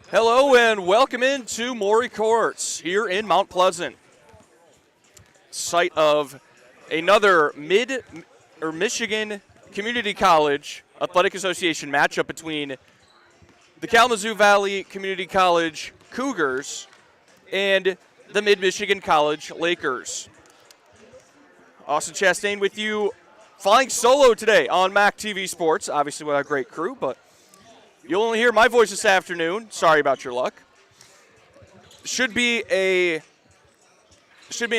Hello and welcome into Maury Courts here in Mount Pleasant, site of another Michigan Community College Athletic Association matchup between the Kalamazoo Valley Community College Cougars and the Mid-Michigan College Lakers. Austin Chastain with you, flying solo today on MAC TV Sports, obviously with our great crew, but you'll only hear my voice this afternoon. Sorry about your luck. Should be an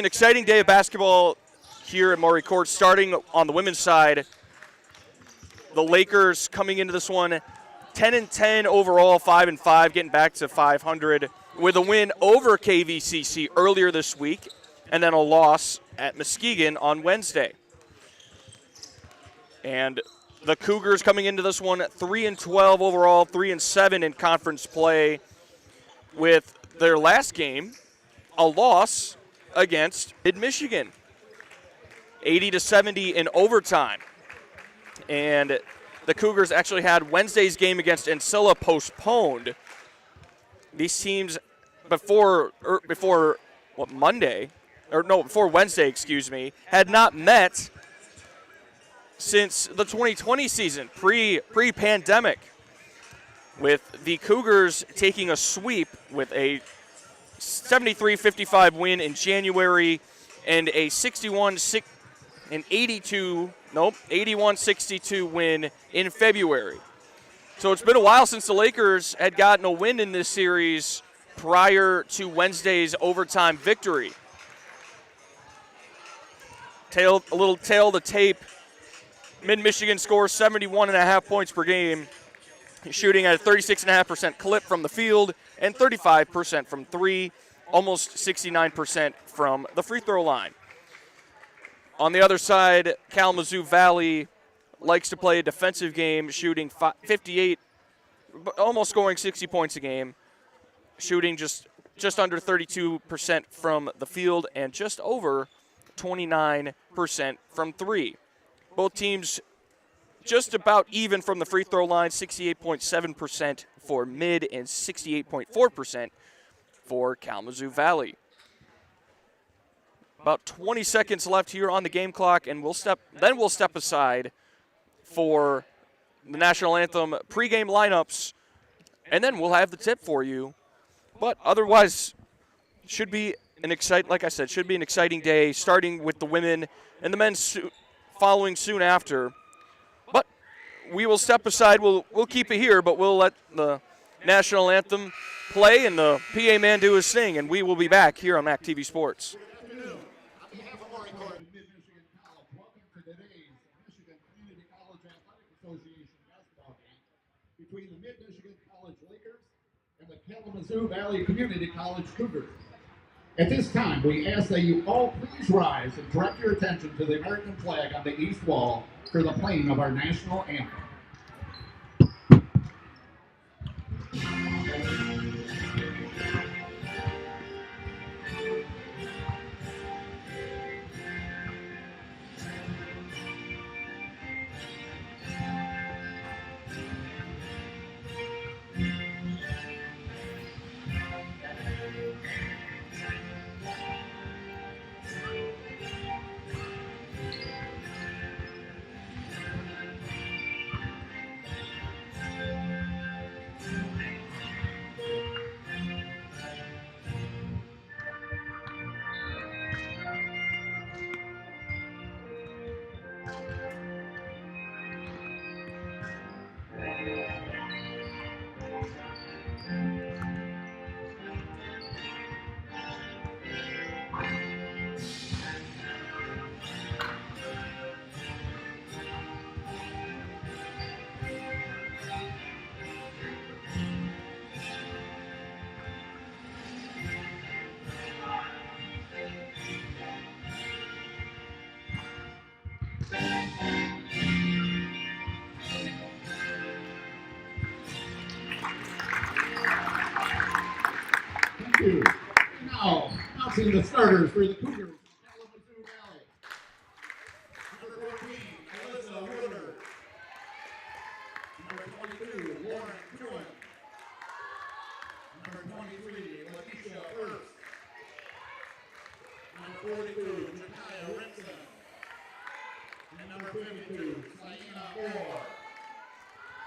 exciting day of basketball here at Maury Courts. Starting on the women's side, the Lakers coming into this one 10-10 overall, 5-5, getting back to 500 with a win over KVCC earlier this week, and then a loss at Muskegon on Wednesday. And the Cougars coming into this one 3-12 overall, 3-7 in conference play, with their last game a loss against Mid-Michigan, 80-70 in overtime. And the Cougars actually had Wednesday's game against Ancilla postponed. These teams before Wednesday, had not met since the 2020 season, pre-pandemic, with the Cougars taking a sweep with a 73-55 win in January and a 81-62 win in February. So it's been a while since the Lakers had gotten a win in this series prior to Wednesday's overtime victory. A little tail of the tape. Mid-Michigan scores 71.5 points per game, shooting at a 36.5% clip from the field and 35% from three, almost 69% from the free throw line. On the other side, Kalamazoo Valley likes to play a defensive game, shooting 58, almost scoring 60 points a game, shooting just under 32% from the field and just over 29% from three. Both teams just about even from the free throw line, 68.7% for Mid and 68.4% for Kalamazoo Valley. About 20 seconds left here on the game clock, and we'll step aside for the national anthem pregame lineups, and then we'll have the tip for you. But otherwise, should be an exciting day, starting with the women and the men following soon after. But we will step aside. We'll keep it here, but we'll let the national anthem play and the PA man do his thing, and we will be back here on MAC TV Sports. Between the Mid-Michigan College Lakers and the Kalamazoo Valley Community College Cougars. At this time, we ask that you all please rise and direct your attention to the American flag on the east wall for the playing of our national anthem. you. Now, announcing the starters for the Cougars, Kalamazoo Valley. Number 14, Alyssa Woodard. Number 22, Lauren Bruin. 43, Lakeisha First. Number 42, Jakaya Rimson. And number 52, Saina Moore.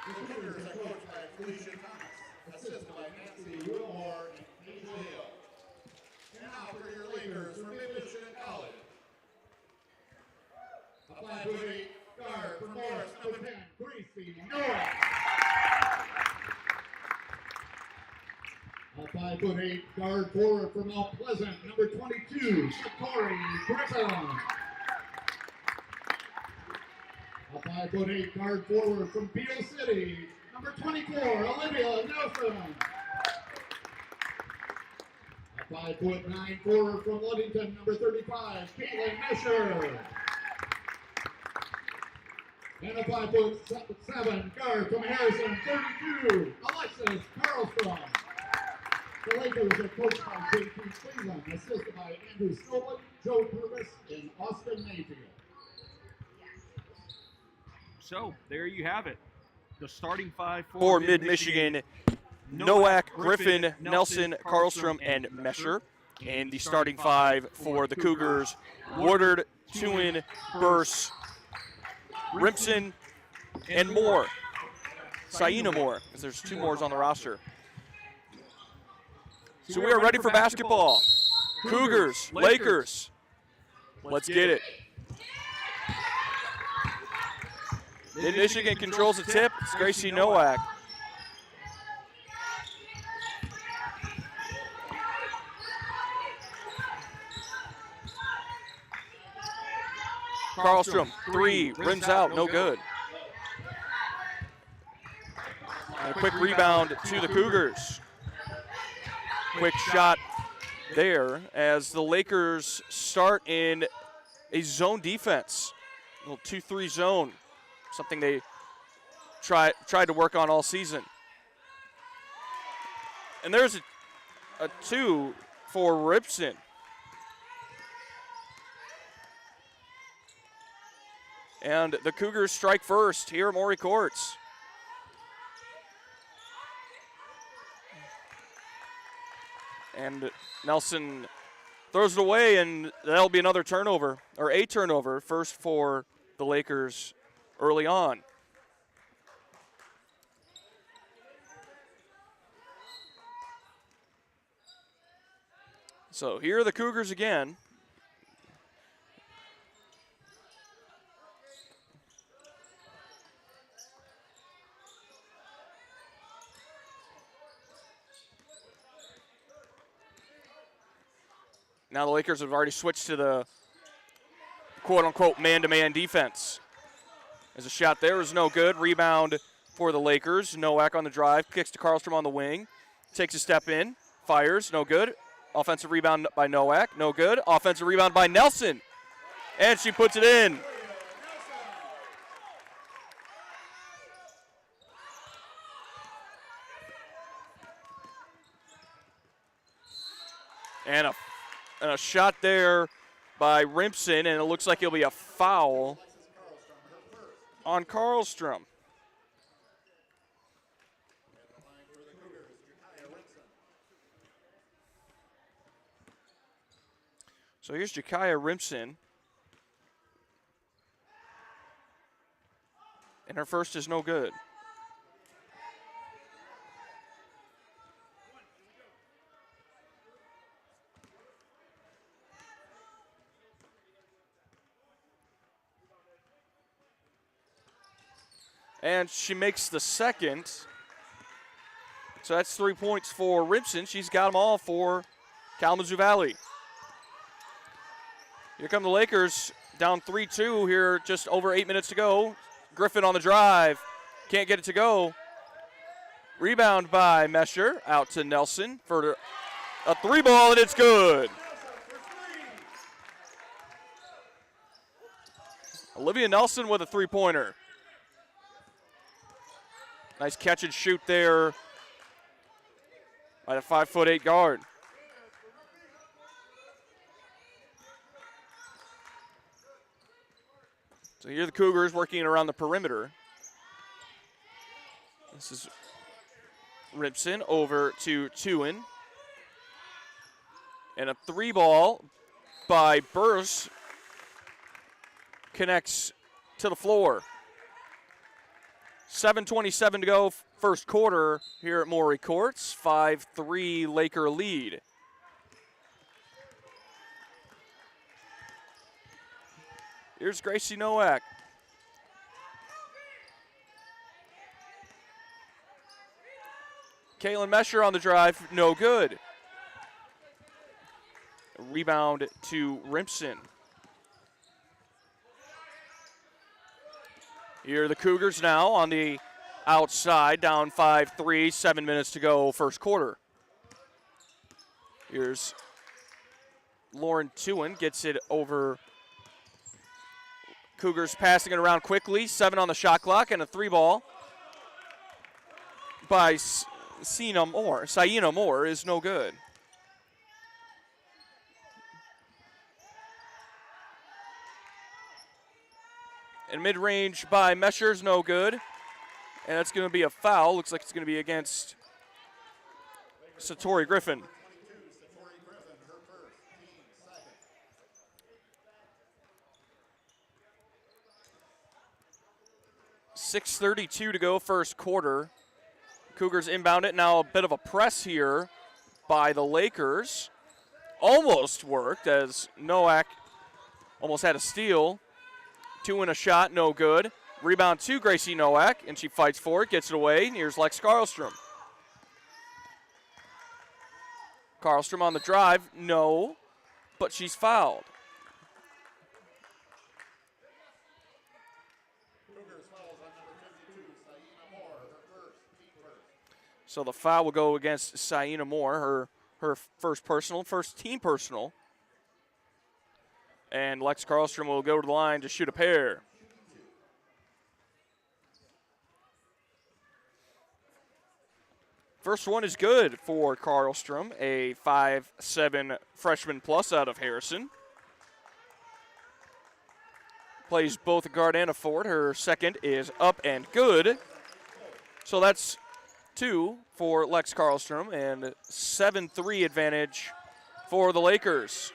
The Cougars are coached by Felicia Thomas, assisted by Nancy Wilmore and Paige Hill. And now for your Lakers from Mid-Michigan College. A 5'8" guard from Morris, number 10, Gracie Noah. A 5'8" guard forward from Mount Pleasant, number 22, Satori Griffin. A 5'8" guard forward from Beale City, number 24, Olivia Nelson. A 5'9" forward from Ludington, number 35, Caitlin Misher. And a 5'7" guard from Harrison, 32, Alexis Carlstrom. The Lakers are coached by J.P. Cleveland, assisted by Andrew Stolen, Joe Purvis, and Austin Mayfield. So, there you have it. The starting five For Mid-Michigan, Nowak, Griffin, Nelson, Karlstrom, and Mesher. And the starting five for the Cougars, Woodard, Tewin, Burse, Rimpson, and Moore. Saina Moore, because there's two mores on the roster. So we are ready for basketball. Cougars, Lakers. Let's get it. Mid-Michigan controls the tip. It's Gracie Nowak. Karlstrom, three, rims out, no good. And a quick rebound to the Cougars. Quick shot there as the Lakers start in a zone defense. A little 2-3 zone, something they tried to work on all season. And there's a two for Ripson. And the Cougars strike first here at Maury Courts. And Nelson throws it away, and that'll be another turnover, or a turnover, first for the Lakers early on. So here are the Cougars again. Now the Lakers have already switched to the quote-unquote man-to-man defense. As a shot there is no good. Rebound for the Lakers. Nowak on the drive. Kicks to Karlstrom on the wing. Takes a step in. Fires. No good. Offensive rebound by Nowak. No good. Offensive rebound by Nelson. And she puts it in. And a shot there by Rimpson, and it looks like it'll be a foul on Karlstrom. So here's Jakaya Rimpson. And her first is no good. And she makes the second. So that's 3 points for Rimpson. She's got them all for Kalamazoo Valley. Here come the Lakers, down 3-2 here, just over 8 minutes to go. Griffin on the drive, can't get it to go. Rebound by Mesher, out to Nelson for a three ball, and it's good. Olivia Nelson with a three-pointer. Nice catch and shoot there by the 5'8" guard. So here are the Cougars working around the perimeter. This is Ripson over to Tewin. And a 3-ball by Burrs connects to the floor. 7:27 to go, first quarter here at Maury Courts. 5-3 Laker lead. Here's Gracie Nowak. Kaylin Mesher on the drive, no good. Rebound to Rimpson. Here are the Cougars now on the outside, down 5-3, 7 minutes to go, first quarter. Here's Lauren Tewin, gets it over. Cougars passing it around quickly, 7 on the shot clock, and a 3-ball by Sienna Moore is no good. And mid-range by Mesher's no good. And that's going to be a foul. Looks like it's going to be against Satori Griffin. 6:32 to go, first quarter. Cougars inbound it. Now a bit of a press here by the Lakers. Almost worked as Nowak almost had a steal. 2 in a shot, no good. Rebound to Gracie Nowak, and she fights for it, gets it away. Here's Lex Karlstrom. Karlstrom on the drive, no, but she's fouled. So the foul will go against Sienna Moore, her first team personal. And Lex Karlstrom will go to the line to shoot a pair. First one is good for Karlstrom, a 5'7" freshman plus out of Harrison. Plays both a guard and a forward. Her second is up and good. So that's 2 for Lex Karlstrom and 7-3 advantage for the Lakers.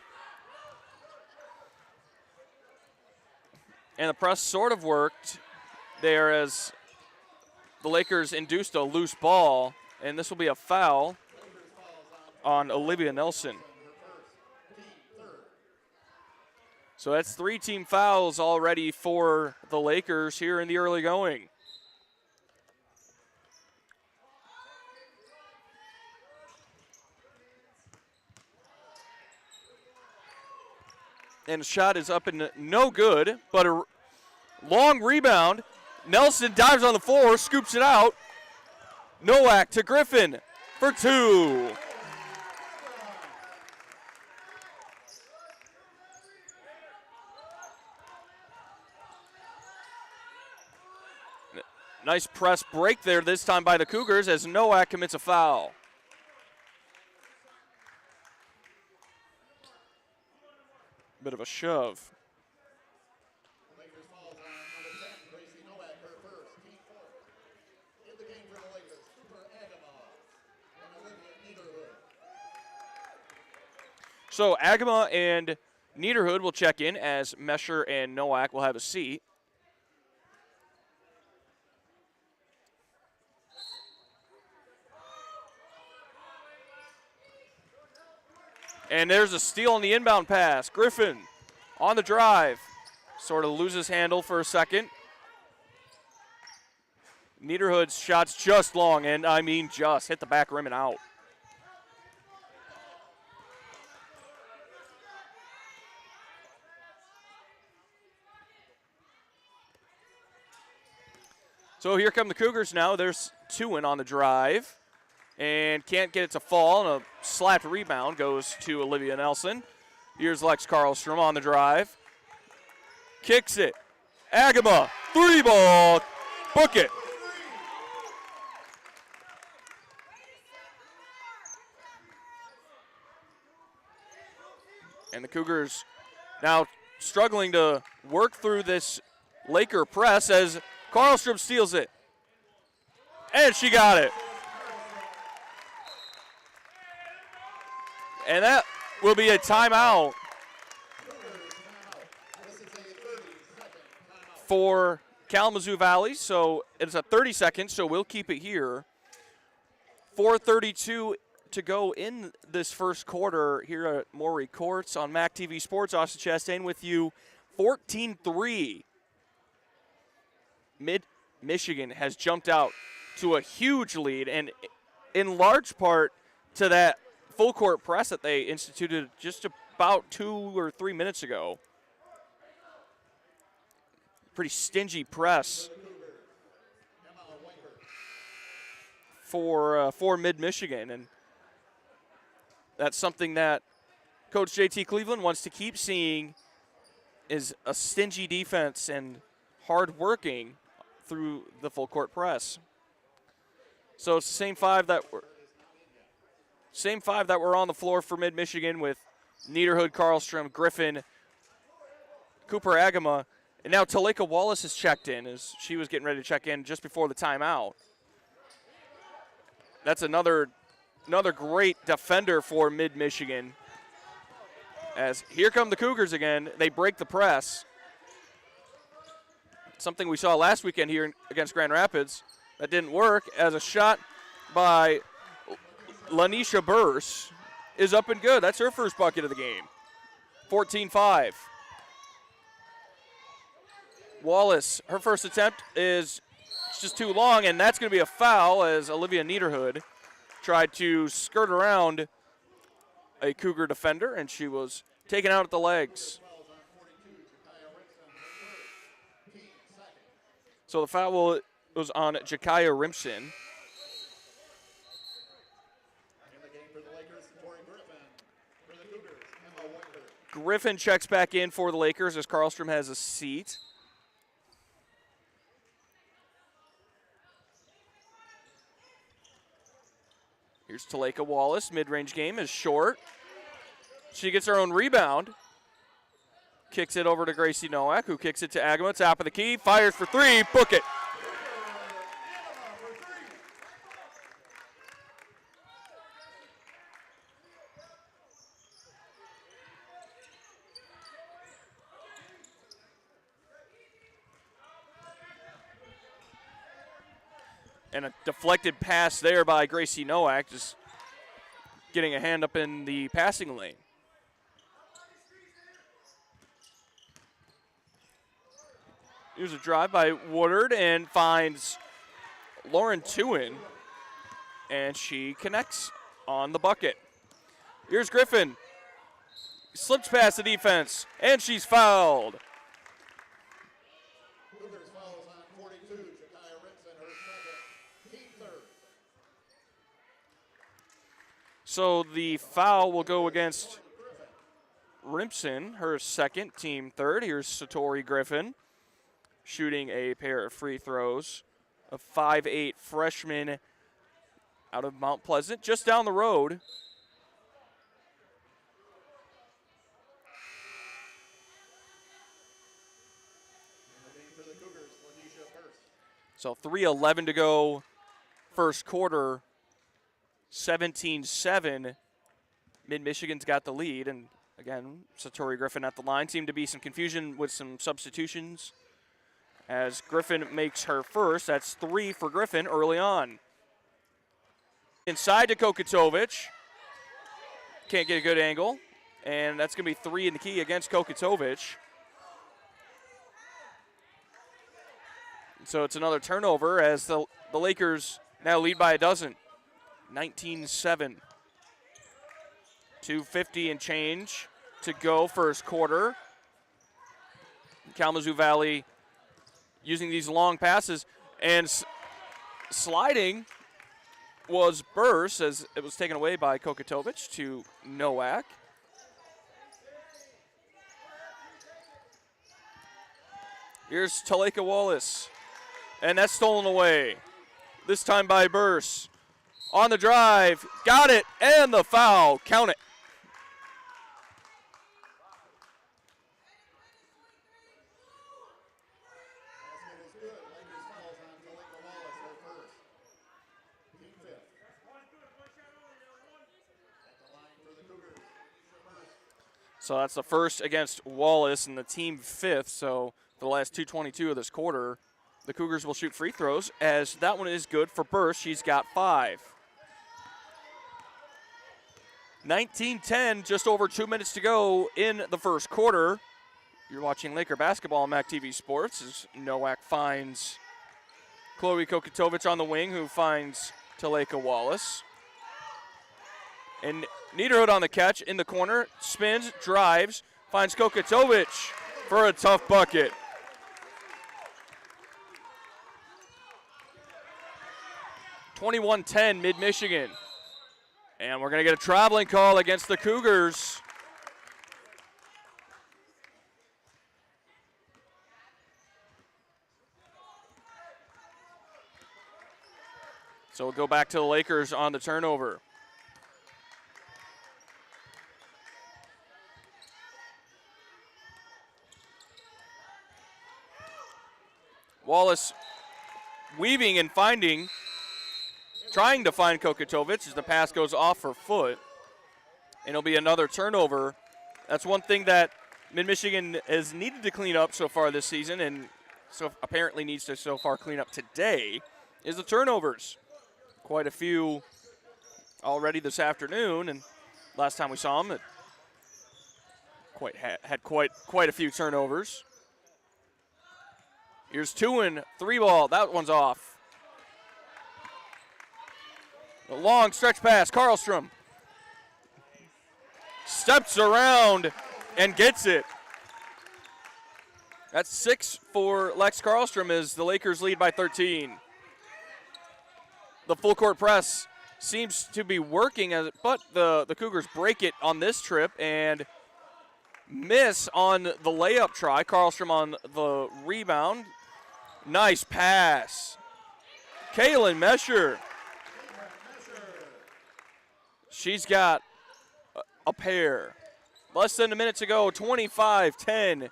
And the press sort of worked there as the Lakers induced a loose ball, and this will be a foul on Olivia Nelson. So that's 3 team fouls already for the Lakers here in the early going. And the shot is up and no good, but a long rebound. Nelson dives on the floor, scoops it out. Nowak to Griffin for 2. Nice press break there this time by the Cougars as Nowak commits a foul. Bit of a shove. Lakers falls on number 10, Gracie Nowak, her first, team fourth. In the game for the Lakers, Cooper Agama and Olivia Niederhood. So Agama and Niederhood will check in as Mesher and Nowak will have a seat. And there's a steal on the inbound pass. Griffin on the drive. Sort of loses handle for a second. Niederhood's shot's just long, and I mean just. Hit the back rim and out. So here come the Cougars now. There's Tewin on the drive. And can't get it to fall, and a slapped rebound goes to Olivia Nelson. Here's Lex Karlstrom on the drive. Kicks it. Agama, 3-ball, book it. And the Cougars now struggling to work through this Laker press as Karlstrom steals it. And she got it. And that will be a timeout for Kalamazoo Valley. So it's a 30 seconds, so we'll keep it here. 4:32 to go in this first quarter here at Maury Courts on MAC TV Sports. Austin Chastain with you. 14-3. Mid-Michigan has jumped out to a huge lead, and in large part to that full court press that they instituted just about 2 or 3 minutes ago. Pretty stingy press for Mid-Michigan, and that's something that Coach JT Cleveland wants to keep seeing, is a stingy defense and hard working through the full court press. So it's the same five that were on the floor for Mid-Michigan, with Niederhood, Karlstrom, Griffin, Cooper Agama, and now Taleka Wallace has checked in as she was getting ready to check in just before the timeout. That's another great defender for Mid-Michigan. As here come the Cougars again. They break the press. Something we saw last weekend here against Grand Rapids. That didn't work, as a shot by Lanisha Burse is up and good. That's her first bucket of the game. 14-5. Wallace, her first attempt is just too long, and that's going to be a foul as Olivia Niederhood tried to skirt around a Cougar defender, and she was taken out at the legs. So the foul was on Jakaya Rimpson. Griffin checks back in for the Lakers as Karlstrom has a seat. Here's Taleka Wallace. Mid-range game is short. She gets her own rebound. Kicks it over to Gracie Nowak, who kicks it to Agama. Top of the key. Fires for three. Book it. And a deflected pass there by Gracie Nowak, just getting a hand up in the passing lane. Here's a drive by Woodard and finds Lauren Tewin, and she connects on the bucket. Here's Griffin. Slips past the defense, and she's fouled. So the foul will go against Rimpson, her second, team third. Here's Satori Griffin shooting a pair of free throws. A 5'8" freshman out of Mount Pleasant, just down the road. So 3:11 to go, first quarter. 17-7. Mid-Michigan's got the lead, and again, Satori Griffin at the line. Seemed to be some confusion with some substitutions as Griffin makes her first. That's 3 for Griffin early on. Inside to Kokatovic. Can't get a good angle, and that's going to be 3 in the key against Kokatovic. So it's another turnover as the Lakers now lead by a dozen. 19-7. 2:50 and change to go first quarter. Kalamazoo Valley using these long passes, and sliding was Burse as it was taken away by Kokatovic to Nowak. Here's Taleka Wallace, and that's stolen away. This time by Burse. On the drive, got it, and the foul. Count it. So that's the first against Wallace and the team 5th. So for the last 2:22 of this quarter, the Cougars will shoot free throws, as that one is good for Burst. She's got 5. 19-10, just over 2 minutes to go in the first quarter. You're watching Laker basketball on MAC TV Sports as Nowak finds Chloe Kokotovich on the wing, who finds Taleka Wallace. And Niederhood on the catch in the corner, spins, drives, finds Kokotovich for a tough bucket. (21-10) Mid-Michigan. And we're going to get a traveling call against the Cougars. So we'll go back to the Lakers on the turnover. Wallace weaving and finding, trying to find Kokotovich as the pass goes off her foot. And it'll be another turnover. That's one thing that Mid-Michigan has needed to clean up so far this season, and so apparently needs to so far clean up today, is the turnovers. Quite a few already this afternoon, and last time we saw them, it had quite a few turnovers. Here's Tewin, 3-ball, that one's off. A long stretch pass, Karlstrom steps around and gets it. That's 6 for Lex Karlstrom as the Lakers lead by 13. The full court press seems to be working, but the Cougars break it on this trip and miss on the layup try. Karlstrom on the rebound. Nice pass. Kaylin Mesher. She's got a pair. Less than a minute to go, 25-10.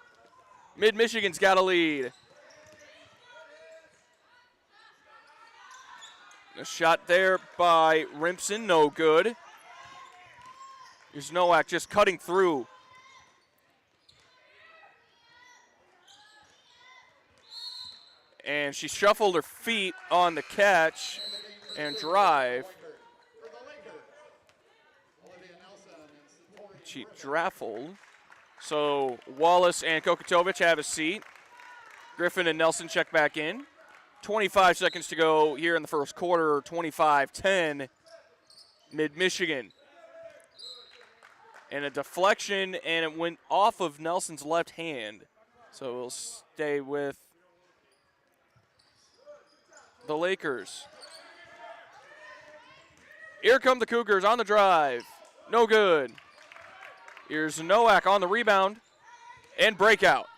Mid-Michigan's got a lead. A shot there by Rimpson, no good. Here's Nowak just cutting through. And she shuffled her feet on the catch and drive. She draffled. So Wallace and Kokotovich have a seat. Griffin and Nelson check back in. 25 seconds to go here in the first quarter, 25-10, Mid-Michigan. And a deflection, and it went off of Nelson's left hand. So we'll stay with the Lakers. Here come the Cougars on the drive. No good. Here's Nowak on the rebound and breakout.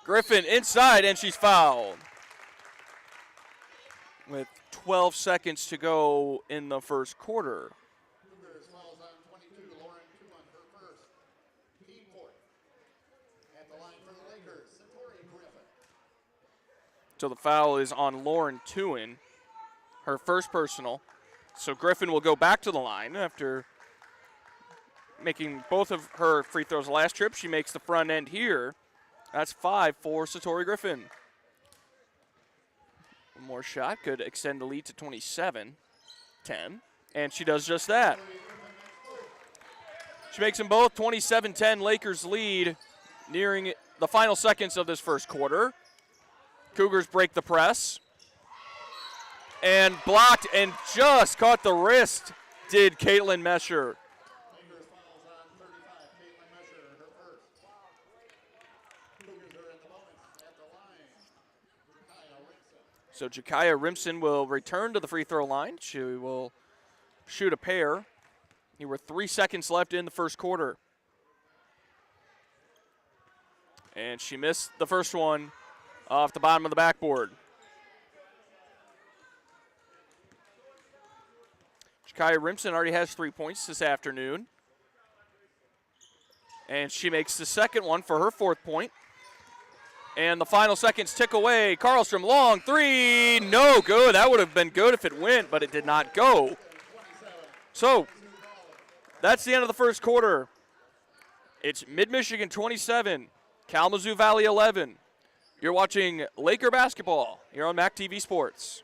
Griffin inside, and she's fouled. With 12 seconds to go in the first quarter. Cougars fouls on 22, Lauren Tewin, her first. Team fourth. At the line for the Lakers, Satori Griffin. So the foul is on Lauren Tewin, her first personal. So Griffin will go back to the line after making both of her free throws last trip. She makes the front end here. That's 5 for Satori Griffin. One more shot could extend the lead to 27-10, and she does just that. She makes them both. 27-10, Lakers lead, nearing the final seconds of this first quarter. Cougars break the press. And blocked and just caught the wrist, did Caitlin Mesher. Lakers fouls on 35, Caitlin Mesher, her first. Cougars are in the bonus at the line. Jakaya Rimpson. So Jakaya Rimpson will return to the free throw line. She will shoot a pair. There were 3 seconds left in the first quarter. And she missed the first one off the bottom of the backboard. Jakaya Rimpson already has 3 points this afternoon. And she makes the second one for her 4th point. And the final seconds tick away. Karlstrom, long three, no good. That would have been good if it went, but it did not go. So that's the end of the first quarter. It's Mid-Michigan 27, Kalamazoo Valley 11. You're watching Laker basketball here on MAC TV Sports.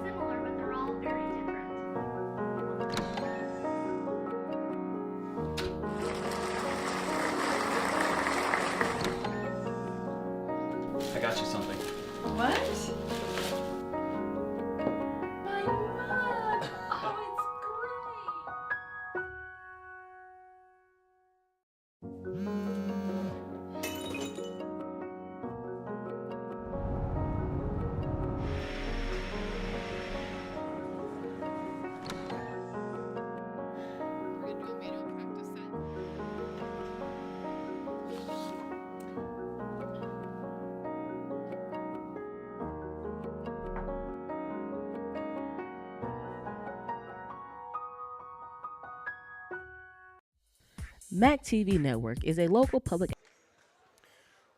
Similar, but they're all very different. I got you something. What? My mug! Oh, it's great! We're gonna do a manual practice set. MAC TV Network is a local public.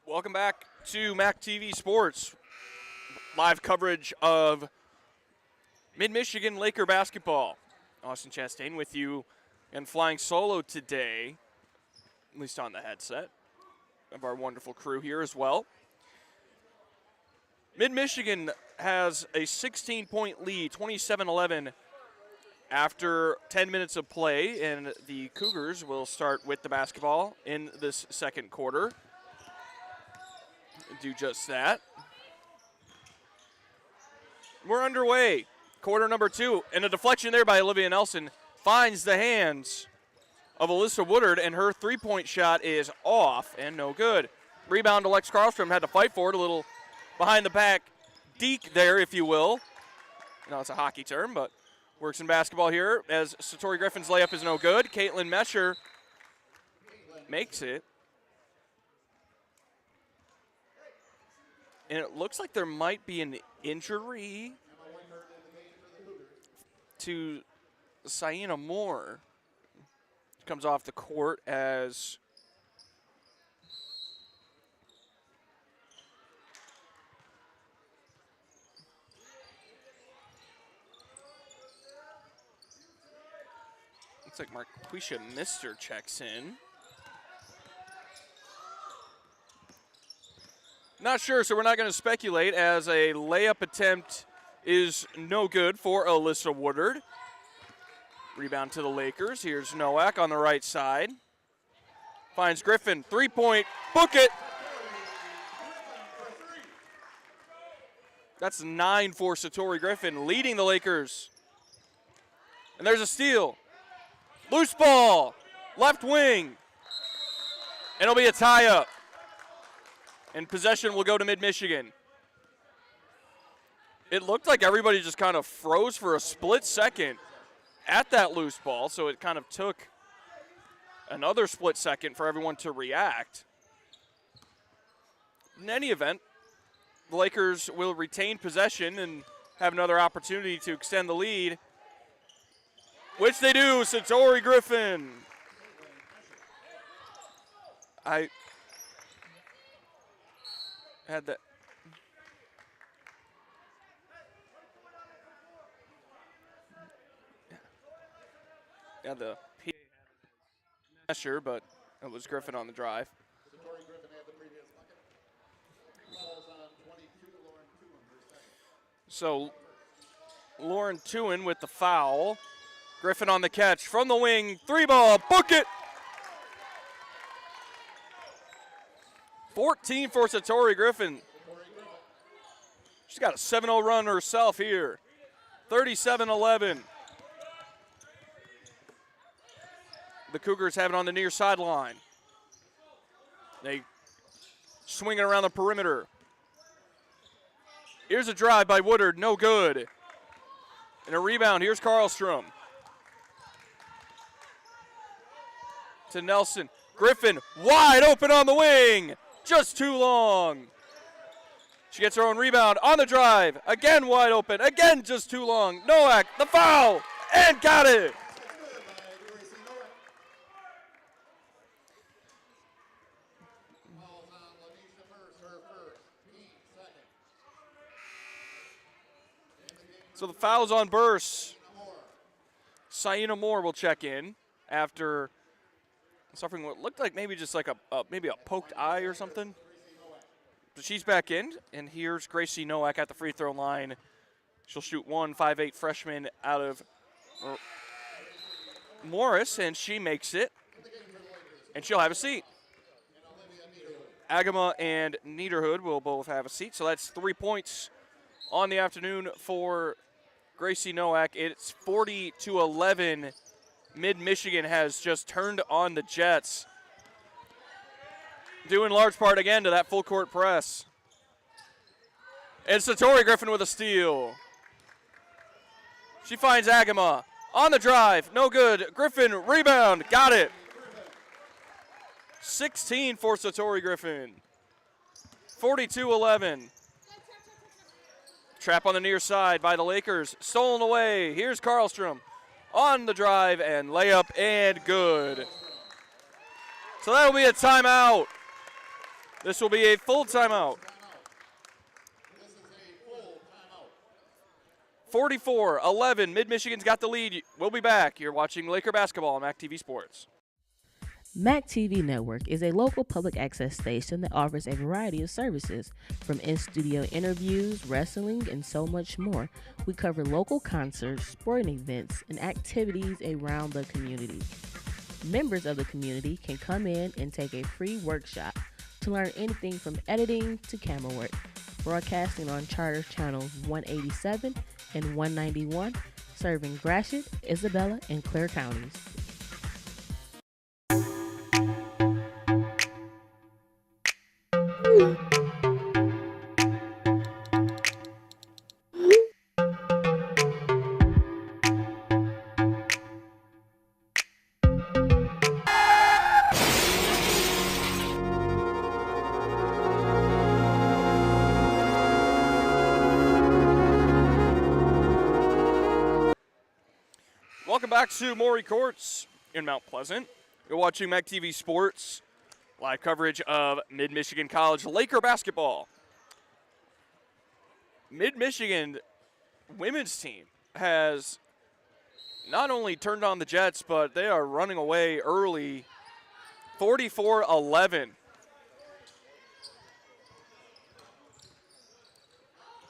Welcome back to MAC TV Sports. Live coverage of Mid-Michigan Laker basketball. Austin Chastain with you and flying solo today, at least on the headset, of our wonderful crew here as well. Mid-Michigan has a 16-point lead, 27-11, after 10 minutes of play, and the Cougars will start with the basketball in this second quarter. Do just that. We're underway. Quarter number 2, and a deflection there by Olivia Nelson finds the hands of Alyssa Woodard, and her three-point shot is off and no good. Rebound to Lex Karlstrom, had to fight for it, a little behind the back deke there, if you will. No, it's a hockey term, but works in basketball here as Satori Griffin's layup is no good. Caitlin Mesher makes it. And it looks like there might be an injury to Sienna Moore. Comes off the court as looks like Marquisha Mister checks in. Not sure, so we're not going to speculate, as a layup attempt is no good for Alyssa Woodard. Rebound to the Lakers. Here's Nowak on the right side. Finds Griffin. Three-point. Book it. That's 9 for Satori Griffin, leading the Lakers. And there's a steal. Loose ball. Left wing. And it'll be a tie-up. And possession will go to Mid-Michigan. It looked like everybody just kind of froze for a split second at that loose ball, so it kind of took another split second for everyone to react. In any event, the Lakers will retain possession and have another opportunity to extend the lead, which they do. Satori Griffin. I had that. Yeah, the Mesher, but it was Griffin on the drive. Satori Griffin had the previous bucket. Falls on 22, Lauren Toohen, her second. So Lauren Toohen with the foul. Griffin on the catch from the wing. Three ball. Book it. 14 for Satori Griffin. She's got a 7-0 run herself here. 37-11. The Cougars have it on the near sideline. They swing it around the perimeter. Here's a drive by Woodard, no good. And a rebound, here's Karlstrom. To Nelson. Griffin, wide open on the wing. Just too long. She gets her own rebound on the drive. Again wide open, again just too long. Nowak, the foul, and got it. So the foul's on Burse. Saina Moore will check in after suffering what looked like maybe just like maybe a poked eye or something. But she's back in, and here's Gracie Nowak at the free throw line. She'll shoot 5'8" freshman out of Morris, and she makes it. And she'll have a seat. Agama and Niederhood will both have a seat. So that's 3 points on the afternoon for Gracie Nowak. It's 40-11. Mid-Michigan has just turned on the Jets, due in large part again to that full court press. And Satori Griffin with a steal. She finds Agama on the drive. No good. Griffin, rebound. Got it. 16 for Satori Griffin. 42-11. Trap on the near side by the Lakers. Stolen away. Here's Karlstrom on the drive and layup and good. So that'll be a timeout. This will be a full timeout. 44-11. Mid-Michigan's got the lead. We'll be back. You're watching Laker basketball on MAC TV Sports. MAC TV Network is a local public access station that offers a variety of services, from in-studio interviews, wrestling, and so much more. We cover local concerts, sporting events, and activities around the community. Members of the community can come in and take a free workshop to learn anything from editing to camera work. Broadcasting on Charter Channels 187 and 191, serving Gratiot, Isabella, and Clare counties. Welcome back to Maury Courts in Mount Pleasant. You're watching MAC TV Sports, live coverage of Mid-Michigan College Laker basketball. Mid-Michigan women's team has not only turned on the Jets, but they are running away early, 44-11.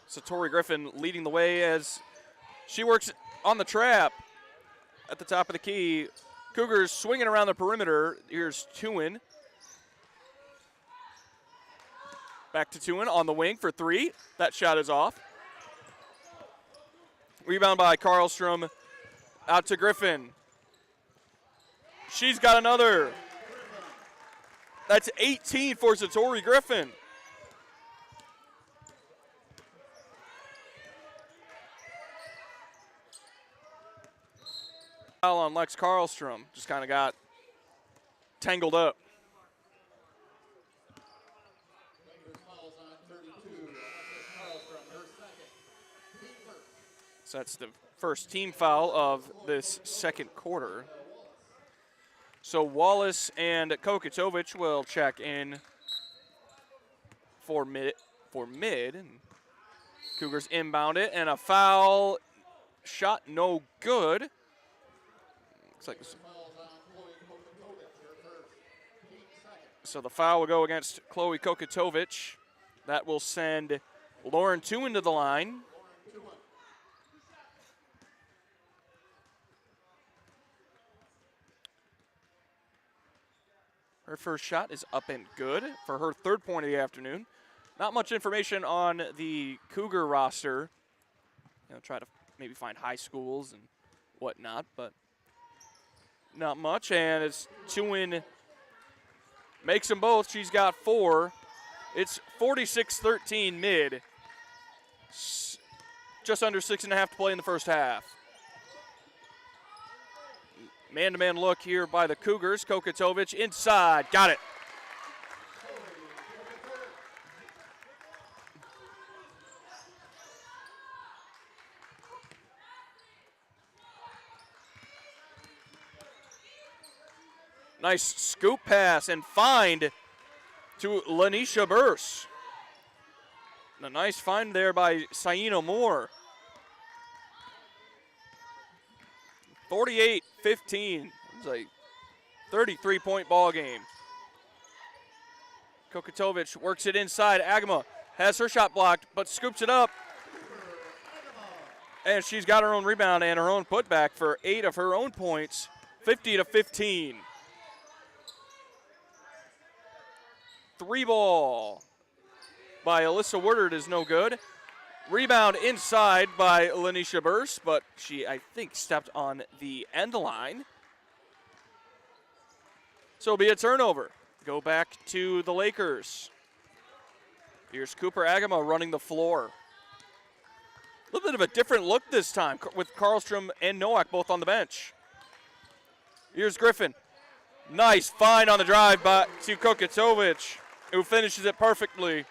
Satori Griffin leading the way as she works on the trap. At the top of the key, Cougars swinging around the perimeter. Here's Tuin. Back to Tuin on the wing for three. That shot is off. Rebound by Karlstrom. Out to Griffin. She's got another. That's 18 for Satori Griffin. On Lex Karlstrom, just kind of got tangled up. So that's the first team foul of this second quarter. So Wallace and Kokitovic will check in for mid. And Cougars inbound it, and a foul shot no good. Looks like this. So the foul will go against Chloe Kokitovic. That will send Lauren Tuin to the line. Her first shot is up and good for her third point of the afternoon. Not much information on the Cougar roster. Try to maybe find high schools and whatnot, but not much. And it's Tuin makes them both. She's got four. It's 46-13 mid. Just under 6.5 to play in the first half. Man-to-man look here by the Cougars. Kokitovic inside. Got it. Nice scoop pass and find to Lanisha Burse. A nice find there by Saina Moore. 48-15. It's a 33-point ball game. Kokatovic works it inside. Agama has her shot blocked, but scoops it up. And she's got her own rebound and her own putback for 8 of her own points, 50-15. 3 ball by Alyssa Woodard is no good. Rebound inside by Lanisha Burse, but she, I think, stepped on the end line. So it'll be a turnover. Go back to the Lakers. Here's Cooper Agama running the floor. A little bit of a different look this time with Karlstrom and Nowak both on the bench. Here's Griffin. Nice find on the drive to Kokatovic, who finishes it perfectly.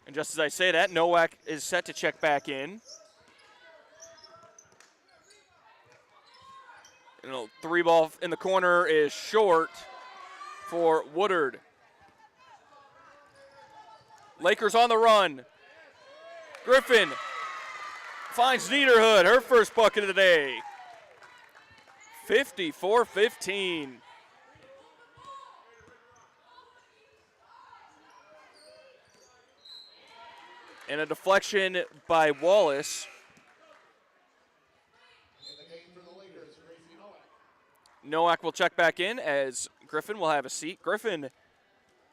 And just as I say that, Nowak is set to check back in. And a 3 ball in the corner is short for Woodard. Lakers on the run. Griffin finds Niederhood, her first bucket of the day. 54-15. And a deflection by Wallace. Nowak will check back in as Griffin will have a seat. Griffin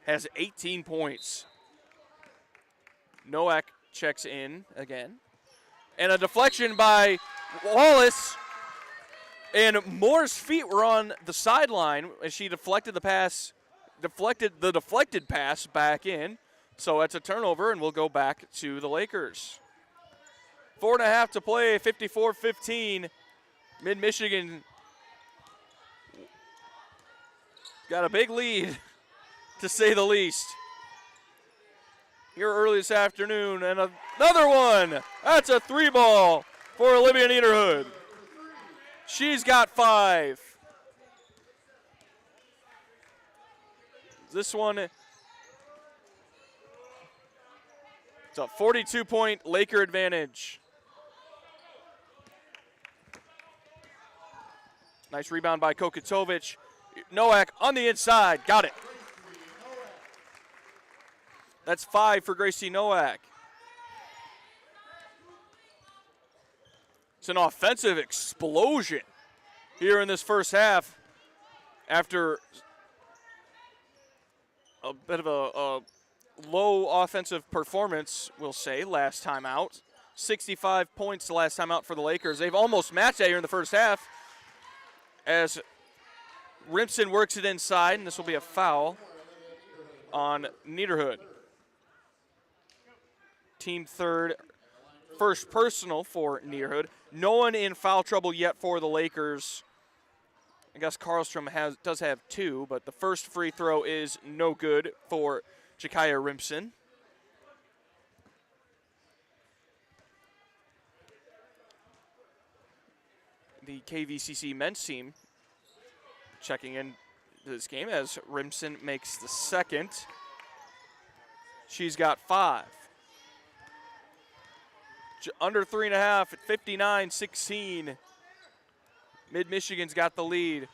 has 18 points. Nowak checks in again. And a deflection by Wallace. And Moore's feet were on the sideline as she deflected the pass, deflected the deflected pass back in. So that's a turnover, and we'll go back to the Lakers. 4.5 to play, 54-15. Mid-Michigan got a big lead, to say the least. Here early this afternoon, and another one. That's a 3 ball for Olivia Niederhood. She's got 5. This one, it's a 42-point Laker advantage. Nice rebound by Kokatovic. Nowak on the inside, got it. That's 5 for Gracie Nowak. It's an offensive explosion here in this first half after a bit of a low offensive performance, we'll say, last time out. 65 points the last time out for the Lakers. They've almost matched that here in the first half as Rimpson works it inside, and this will be a foul on Niederhood. Team third, first personal for Niederhood. No one in foul trouble yet for the Lakers. I guess Karlstrom does have 2, but the first free throw is no good for Jakaya Rimpson. The KVCC men's team checking in this game as Rimpson makes the second. She's got 5. Under 3.5 at 59-16. Mid-Michigan's got the lead.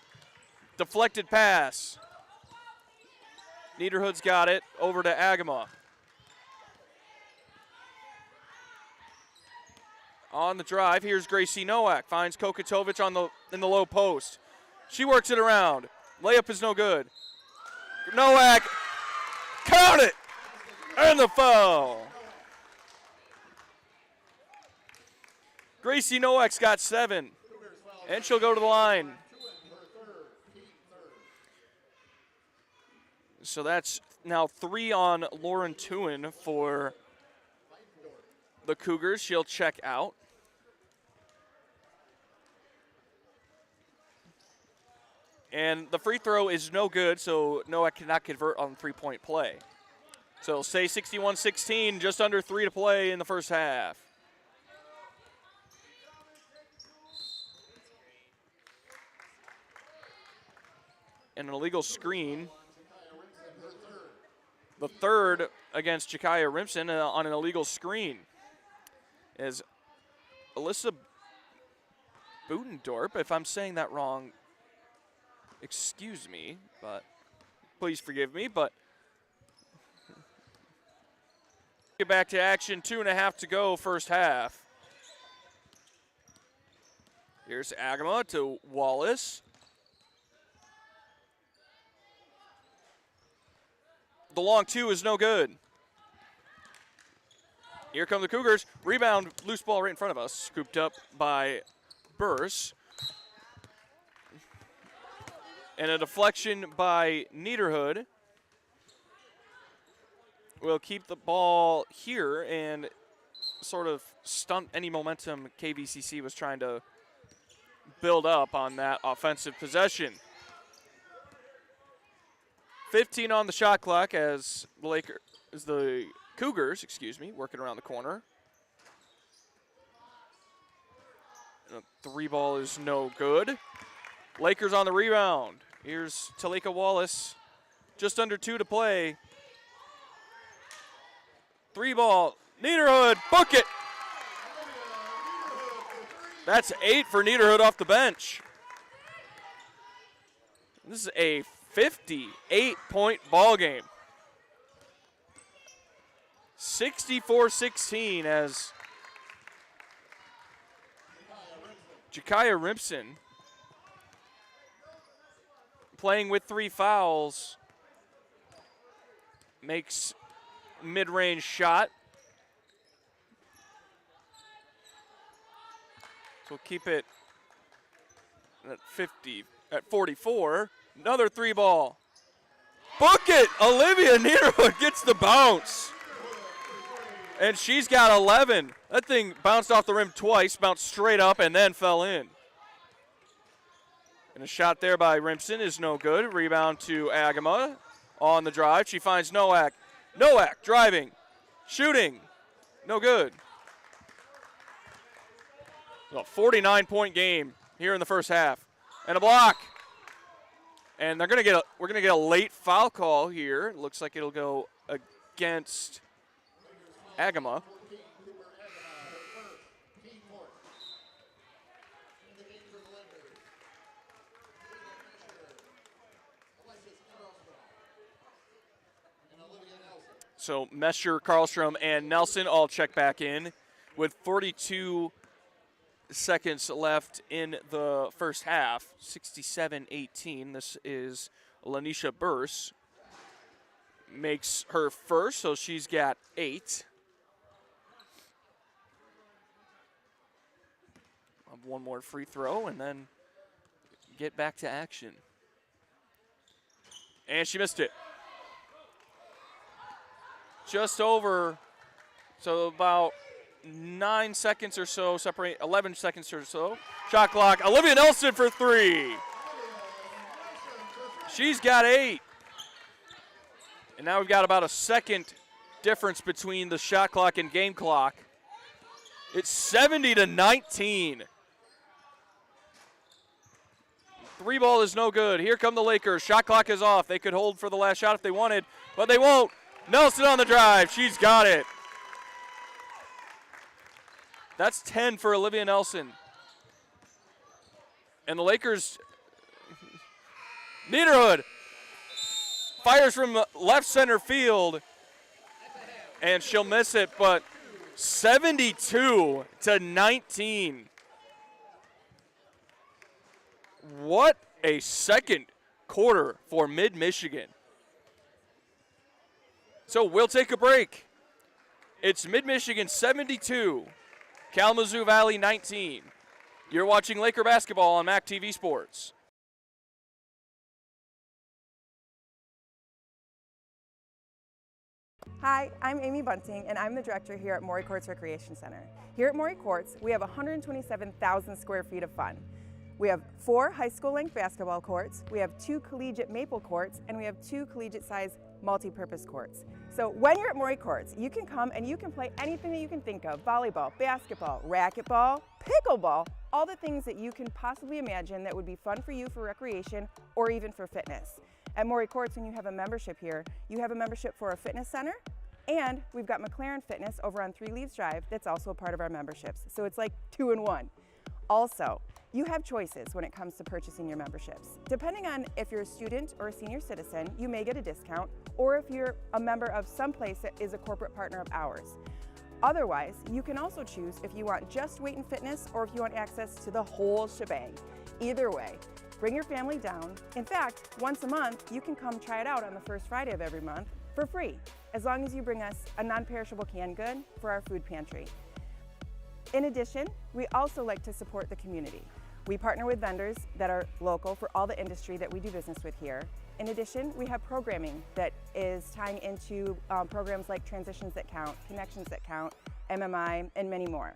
Deflected pass. Niederhood's got it over to Agama. On the drive, here's Gracie Nowak. Finds Kokatovic in the low post. She works it around. Layup is no good. Nowak, count it! And the foul. Gracie Nowak's got 7, and she'll go to the line. So that's now 3 on Lauren Tuen for the Cougars. She'll check out. And the free throw is no good, so Nowak cannot convert on 3-point play. So say 61-16, just under 3 to play in the first half. And an illegal screen. The third against Jakaya Rimpson on an illegal screen. As Alyssa Budendorp. If I'm saying that wrong, excuse me, but please forgive me. But get back to action. 2.5 to go, first half. Here's Agama to Wallace. The long two is no good. Here come the Cougars. Rebound, loose ball right in front of us. Scooped up by Burse. And a deflection by Niederhood. Will keep the ball here and sort of stunt any momentum KVCC was trying to build up on that offensive possession. 15 on the shot clock as the Cougars, working around the corner. And a 3 ball is no good. Lakers on the rebound. Here's Talika Wallace. Just under 2 to play. 3 ball. Niederhood, book it. That's 8 for Niederhood off the bench. This is a 58-point ball game. 64-16 as Jakaya Rimpson, playing with 3 fouls, makes mid-range shot. So we'll keep it at 44. Another 3 ball. Book it! Olivia Niederhood gets the bounce. And she's got 11. That thing bounced off the rim twice, bounced straight up, and then fell in. And a shot there by Rimpson is no good. Rebound to Agama on the drive. She finds Nowak. Nowak driving, shooting, no good. A 49-point game here in the first half. And a block. And we're gonna get a late foul call here. It looks like it'll go against Agama. So Mesher, Karlstrom, and Nelson all check back in with 42 seconds left in the first half. 67-18. This is Lanisha Burse. Makes her first, so she's got 8. One more free throw and then get back to action. And she missed it. Just over, so about 9 seconds or so, 11 seconds or so. Shot clock, Olivia Nelson for 3. She's got 8. And now we've got about a second difference between the shot clock and game clock. It's 70-19. 3 ball is no good. Here come the Lakers. Shot clock is off. They could hold for the last shot if they wanted, but they won't. Nelson on the drive. She's got it. That's 10 for Olivia Nelson. And the Lakers, Niederhood fires from left center field, and she'll miss it, but 72-19. What a second quarter for Mid-Michigan. So we'll take a break. It's Mid-Michigan 72, Kalamazoo Valley 19. You're watching Laker basketball on MAC TV Sports. Hi, I'm Amy Bunting, and I'm the director here at Maury Courts Recreation Center. Here at Maury Courts, we have 127,000 square feet of fun. We have 4 high school-length basketball courts, we have 2 collegiate maple courts, and we have 2 collegiate-sized multi-purpose courts. So when you're at Maury Courts, you can come and you can play anything that you can think of: volleyball, basketball, racquetball, pickleball, all the things that you can possibly imagine that would be fun for you for recreation or even for fitness. At Maury Courts, when you have a membership here, you have a membership for a fitness center, and we've got McLaren Fitness over on 3 Leaves Drive that's also a part of our memberships. So it's like 2 in 1. Also, you have choices when it comes to purchasing your memberships. Depending on if you're a student or a senior citizen, you may get a discount, or if you're a member of some place that is a corporate partner of ours. Otherwise, you can also choose if you want just weight and fitness or if you want access to the whole shebang. Either way, bring your family down. In fact, once a month, you can come try it out on the first Friday of every month for free, as long as you bring us a non-perishable canned good for our food pantry. In addition, we also like to support the community. We partner with vendors that are local for all the industry that we do business with here. In addition, we have programming that is tying into programs like Transitions That Count, Connections That Count, MMI, and many more.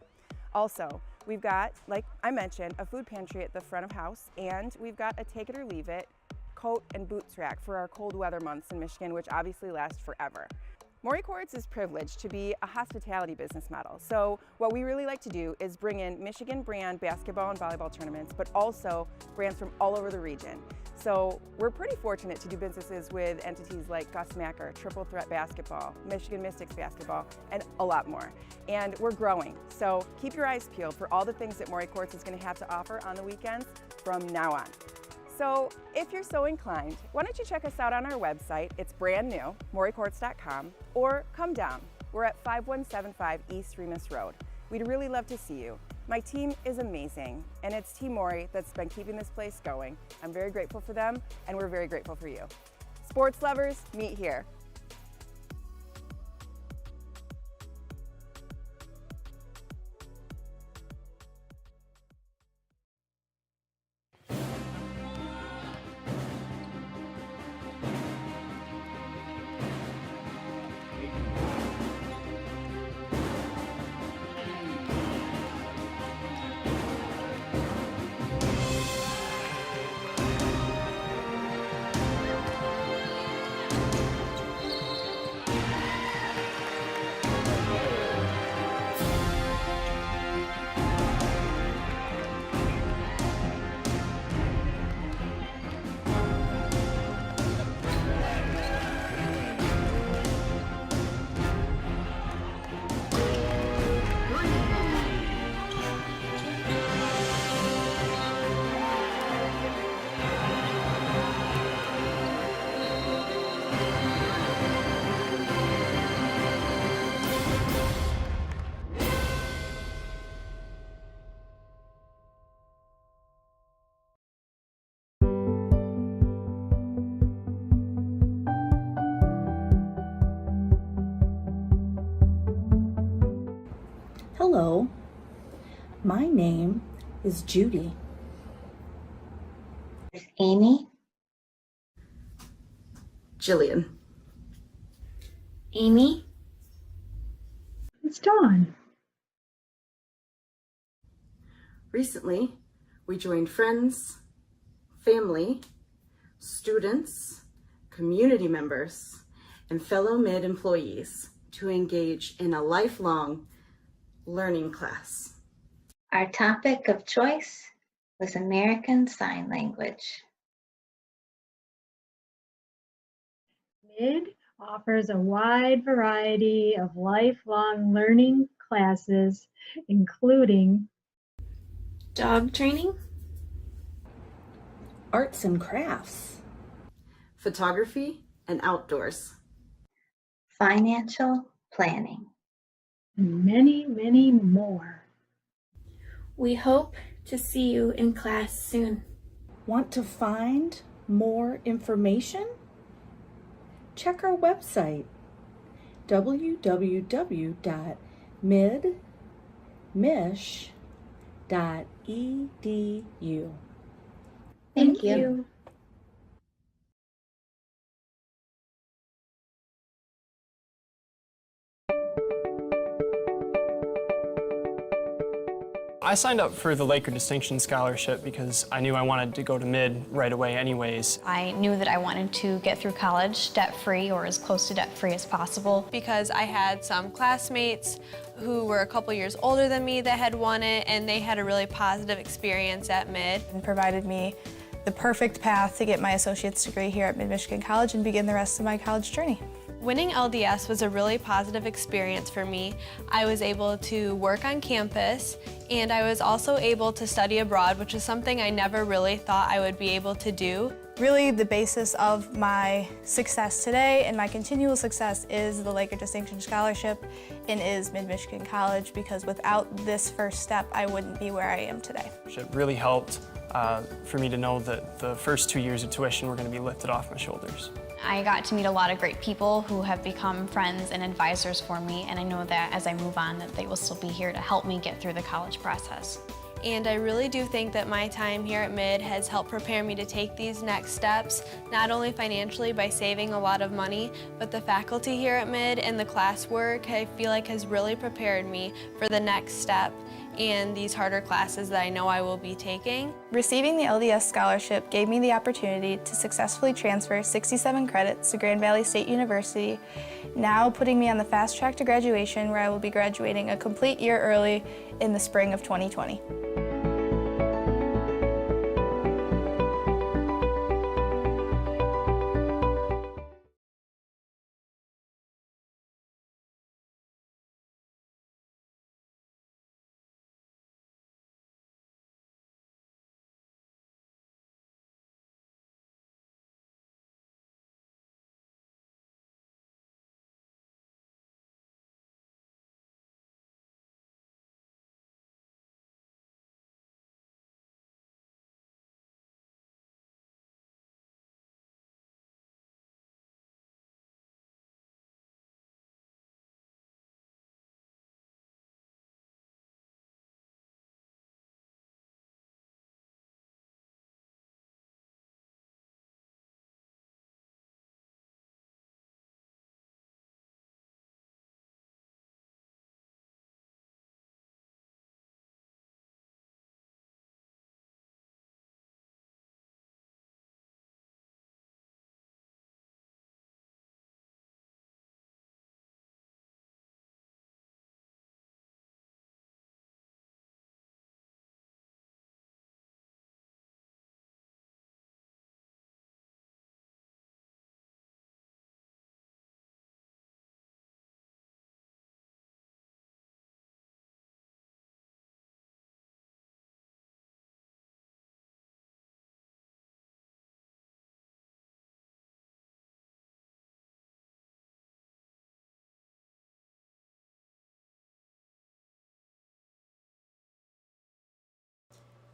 Also, we've got, like I mentioned, a food pantry at the front of house, and we've got a take it or leave it coat and boots rack for our cold weather months in Michigan, which obviously last forever. Maury Courts is privileged to be a hospitality business model. So what we really like to do is bring in Michigan brand basketball and volleyball tournaments, but also brands from all over the region. So we're pretty fortunate to do businesses with entities like Gus Macker, Triple Threat Basketball, Michigan Mystics Basketball, and a lot more. And we're growing. So keep your eyes peeled for all the things that Maury Courts is going to have to offer on the weekends from now on. So if you're so inclined, why don't you check us out on our website? It's brand new, maurycourts.com, or come down. We're at 5175 East Remus Road. We'd really love to see you. My team is amazing, and it's Team Maury that's been keeping this place going. I'm very grateful for them, and we're very grateful for you. Sports lovers, meet here. Hello, my name is Judy. Amy. Jillian. Amy. It's Dawn. Recently, we joined friends, family, students, community members, and fellow MID employees to engage in a lifelong learning class. Our topic of choice was American Sign Language. MID offers a wide variety of lifelong learning classes, including dog training, arts and crafts, photography and outdoors, financial planning, and many, many more. We hope to see you in class soon. Want to find more information? Check our website, www.midmish.edu. Thank you. I signed up for the Laker Distinction Scholarship because I knew I wanted to go to MID right away anyways. I knew that I wanted to get through college debt-free or as close to debt-free as possible. Because I had some classmates who were a couple years older than me that had won it, and they had a really positive experience at MID. And provided me the perfect path to get my associate's degree here at Mid-Michigan College and begin the rest of my college journey. Winning LDS was a really positive experience for me. I was able to work on campus, and I was also able to study abroad, which is something I never really thought I would be able to do. Really, the basis of my success today and my continual success is the Laker Distinction Scholarship and is Mid-Michigan College, because without this first step, I wouldn't be where I am today. It really helped for me to know that the first 2 years of tuition were going to be lifted off my shoulders. I got to meet a lot of great people who have become friends and advisors for me, and I know that as I move on that they will still be here to help me get through the college process. And I really do think that my time here at Mid has helped prepare me to take these next steps, not only financially by saving a lot of money, but the faculty here at Mid and the classwork I feel like has really prepared me for the next step and these harder classes that I know I will be taking. Receiving the LDS scholarship gave me the opportunity to successfully transfer 67 credits to Grand Valley State University, now putting me on the fast track to graduation, where I will be graduating a complete year early in the spring of 2020.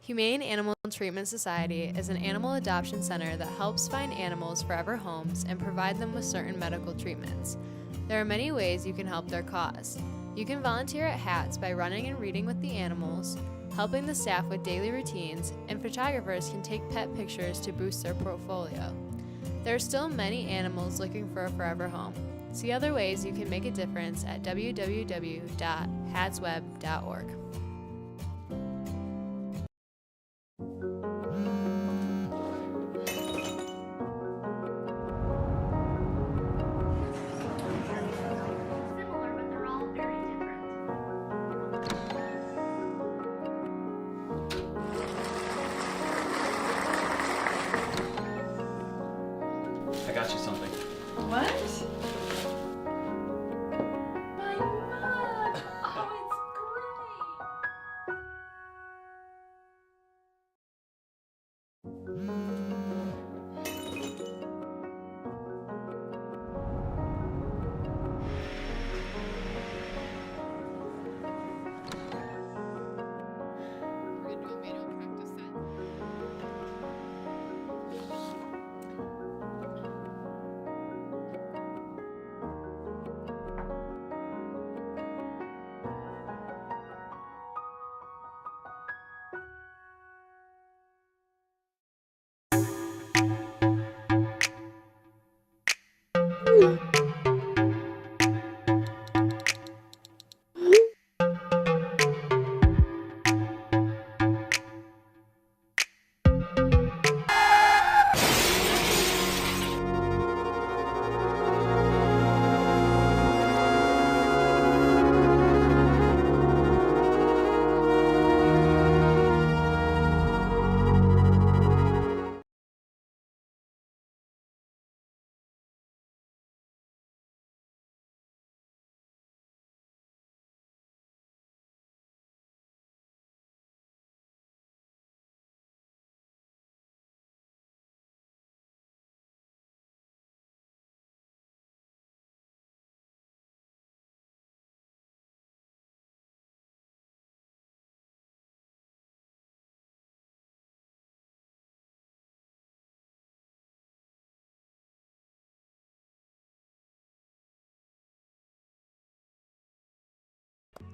Humane Animal Treatment Society is an animal adoption center that helps find animals forever homes and provide them with certain medical treatments. There are many ways you can help their cause. You can volunteer at HATS by running and reading with the animals, helping the staff with daily routines, and photographers can take pet pictures to boost their portfolio. There are still many animals looking for a forever home. See other ways you can make a difference at www.hatsweb.org. Similar, but they're all very different. I got you something. What?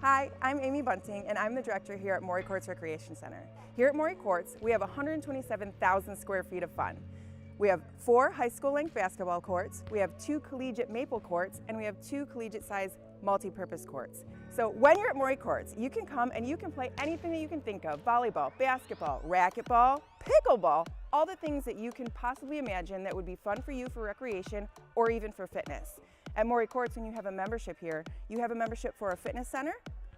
Hi, I'm Amy Bunting, and I'm the director here at Maury Courts Recreation Center. Here at Maury Courts, we have 127,000 square feet of fun. We have 4 high school length basketball courts, we have 2 collegiate maple courts, and we have 2 collegiate size multi-purpose courts. So when you're at Maury Courts, you can come and you can play anything that you can think of: volleyball, basketball, racquetball, pickleball, all the things that you can possibly imagine that would be fun for you for recreation or even for fitness. At Maury Courts, when you have a membership here, you have a membership for a fitness center,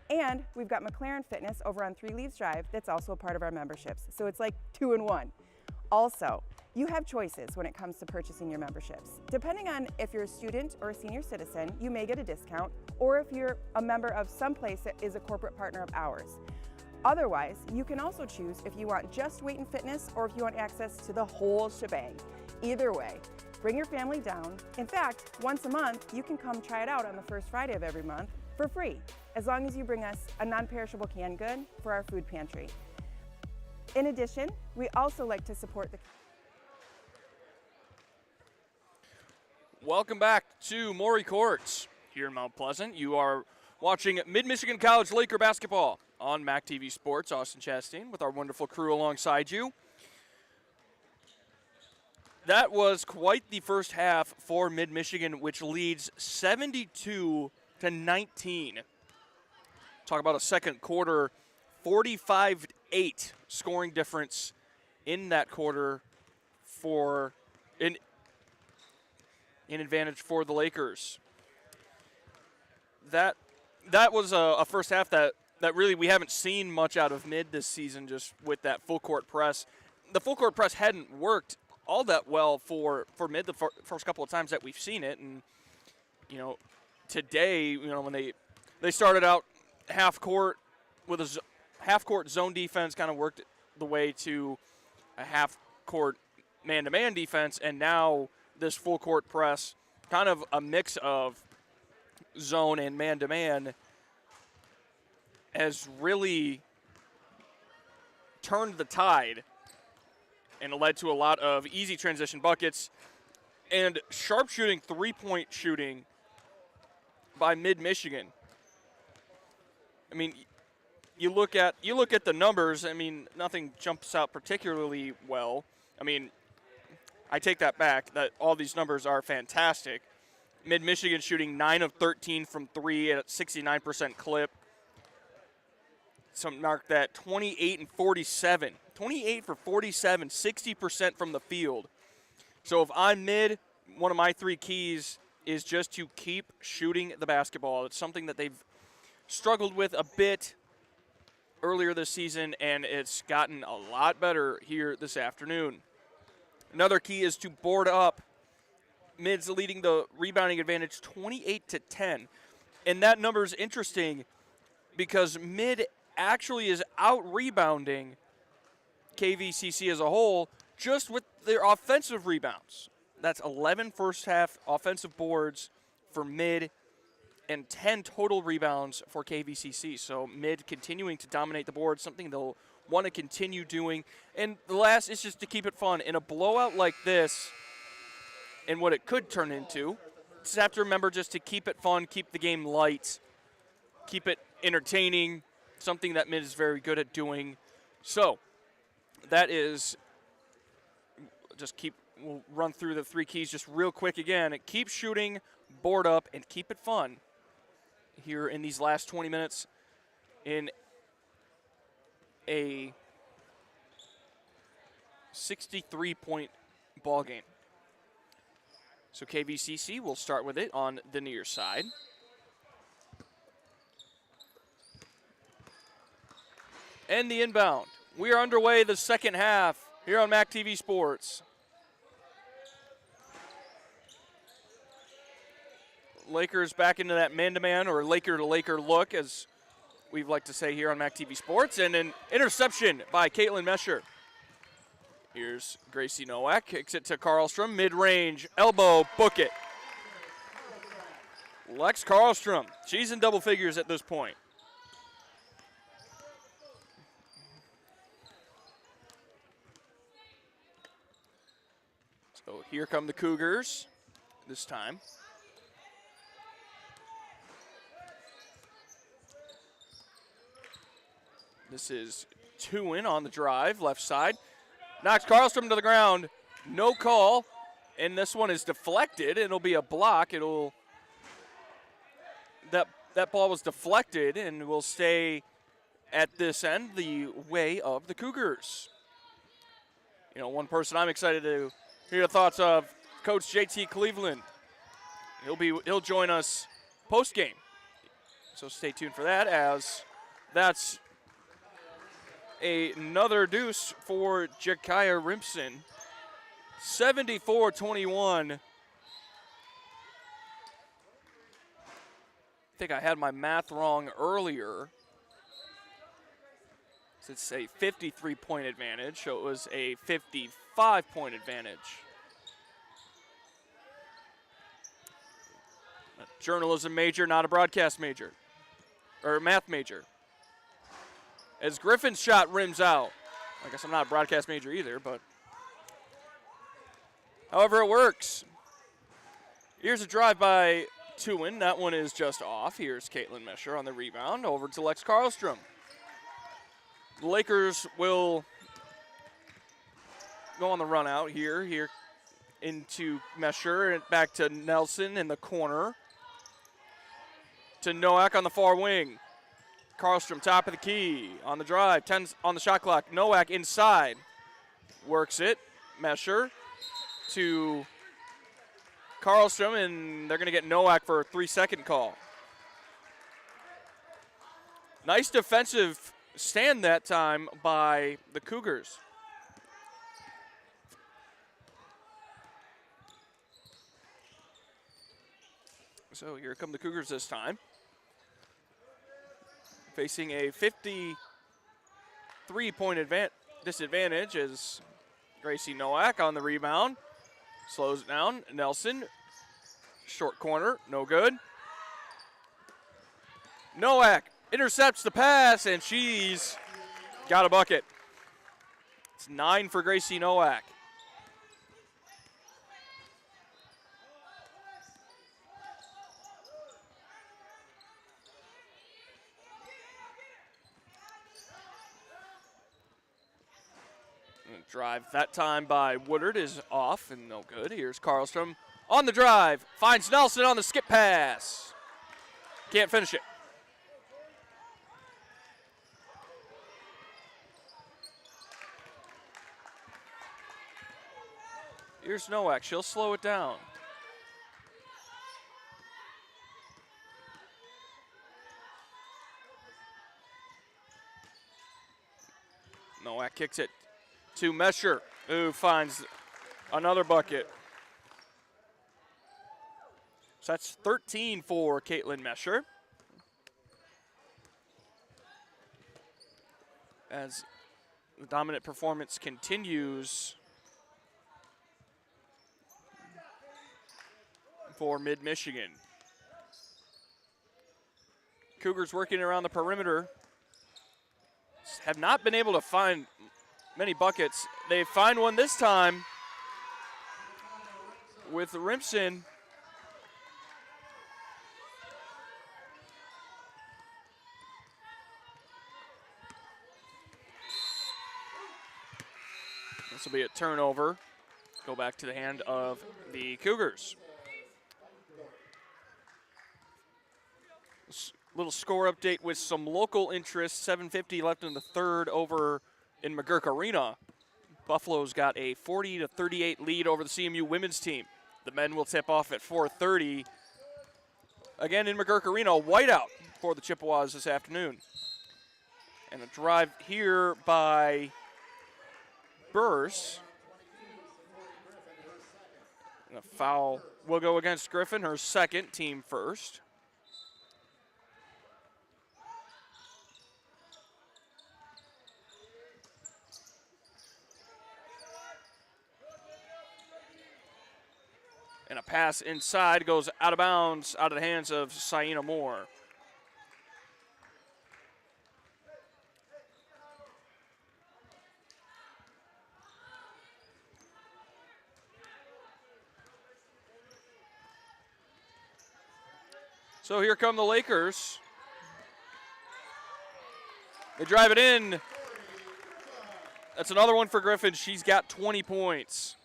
and we've got McLaren Fitness over on 3 Leaves Drive that's also a part of our memberships. So it's like 2 in 1. Also, you have choices when it comes to purchasing your memberships. Depending on if you're a student or a senior citizen, you may get a discount, or if you're a member of some place that is a corporate partner of ours. Otherwise, you can also choose if you want just weight and fitness or if you want access to the whole shebang. Either way, bring your family down. In fact, once a month, you can come try it out on the first Friday of every month for free, as long as you bring us a non-perishable canned good for our food pantry. In addition, we also like to support the... Welcome back to Maury Courts here in Mount Pleasant. You are watching Mid-Michigan College Laker basketball on MAC TV Sports. Austin Chastain with our wonderful crew alongside you. That was quite the first half for Mid-Michigan, which leads 72-19. Talk about a second quarter, 45-8 scoring difference in that quarter for an advantage for the Lakers. That was a first half that really we haven't seen much out of Mid this season, just with that full court press. The full court press hadn't worked all that well for Mid the first couple of times that we've seen it, and today when they started out half court with a half court zone defense, kind of worked the way to a half court man-to-man defense, and now this full court press, kind of a mix of zone and man-to-man, has really turned the tide, and it led to a lot of easy transition buckets and sharpshooting three-point shooting by Mid-Michigan. I mean, you look at the numbers. I mean, nothing jumps out particularly well. I mean, I take that back. That all these numbers are fantastic. Mid-Michigan shooting 9 of 13 from 3 at a 69% clip. Some mark that 28 and 47. 28 for 47, 60% from the field. So if I'm Mid, one of my 3 keys is just to keep shooting the basketball. It's something that they've struggled with a bit earlier this season, and it's gotten a lot better here this afternoon. Another key is to board up. Mid's leading the rebounding advantage 28-10. And that number is interesting because Mid actually is out-rebounding KVCC as a whole just with their offensive rebounds. That's 11 first-half offensive boards for Mid and 10 total rebounds for KVCC. So Mid continuing to dominate the board, something they'll want to continue doing. And the last is just to keep it fun. In a blowout like this, and what it could turn into, just have to remember just to keep it fun, keep the game light, keep it entertaining, something that Mid is very good at doing. So that is, we'll run through the 3 keys just real quick again. Keep shooting, board up, and keep it fun here in these last 20 minutes in a 63-point ball game. So KVCC will start with it on the near side. And the inbound. We are underway the second half here on MAC TV Sports. Lakers back into that man-to-man or Laker-to-Laker look, as we like to say here on MAC TV Sports. And an interception by Caitlin Mesher. Here's Gracie Nowak, kicks it to Karlstrom, mid-range, elbow, book it. Lex Karlstrom, she's in double figures at this point. So here come the Cougars this time. This is Tewin on the drive, left side. Knocks Karlstrom to the ground. No call. And this one is deflected. It'll be a block. That ball was deflected and will stay at this end the way of the Cougars. You know, one person I'm excited to hear the thoughts of, Coach JT Cleveland. He'll join us post game. So stay tuned for that, as that's another deuce for Jekiah Rimpson. 74-21. I think I had my math wrong earlier. It's a 53-point advantage, so it was a 55-point advantage. A journalism major, not a broadcast major, or a math major. As Griffin's shot rims out. I guess I'm not a broadcast major either, but however it works. Here's a drive by Tewin. That one is just off. Here's Caitlin Mesher on the rebound, over to Lex Karlstrom. The Lakers will go on the run out here into Mesher and back to Nelson in the corner. To Nowak on the far wing. Karlstrom top of the key on the drive, 10 on the shot clock. Nowak inside, works it. Mesher to Karlstrom, and they're going to get Nowak for a 3-second call. Nice defensive stand that time by the Cougars. So here come the Cougars this time. Facing a 53-point disadvantage as Gracie Nowak on the rebound. Slows it down. Nelson, short corner, no good. Nowak intercepts the pass, and she's got a bucket. It's 9 for Gracie Nowak. Drive that time by Woodard is off and no good. Here's Karlstrom on the drive. Finds Nelson on the skip pass. Can't finish it. Here's Nowak. She'll slow it down. Nowak kicks it to Mesher, who finds another bucket. So that's 13 for Caitlin Mesher. As the dominant performance continues for Mid-Michigan. Cougars working around the perimeter have not been able to find many buckets. They find one this time with Rimpson. This will be a turnover. Go back to the hand of the Cougars. Little score update with some local interest. 7:50 left in the third over in McGurk Arena. Buffalo's got a 40-38 lead over the CMU women's team. The men will tip off at 4:30. Again in McGurk Arena, a whiteout for the Chippewas this afternoon. And a drive here by Burse. And a foul will go against Griffin, her second, team first. And a pass inside goes out of bounds, out of the hands of Saina Moore. So here come the Lakers. They drive it in. That's another one for Griffin. She's got 20 points.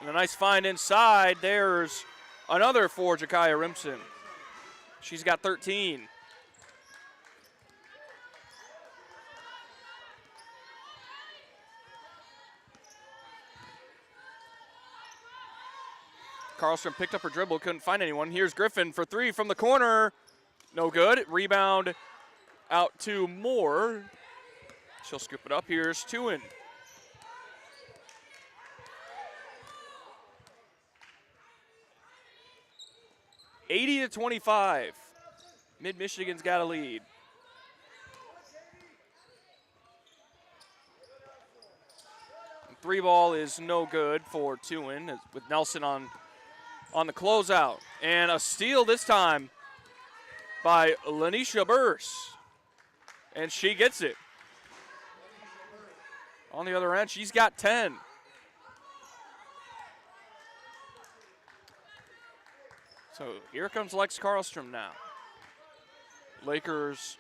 And a nice find inside. There's another for Jakaya Rimson. She's got 13. Carlstrom picked up her dribble, couldn't find anyone. Here's Griffin for three from the corner. No good. Rebound out to Moore. She'll scoop it up. Here's Tewin. (80-25). Mid-Michigan's got a lead. Three ball is no good for Tewin with Nelson on the closeout. And a steal this time by Lanisha Burse. And she gets it. On the other end, she's got 10. So here comes Lex Karlstrom now. Lakers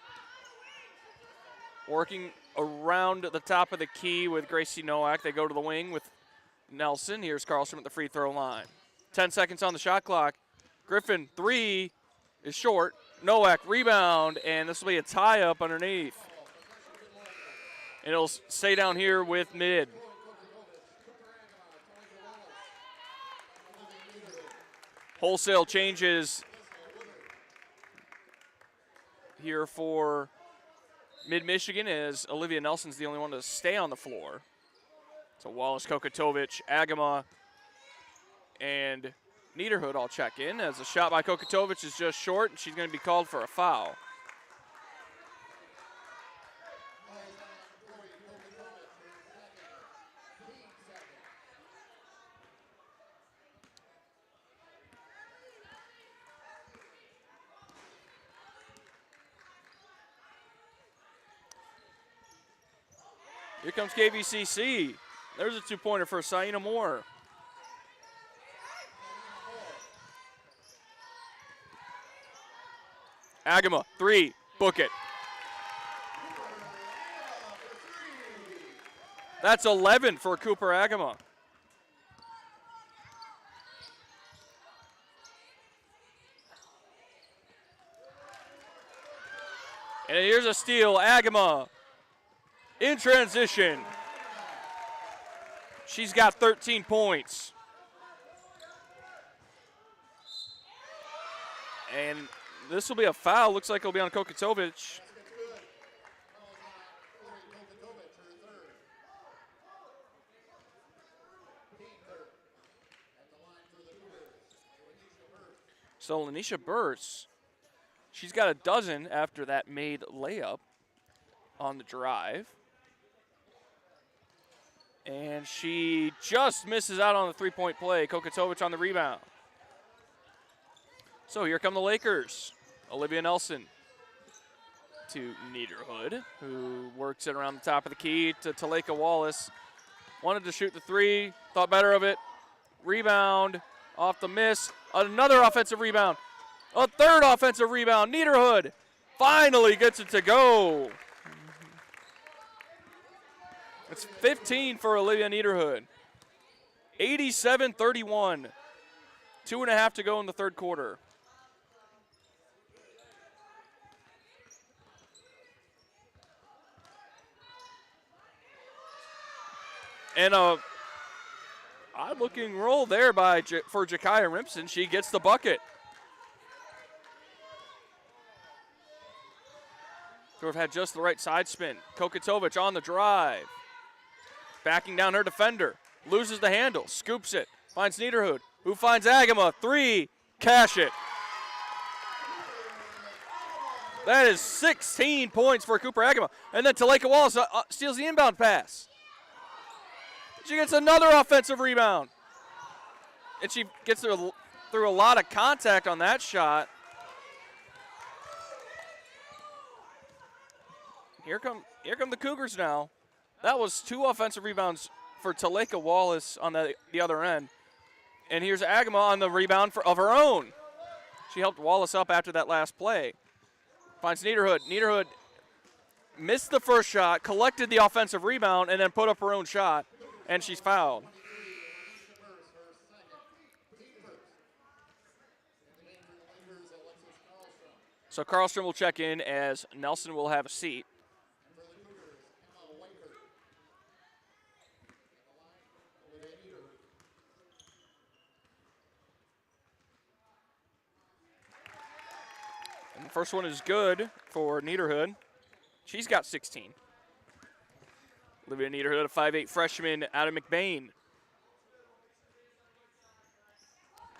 working around the top of the key with Gracie Nowak. They go to the wing with Nelson. Here's Karlstrom at the free throw line. 10 seconds on the shot clock. Griffin, three is short. Nowak, rebound, and this will be a tie-up underneath. And it'll stay down here with mid. Wholesale changes here for Mid-Michigan as Olivia Nelson's the only one to stay on the floor. So Wallace, Kokatovic, Agama, and Niederhood all check in as a shot by Kokatovic is just short, and she's going to be called for a foul. Here comes KVCC. There's a two-pointer for Saina Moore. Agama, three, book it. That's 11 for Cooper Agama. And here's a steal, Agama in transition. She's got 13 points. And this will be a foul. Looks like it'll be on Kokatovic. So Lanisha Burse, she's got a dozen after that made layup on the drive. And she just misses out on the three-point play. Kokatovic on the rebound. So here come the Lakers. Olivia Nelson to Niederhood, who works it around the top of the key to Taleka Wallace. Wanted to shoot the three, thought better of it. Rebound off the miss. Another offensive rebound. A third offensive rebound. Niederhood finally gets it to go. It's 15 for Olivia Niederhood. 87-31. 2.5 to go in the third quarter. And a odd-looking roll there for Jakaya Rimson. She gets the bucket. To have had just the right side spin. Kokatovic on the drive. Backing down her defender. Loses the handle. Scoops it. Finds Niederhood. Who finds Agama. Three. Cash it. That is 16 points for Cooper Agama. And then Taleka Wallace steals the inbound pass. She gets another offensive rebound. And she gets through a lot of contact on that shot. Here come the Cougars now. That was two offensive rebounds for Taleka Wallace on the other end. And here's Agama on the rebound of her own. She helped Wallace up after that last play. Finds Niederhood. Niederhood missed the first shot, collected the offensive rebound, and then put up her own shot, and she's fouled. So Karlstrom will check in as Nelson will have a seat. And the first one is good for Niederhood. She's got 16. Olivia Niederhood, a 5'8 freshman out of McBain.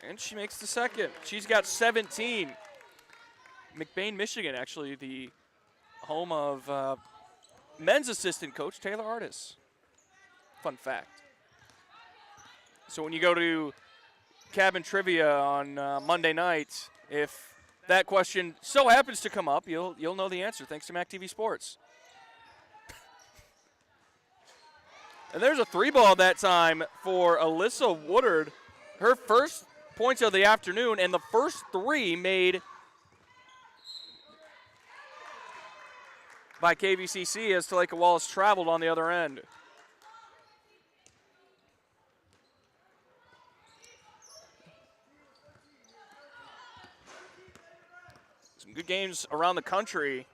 And she makes the second. She's got 17. McBain, Michigan, actually the home of men's assistant coach Taylor Artis. Fun fact. So when you go to Cabin Trivia on Monday night, if that question so happens to come up, you'll know the answer thanks to Mac TV Sports. And there's a 3-ball that time for Alyssa Woodard. Her first points of the afternoon, and the first 3 made by KVCC as Taleka Wallace traveled on the other end. Some good games around the country.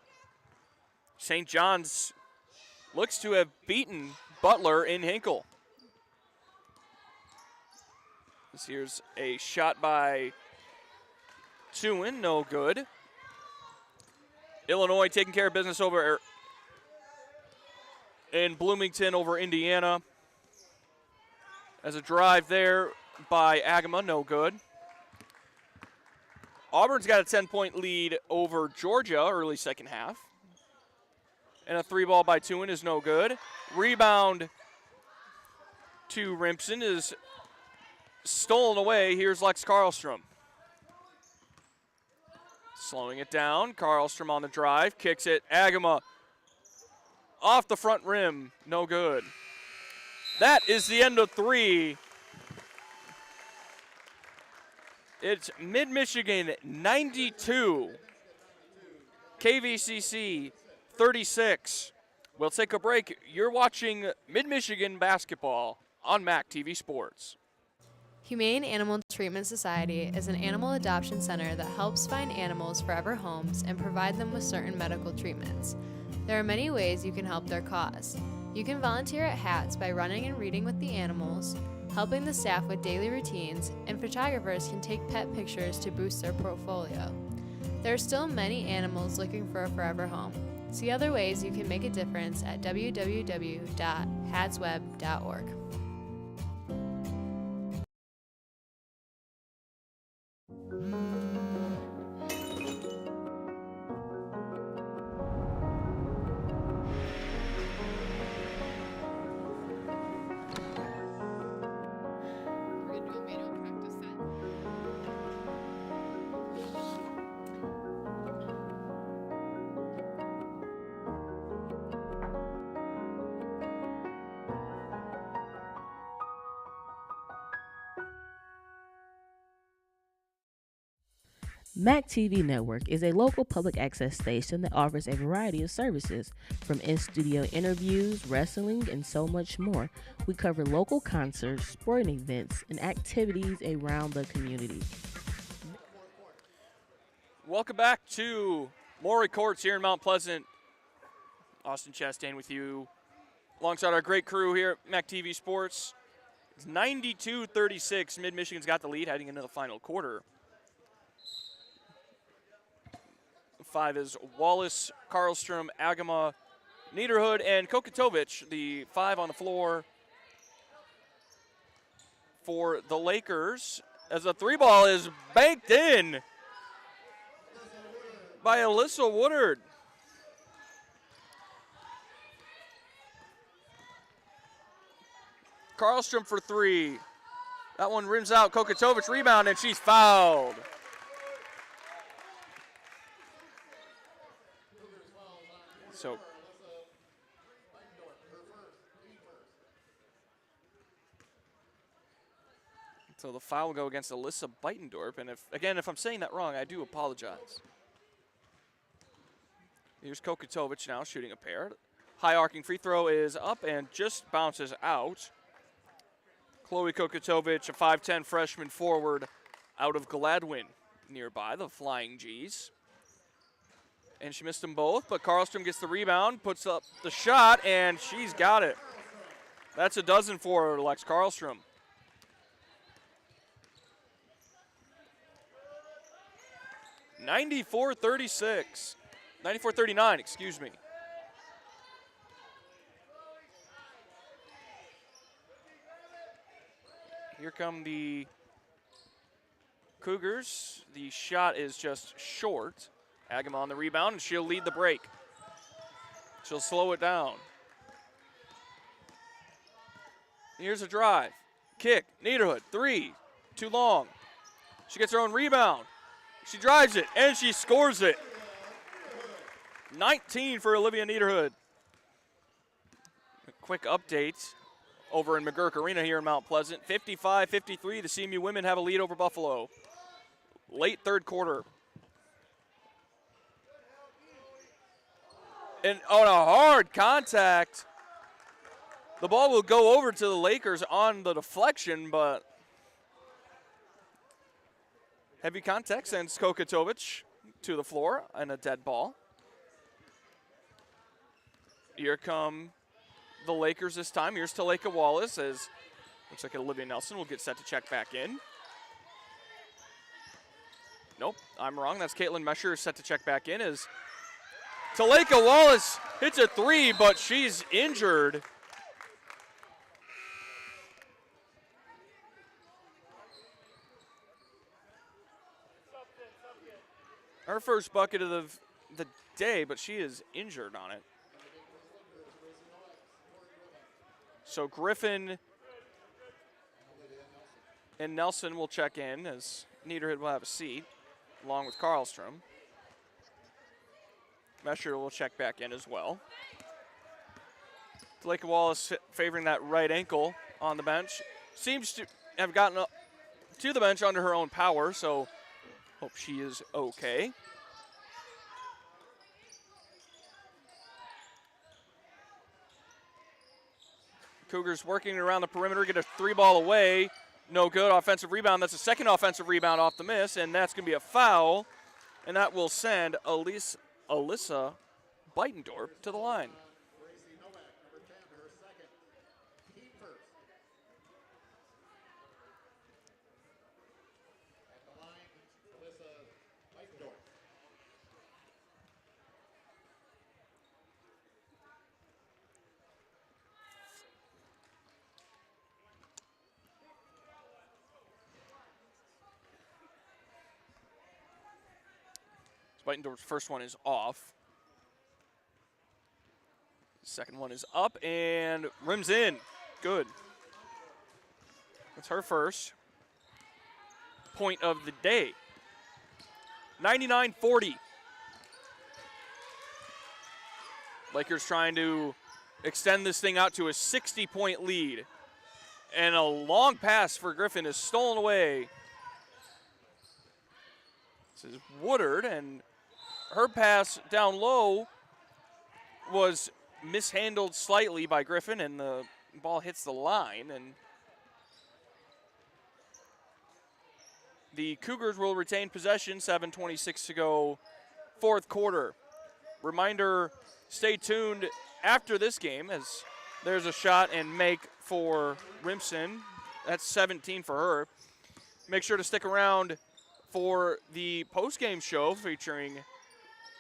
St. John's looks to have beaten Butler in Hinkle. Here's a shot by Tewin, no good. Illinois taking care of business over in Bloomington over Indiana. As a drive there by Agama, no good. Auburn's got a 10-point lead over Georgia early second half. And a 3-ball by Tewin is no good. Rebound to Rimpson is stolen away. Here's Lex Karlstrom. Slowing it down. Karlstrom on the drive. Kicks it. Agama off the front rim. No good. That is the end of 3. It's Mid-Michigan 92. KVCC 36. We'll take a break. You're watching Mid-Michigan basketball on Mac TV Sports. Humane Animal Treatment Society is an animal adoption center that helps find animals forever homes and provide them with certain medical treatments. There are many ways you can help their cause. You can volunteer at HATS by running and reading with the animals, helping the staff with daily routines, and photographers can take pet pictures to boost their portfolio. There are still many animals looking for a forever home. See other ways you can make a difference at www.hatsweb.org. Mac TV Network is a local public access station that offers a variety of services, from in-studio interviews, wrestling, and so much more. We cover local concerts, sporting events, and activities around the community. Welcome back to Maury Courts here in Mount Pleasant. Austin Chastain with you alongside our great crew here at Mac TV Sports. It's 92-36. Mid-Michigan's got the lead heading into the final quarter. 5 is Wallace, Karlstrom, Agama, Niederhood, and Kokatovic, the 5 on the floor for the Lakers, as the 3-ball is banked in by Alyssa Woodard. Karlstrom for 3. That one rims out. Kokatovic rebound, and she's fouled. So So the foul will go against Alyssa Beitendorf. And if I'm saying that wrong, I do apologize. Here's Kokatovic now shooting a pair. High arcing free throw is up and just bounces out. Chloe Kokatovic, a 5'10 freshman forward out of Gladwin nearby, the Flying G's. And she missed them both, but Karlstrom gets the rebound, puts up the shot, and she's got it. That's a dozen for Lex Karlstrom. (94-36). 94-39, excuse me. Here come the Cougars. The shot is just short. Agama on the rebound, and she'll lead the break. She'll slow it down. Here's a drive. Kick, Niederhood, 3, too long. She gets her own rebound. She drives it, and she scores it. 19 for Olivia Niederhood. A quick update over in McGurk Arena here in Mount Pleasant. 55-53, the CMU women have a lead over Buffalo. Late third quarter. And on a hard contact, the ball will go over to the Lakers on the deflection, but heavy contact sends Kokatovic to the floor and a dead ball. Here come the Lakers this time. Here's Taleka Wallace as looks like Olivia Nelson will get set to check back in. Nope, I'm wrong. That's Caitlin Mesher set to check back in as Taleka Wallace hits a 3, but she's injured. Her first bucket of the day, but she is injured on it. So Griffin and Nelson will check in as Niederhood will have a seat, along with Karlstrom. Mesher will check back in as well. Taleka Wallace favoring that right ankle on the bench. Seems to have gotten up to the bench under her own power, so hope she is okay. Cougars working around the perimeter, get a 3-ball away. No good. Offensive rebound. That's a second offensive rebound off the miss, and that's going to be a foul. And that will send Alyssa Beitendorf to the line. Beitendorf's first one is off. Second one is up and rims in. Good. That's her first point of the day. 99-40. Lakers trying to extend this thing out to a 60-point lead. And a long pass for Griffin is stolen away. This is Woodard, and her pass down low was mishandled slightly by Griffin, and the ball hits the line. And the Cougars will retain possession, 7:26 to go, fourth quarter. Reminder, stay tuned after this game as there's a shot and make for Rimson. That's 17 for her. Make sure to stick around for the post-game show featuring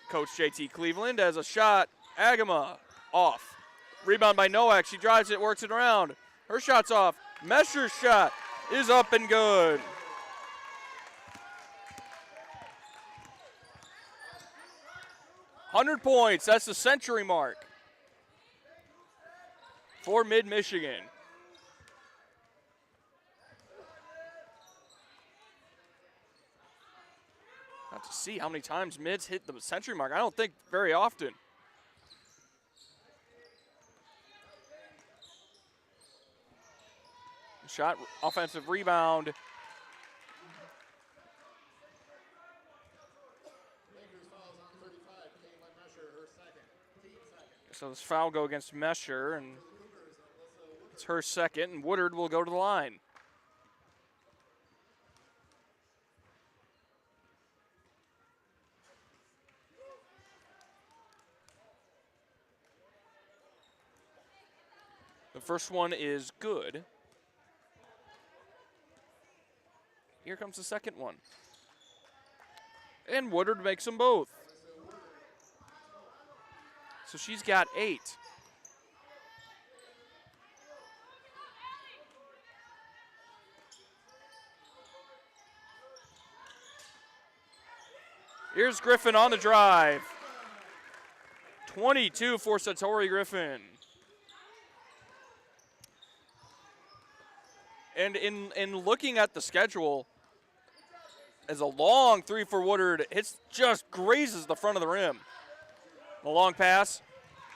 Coach JT Cleveland as a shot. Agama off. Rebound by Nowak. She drives it, works it around. Her shot's off. Mesher's shot is up and good. $100 points. That's the century mark for Mid-Michigan. Have to see how many times Mids hit the century mark. I don't think very often. Shot, offensive rebound So this foul go against Mesher, and it's her second, and Woodard will go to the line. The first one is good. Here comes the second one. And Woodard makes them both. So she's got 8. Here's Griffin on the drive. 22 for Satori Griffin. And in looking at the schedule, as a long 3 for Woodard, just grazes the front of the rim. A long pass,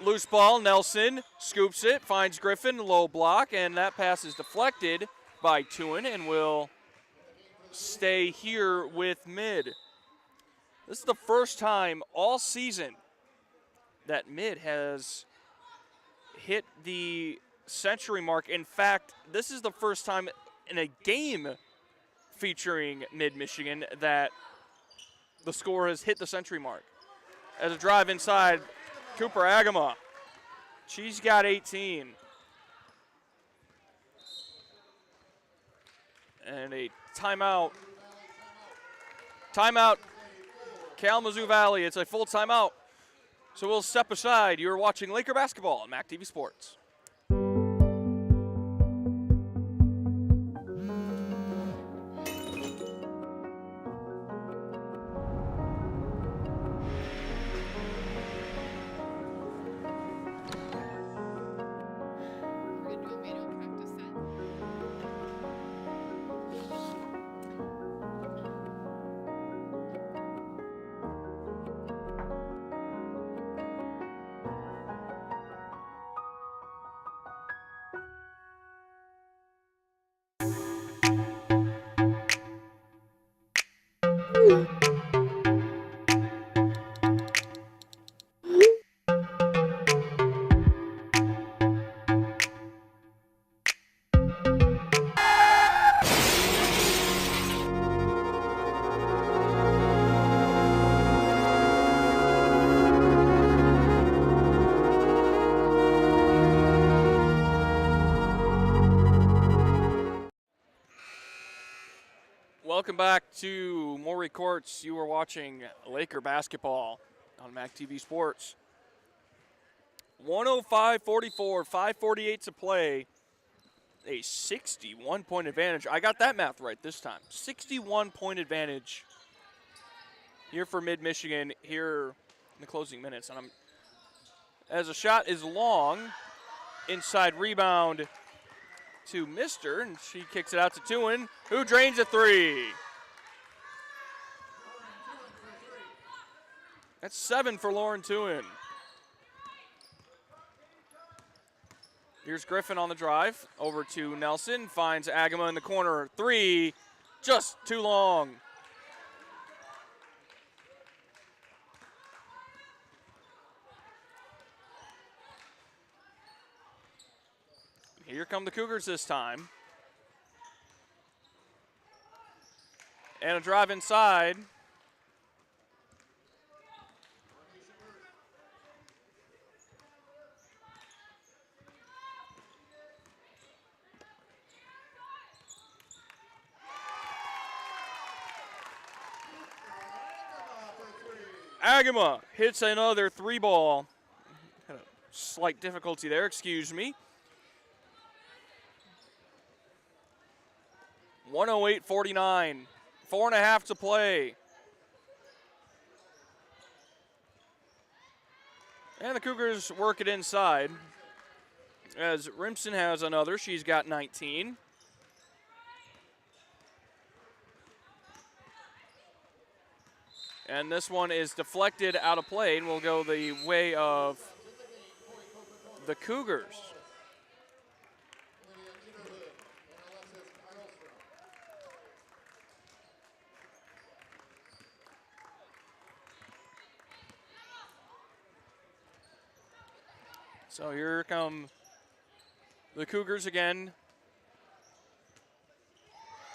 loose ball, Nelson scoops it, finds Griffin, low block, and that pass is deflected by Tuin and will stay here with Mid. This is the first time all season that Mid has hit the century mark. In fact, this is the first time in a game featuring Mid-Michigan that the score has hit the century mark. As a drive inside, Cooper Agama. She's got 18. And a timeout. Timeout, Kalamazoo Valley. It's a full timeout. So we'll step aside. You're watching Laker basketball on MAC TV Sports. Welcome back to Maury Courts. You are watching Laker basketball on MAC TV Sports. 105-44, 5:48 to play. A 61-point advantage. I got that math right this time. 61-point advantage here for Mid-Michigan here in the closing minutes. And as a shot is long, inside rebound to Mister, and she kicks it out to Tuin, who drains a 3. That's 7 for Lauren Tuin. Here's Griffin on the drive, over to Nelson, finds Agama in the corner. 3, just too long. Here come the Cougars this time. And a drive inside. Agama hits another 3 ball. Had a slight difficulty there, excuse me. 108-49, 4.5 to play. And the Cougars work it inside as Rimson has another. She's got 19. And this one is deflected out of play and will go the way of the Cougars. So here come the Cougars again.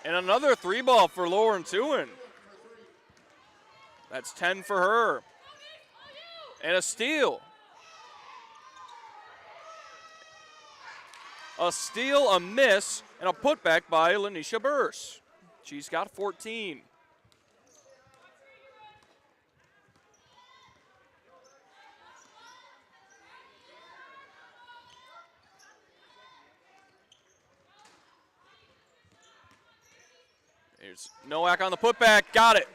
And another 3-ball for Lauren Tewin. That's 10 for her. And a steal. A steal, a miss, and a putback by Lanisha Burse. She's got 14. Here's Nowak on the putback. Got it.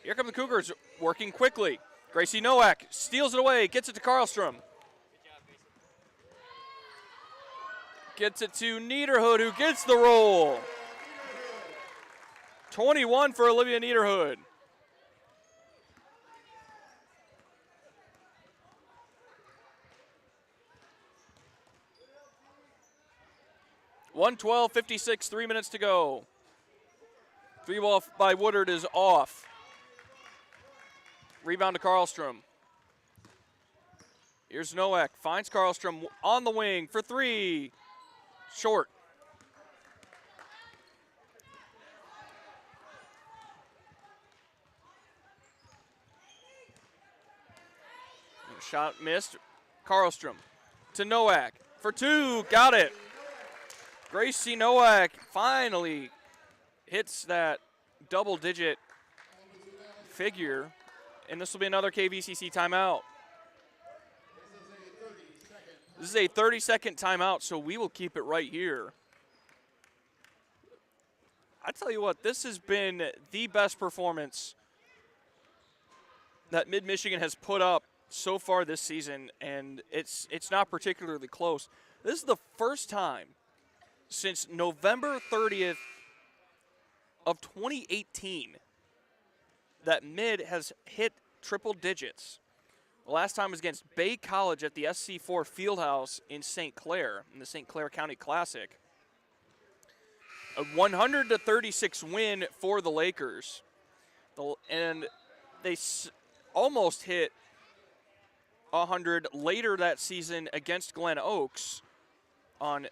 Here come the Cougars working quickly. Gracie Nowak steals it away, gets it to Karlstrom. Gets it to Niederhood, who gets the roll. 21 for Olivia Niederhood. (1:12:56), 3 minutes to go. 3-ball by Woodard is off. Rebound to Karlstrom. Here's Nowak, finds Karlstrom on the wing for 3. Short. Shot missed. Karlstrom to Nowak for 2. Got it. Gracie Nowak finally hits that double-digit figure, and this will be another KVCC timeout. This is a 30-second timeout, so we will keep it right here. I tell you what, this has been the best performance that Mid-Michigan has put up so far this season, and it's not particularly close. This is the first time since November 30th of 2018 that Mid has hit triple digits. The last time was against Bay College at the SC4 Fieldhouse in St. Clair, in the St. Clair County Classic. A 100-36 win for the Lakers. And they almost hit 100 later that season against Glen Oaks on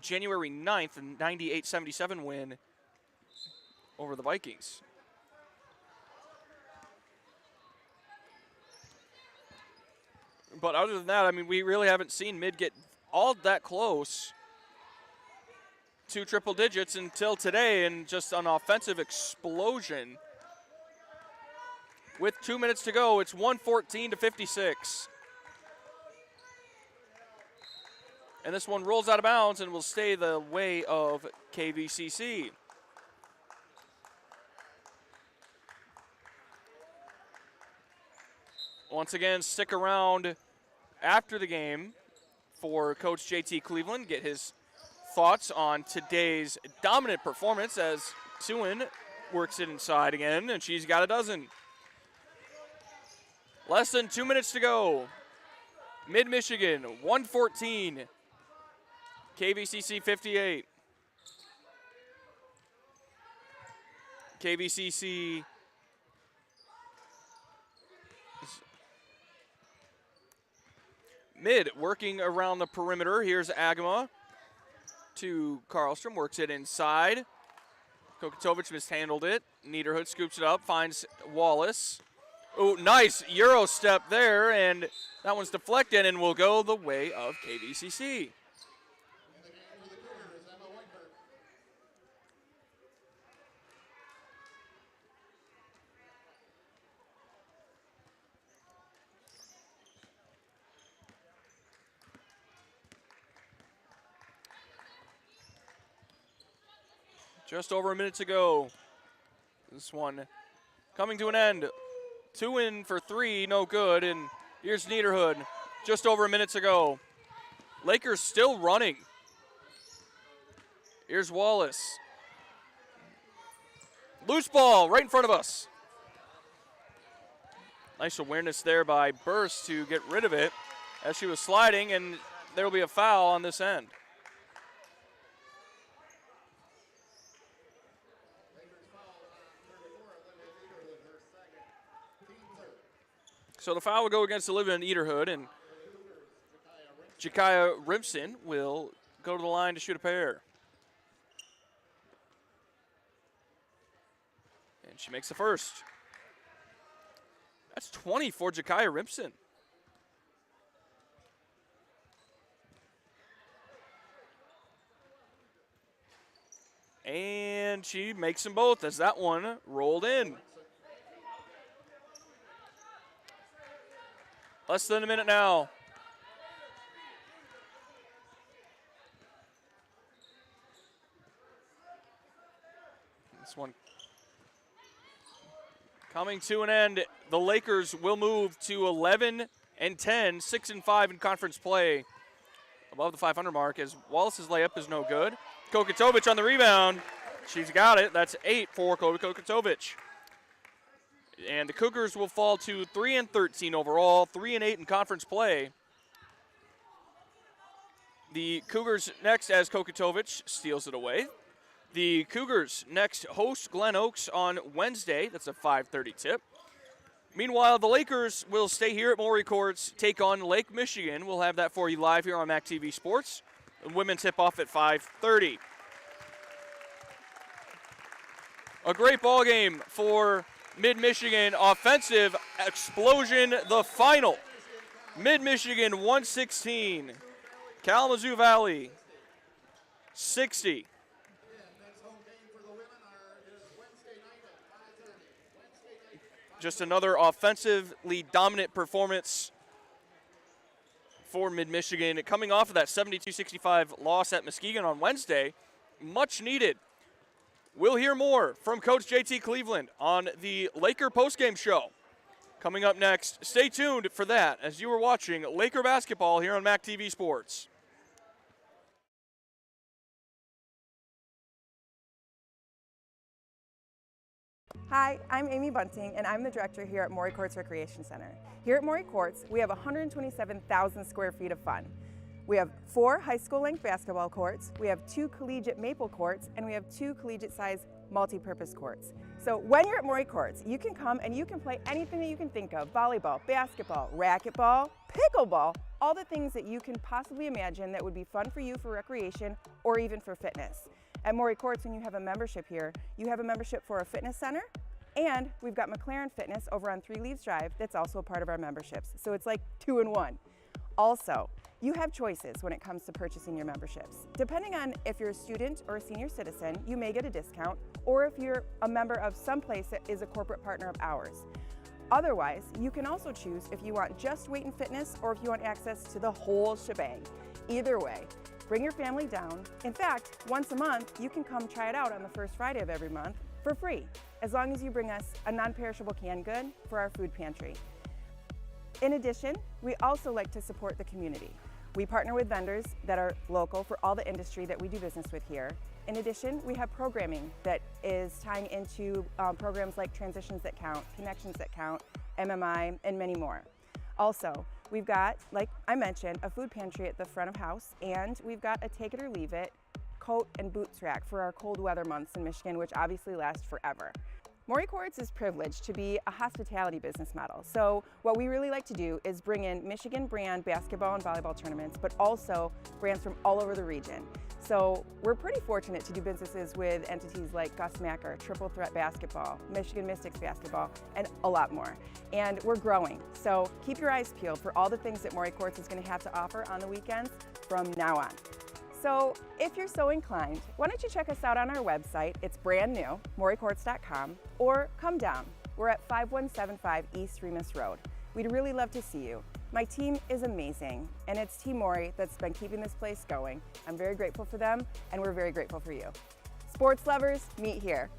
January 9th, a 98-77 win over the Vikings. But other than that, I mean, we really haven't seen Mid get all that close to triple digits until today, and just an offensive explosion. With 2 minutes to go, it's 114-56. And this one rolls out of bounds and will stay the way of KVCC. Once again, stick around after the game for Coach JT Cleveland, get his thoughts on today's dominant performance as Tewin works it inside again, and she's got a dozen. Less than 2 minutes to go. Mid-Michigan, 114. KVCC 58. KVCC Mid working around the perimeter. Here's Agama to Karlstrom, works it inside. Kokatovic mishandled it. Niederhood scoops it up, finds Wallace. Oh, nice Euro step there, and that one's deflected and will go the way of KVCC. Just over a minute to go. This one coming to an end. 2 in for 3, no good. And here's Niederhood. Just over a minute to go. Lakers still running. Here's Wallace. Loose ball right in front of us. Nice awareness there by Burst to get rid of it as she was sliding, and there will be a foul on this end. So the foul will go against Olivia Ederhood, and Jakaya Rimpson will go to the line to shoot a pair. And she makes the first. That's 20 for Jakaya Rimpson. And she makes them both as that one rolled in. Less than a minute now. This one coming to an end. The Lakers will move to 11-10, 6-5 in conference play. Above the 500 mark as Wallace's layup is no good. Kokatovic on the rebound. She's got it. That's 8 for Kokatovic. And the Cougars will fall to 3-13 overall, 3-8 in conference play. The Cougars next as Kokatovic steals it away. The Cougars next host Glen Oaks on Wednesday. That's a 5:30 tip. Meanwhile, the Lakers will stay here at Maury Courts, take on Lake Michigan. We'll have that for you live here on MAC TV Sports. The women tip off at 5:30. A great ball game for Mid-Michigan. Offensive explosion, the final. Mid-Michigan 116. Kalamazoo Valley 60. Just another offensively dominant performance for Mid-Michigan. Coming off of that 72-65 loss at Muskegon on Wednesday, much needed. We'll hear more from Coach JT Cleveland on the Laker postgame show. Coming up next, stay tuned for that as you are watching Laker basketball here on MAC TV Sports. Hi, I'm Amy Bunting, and I'm the director here at Maury Courts Recreation Center. Here at Maury Courts, we have 127,000 square feet of fun. We have 4 high school length basketball courts, we have 2 collegiate maple courts, and we have 2 collegiate size multi-purpose courts. So when you're at Maury Courts, you can come and you can play anything that you can think of: volleyball, basketball, racquetball, pickleball, all the things that you can possibly imagine that would be fun for you for recreation or even for fitness. At Maury Courts, when you have a membership here, you have a membership for a fitness center, and we've got McLaren Fitness over on 3 Leaves Drive that's also a part of our memberships. So it's like 2 in 1. Also, you have choices when it comes to purchasing your memberships. Depending on if you're a student or a senior citizen, you may get a discount, or if you're a member of some place that is a corporate partner of ours. Otherwise, you can also choose if you want just weight and fitness or if you want access to the whole shebang. Either way, bring your family down. In fact, once a month, you can come try it out on the first Friday of every month for free, as long as you bring us a non-perishable canned good for our food pantry. In addition, we also like to support the community. We partner with vendors that are local for all the industry that we do business with here. In addition, we have programming that is tying into programs like Transitions That Count, Connections That Count, MMI, and many more. Also, we've got, like I mentioned, a food pantry at the front of house, and we've got a take it or leave it coat and boots rack for our cold weather months in Michigan, which obviously last forever. Maury Courts is privileged to be a hospitality business model. So what we really like to do is bring in Michigan brand basketball and volleyball tournaments, but also brands from all over the region. So we're pretty fortunate to do businesses with entities like Gus Macker, Triple Threat Basketball, Michigan Mystics Basketball, and a lot more. And we're growing. So keep your eyes peeled for all the things that Maury Courts is going to have to offer on the weekends from now on. So if you're so inclined, why don't you check us out on our website? It's brand new, maurycourts.com, or come down. We're at 5175 East Remus Road. We'd really love to see you. My team is amazing, and it's Team Maury that's been keeping this place going. I'm very grateful for them, and we're very grateful for you. Sports lovers, meet here.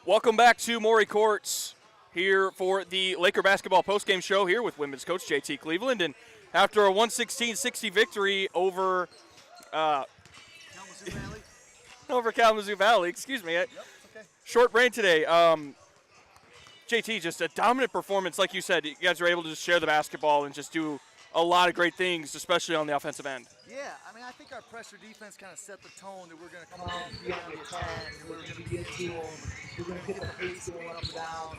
Welcome back to Maury Courts here for the Laker basketball postgame show here with women's coach JT Cleveland. And after a 116-60 victory over Kalamazoo Valley, excuse me, short brain today. JT, just a dominant performance. Like you said, you guys were able to just share the basketball and just do a lot of great things, especially on the offensive end. Yeah, I mean, I think our pressure defense kind of set the tone that we're going to come out and be on the attack, and we're going to get to them. We're going to get the pace going up and down.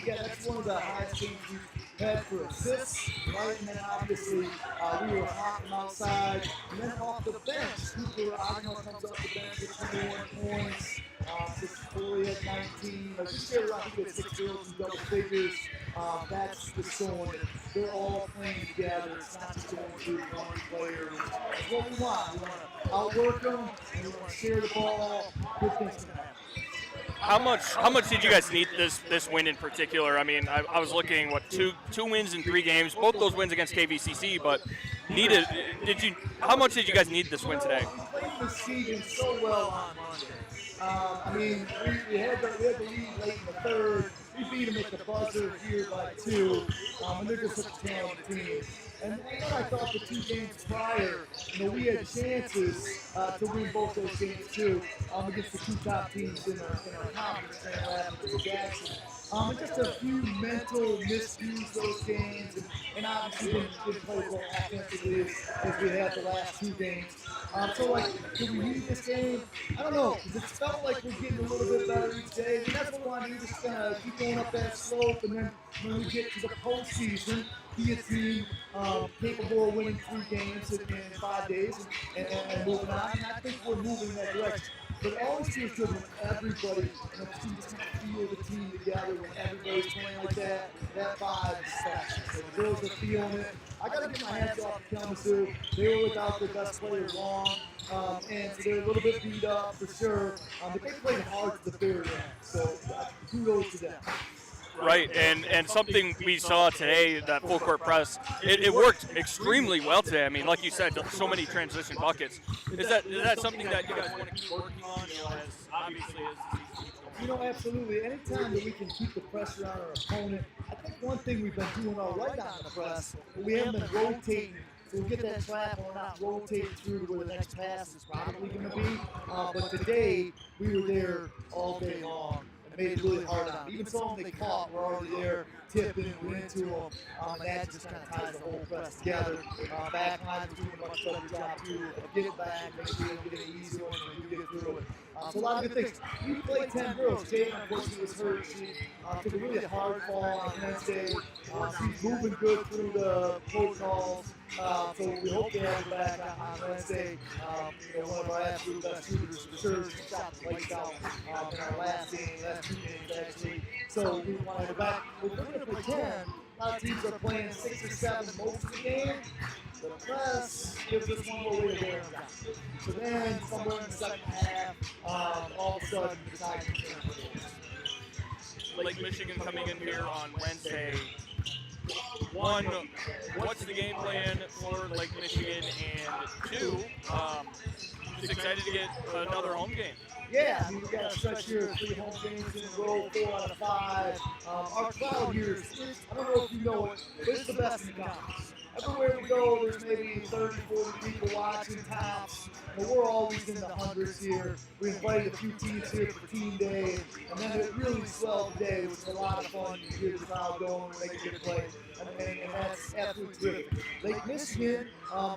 Yeah, that's one of the highest things we've had for assists, right? And then obviously we were hot from outside. And then off the bench, Cooper Agno comes off the bench with 21 points. Fully at 19. This year, I think we had 6 girls in double figures. That's the showing that they're all playing together. It's not just going through one player. That's what we want. We want to outwork them, and we want to share the ball. Good things can happen. How much did you guys need this win in particular? I mean, I was looking two wins in 3 games, both those wins against KVCC, but how much did you guys need this win today? We played the season so well on Monday. I mean, we had the lead late in the third. We beat them at the buzzer here by 2, and they're just such a talented team. And I thought the 2 games prior, we had chances to win both those games too, against the 2 top teams in our conference, Grand Rapids and Jackson. And just a few mental miscues those games, and obviously didn't play well offensively as we had the last 2 games. So, do we need this game? I don't know, because it felt like we're getting a little bit better each day. And that's what we want to do, just keep going up that slope, and then when we get to the postseason, be a team capable of winning 3 games in 5 days and moving on. And I think we're moving in that direction. But it always feels good when everybody, the team just feel the team together, when everybody's playing like that. That vibe is special. So the girls are feeling it. I got to get my hands off to Kalamazoo. They were without their best player long, and so they're a little bit beat up for sure. But they played hard to the very end. So kudos to them. Right, and something we saw today, that full court press, it worked extremely well today. I mean, like you said, so many transition buckets. Is that something that you guys want to keep working on, as obviously as the season keeps going? Absolutely. Anytime that we can keep the pressure on our opponent, I think one thing we've been doing all right on the press, we haven't been rotating. So we get that trap and we're not rotating through to where the next pass is probably going to be. But today, we were there all day long. Made it really hard on them. Even some of them they caught were already there, tipping, went into them, and that just kind of ties the whole press together. Back line is doing a much better job too of getting back, make sure they get it easy on and you get through it. So a lot of good things. We played 10 girls. Jayden, unfortunately, was hurt. She took a really hard fall on Wednesday. She's moving good through the protocols. So we hope to have her back on Wednesday. One of our absolute best shooters for sure. She shot the lights out in our last 2 games actually. So we want her back. We're going to play 10. A lot of teams are playing 6 or 7 most of the game. The press gives us one more way to wear them down. So then, somewhere in the second half, all of a sudden, the Tigers Lake Michigan coming in here on Wednesday. 1, what's the game plan for Lake Michigan? And 2, just excited to get another home game. Yeah, I mean, we got a stretch here of 3 home games in a row, 4 out of 5. Our crowd here is, I don't know if you know it, but it's the best in the conference. Everywhere we go, there's maybe 30, 40 people watching tops. But we're always in the hundreds here. We invited a few teams here for team day, and then it really swelled today, which was a lot of fun. You hear the crowd going and make a good play, and that's absolutely terrific. Lake Michigan,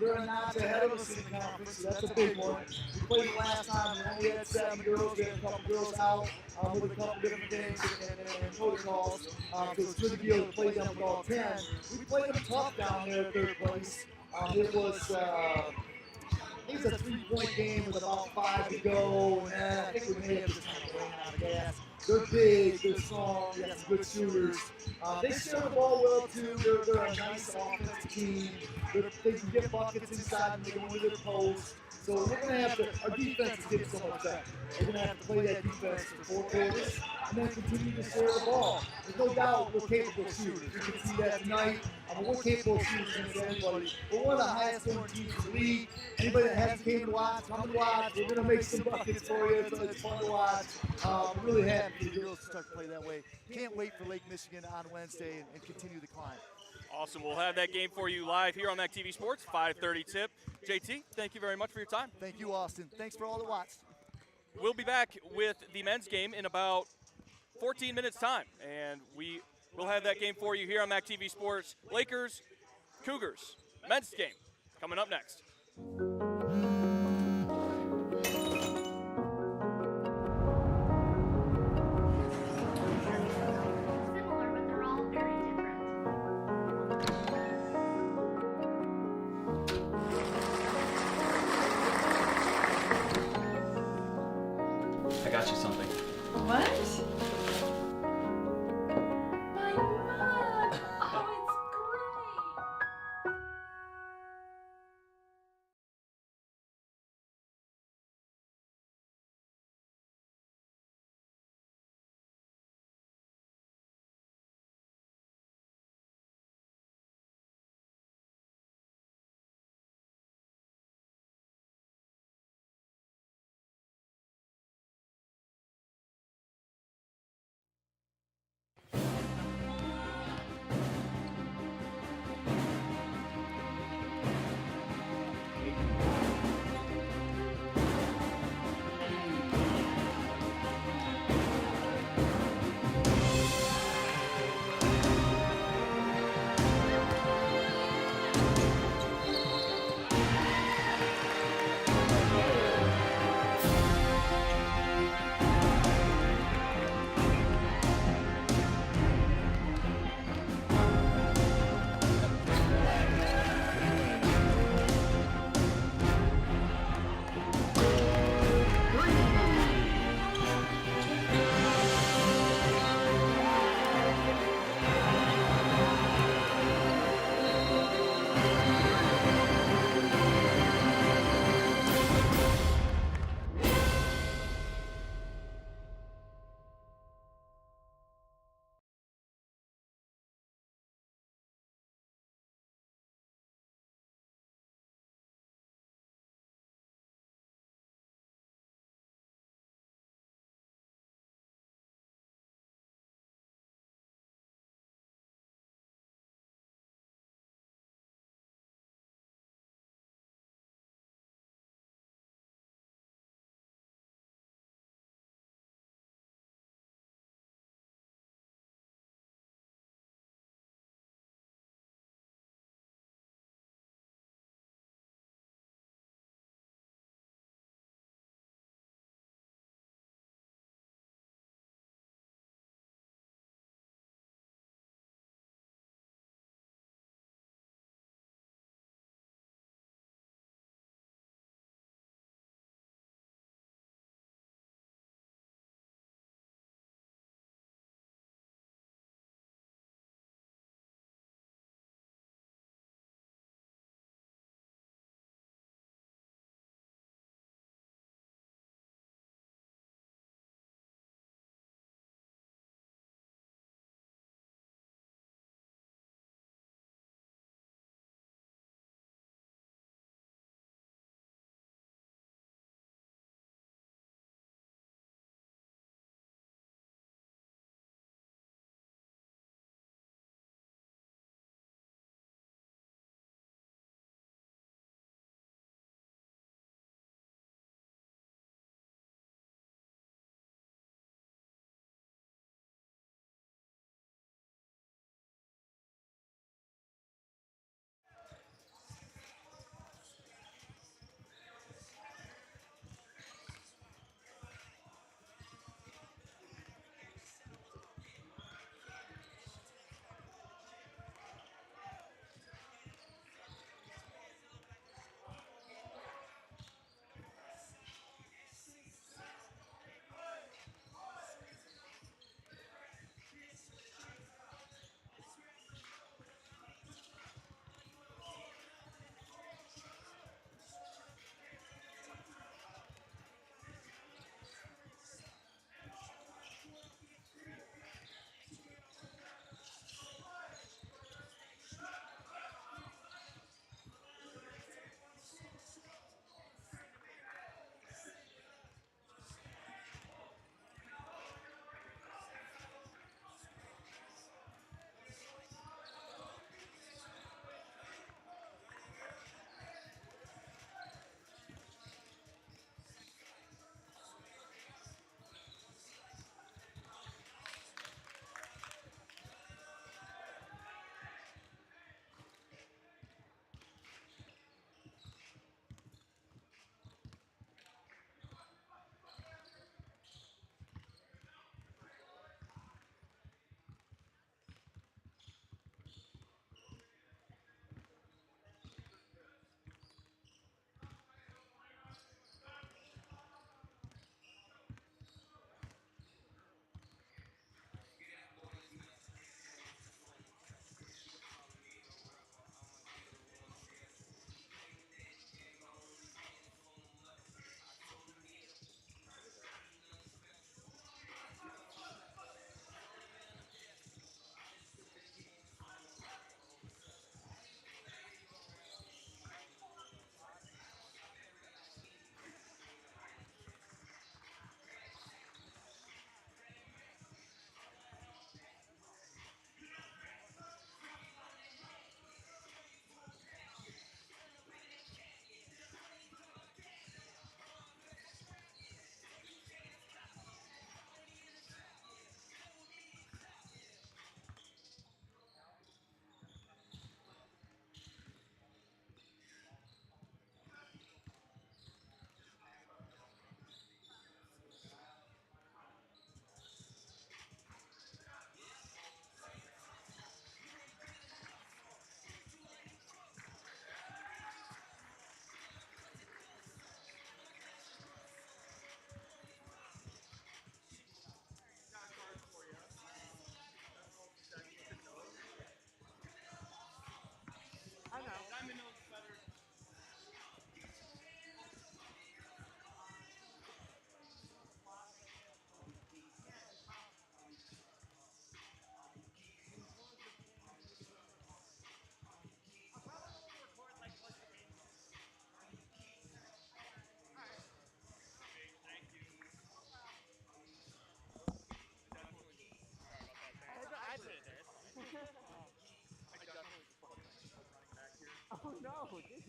they're a notch ahead of us in the conference, so that's a big one. We played last time, we only had 7 girls. We had a couple girls out with a couple different things and protocols. So it's good to be able to play them with all 10. We played them tough down there at 3rd place. It was, I think it's a 3-point game with about 5 to go, and I think we may have just kind of ran out of gas. They're big, they're strong, they got some good shooters. They share the ball well too. They're a nice offensive team. They can get buckets inside and they go into their post. So we're going to have to, our defense is getting so much better. We're going to have to play that defense for 4 quarters and then continue to share the ball. There's no doubt we're capable shooters. You can see that tonight. We're capable of shooting against anybody. We're one of the highest scoring teams in the league. Anybody that hasn't came to watch, come and watch. We're going to make some buckets for you. It's fun to watch. I'm really happy for the girls to start to play that way. Can't wait for Lake Michigan on Wednesday and continue the climb. Awesome. We'll have that game for you live here on Mac TV Sports, 5:30 tip. JT, thank you very much for your time. Thank you, Austin. Thanks for all that watched. We'll be back with the men's game in about 14 minutes' time, and we will have that game for you here on Mac TV Sports. Lakers, Cougars, men's game coming up next. Similar, but they're all very different. I got you something. What?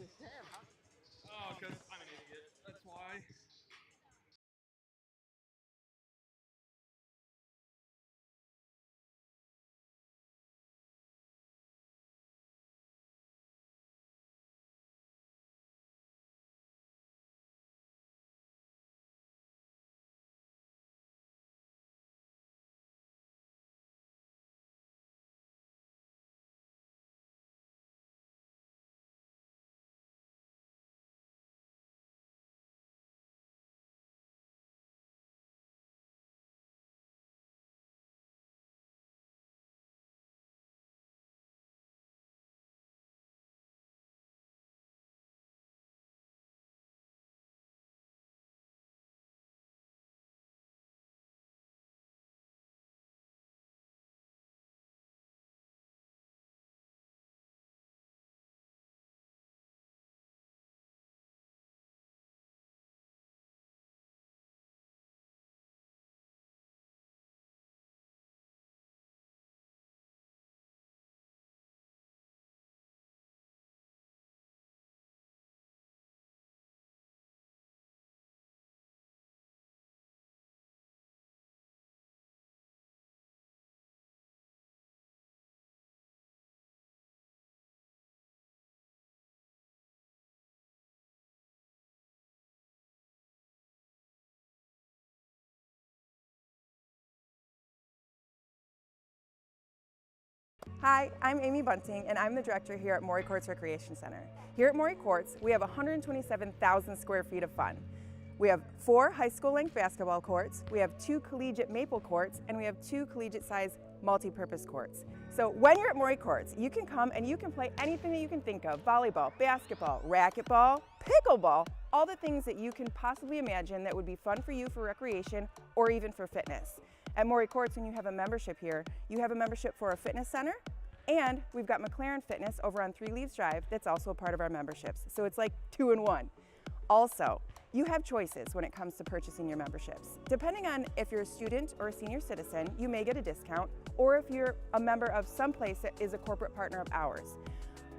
Oh, because I'm an idiot. That's why. Hi, I'm Amy Bunting, and I'm the director here at Maury Courts Recreation Center. Here at Maury Courts, we have 127,000 square feet of fun. We have 4 high school-length basketball courts, we have 2 collegiate maple courts, and we have 2 collegiate-sized multi-purpose courts. So when you're at Maury Courts, you can come and you can play anything that you can think of: volleyball, basketball, racquetball, pickleball, all the things that you can possibly imagine that would be fun for you for recreation or even for fitness. At Maury Courts, when you have a membership here, you have a membership for a fitness center, and we've got McLaren Fitness over on 3 Leaves Drive that's also a part of our memberships. So it's like 2 in 1. Also, you have choices when it comes to purchasing your memberships. Depending on if you're a student or a senior citizen, you may get a discount, or if you're a member of some place that is a corporate partner of ours.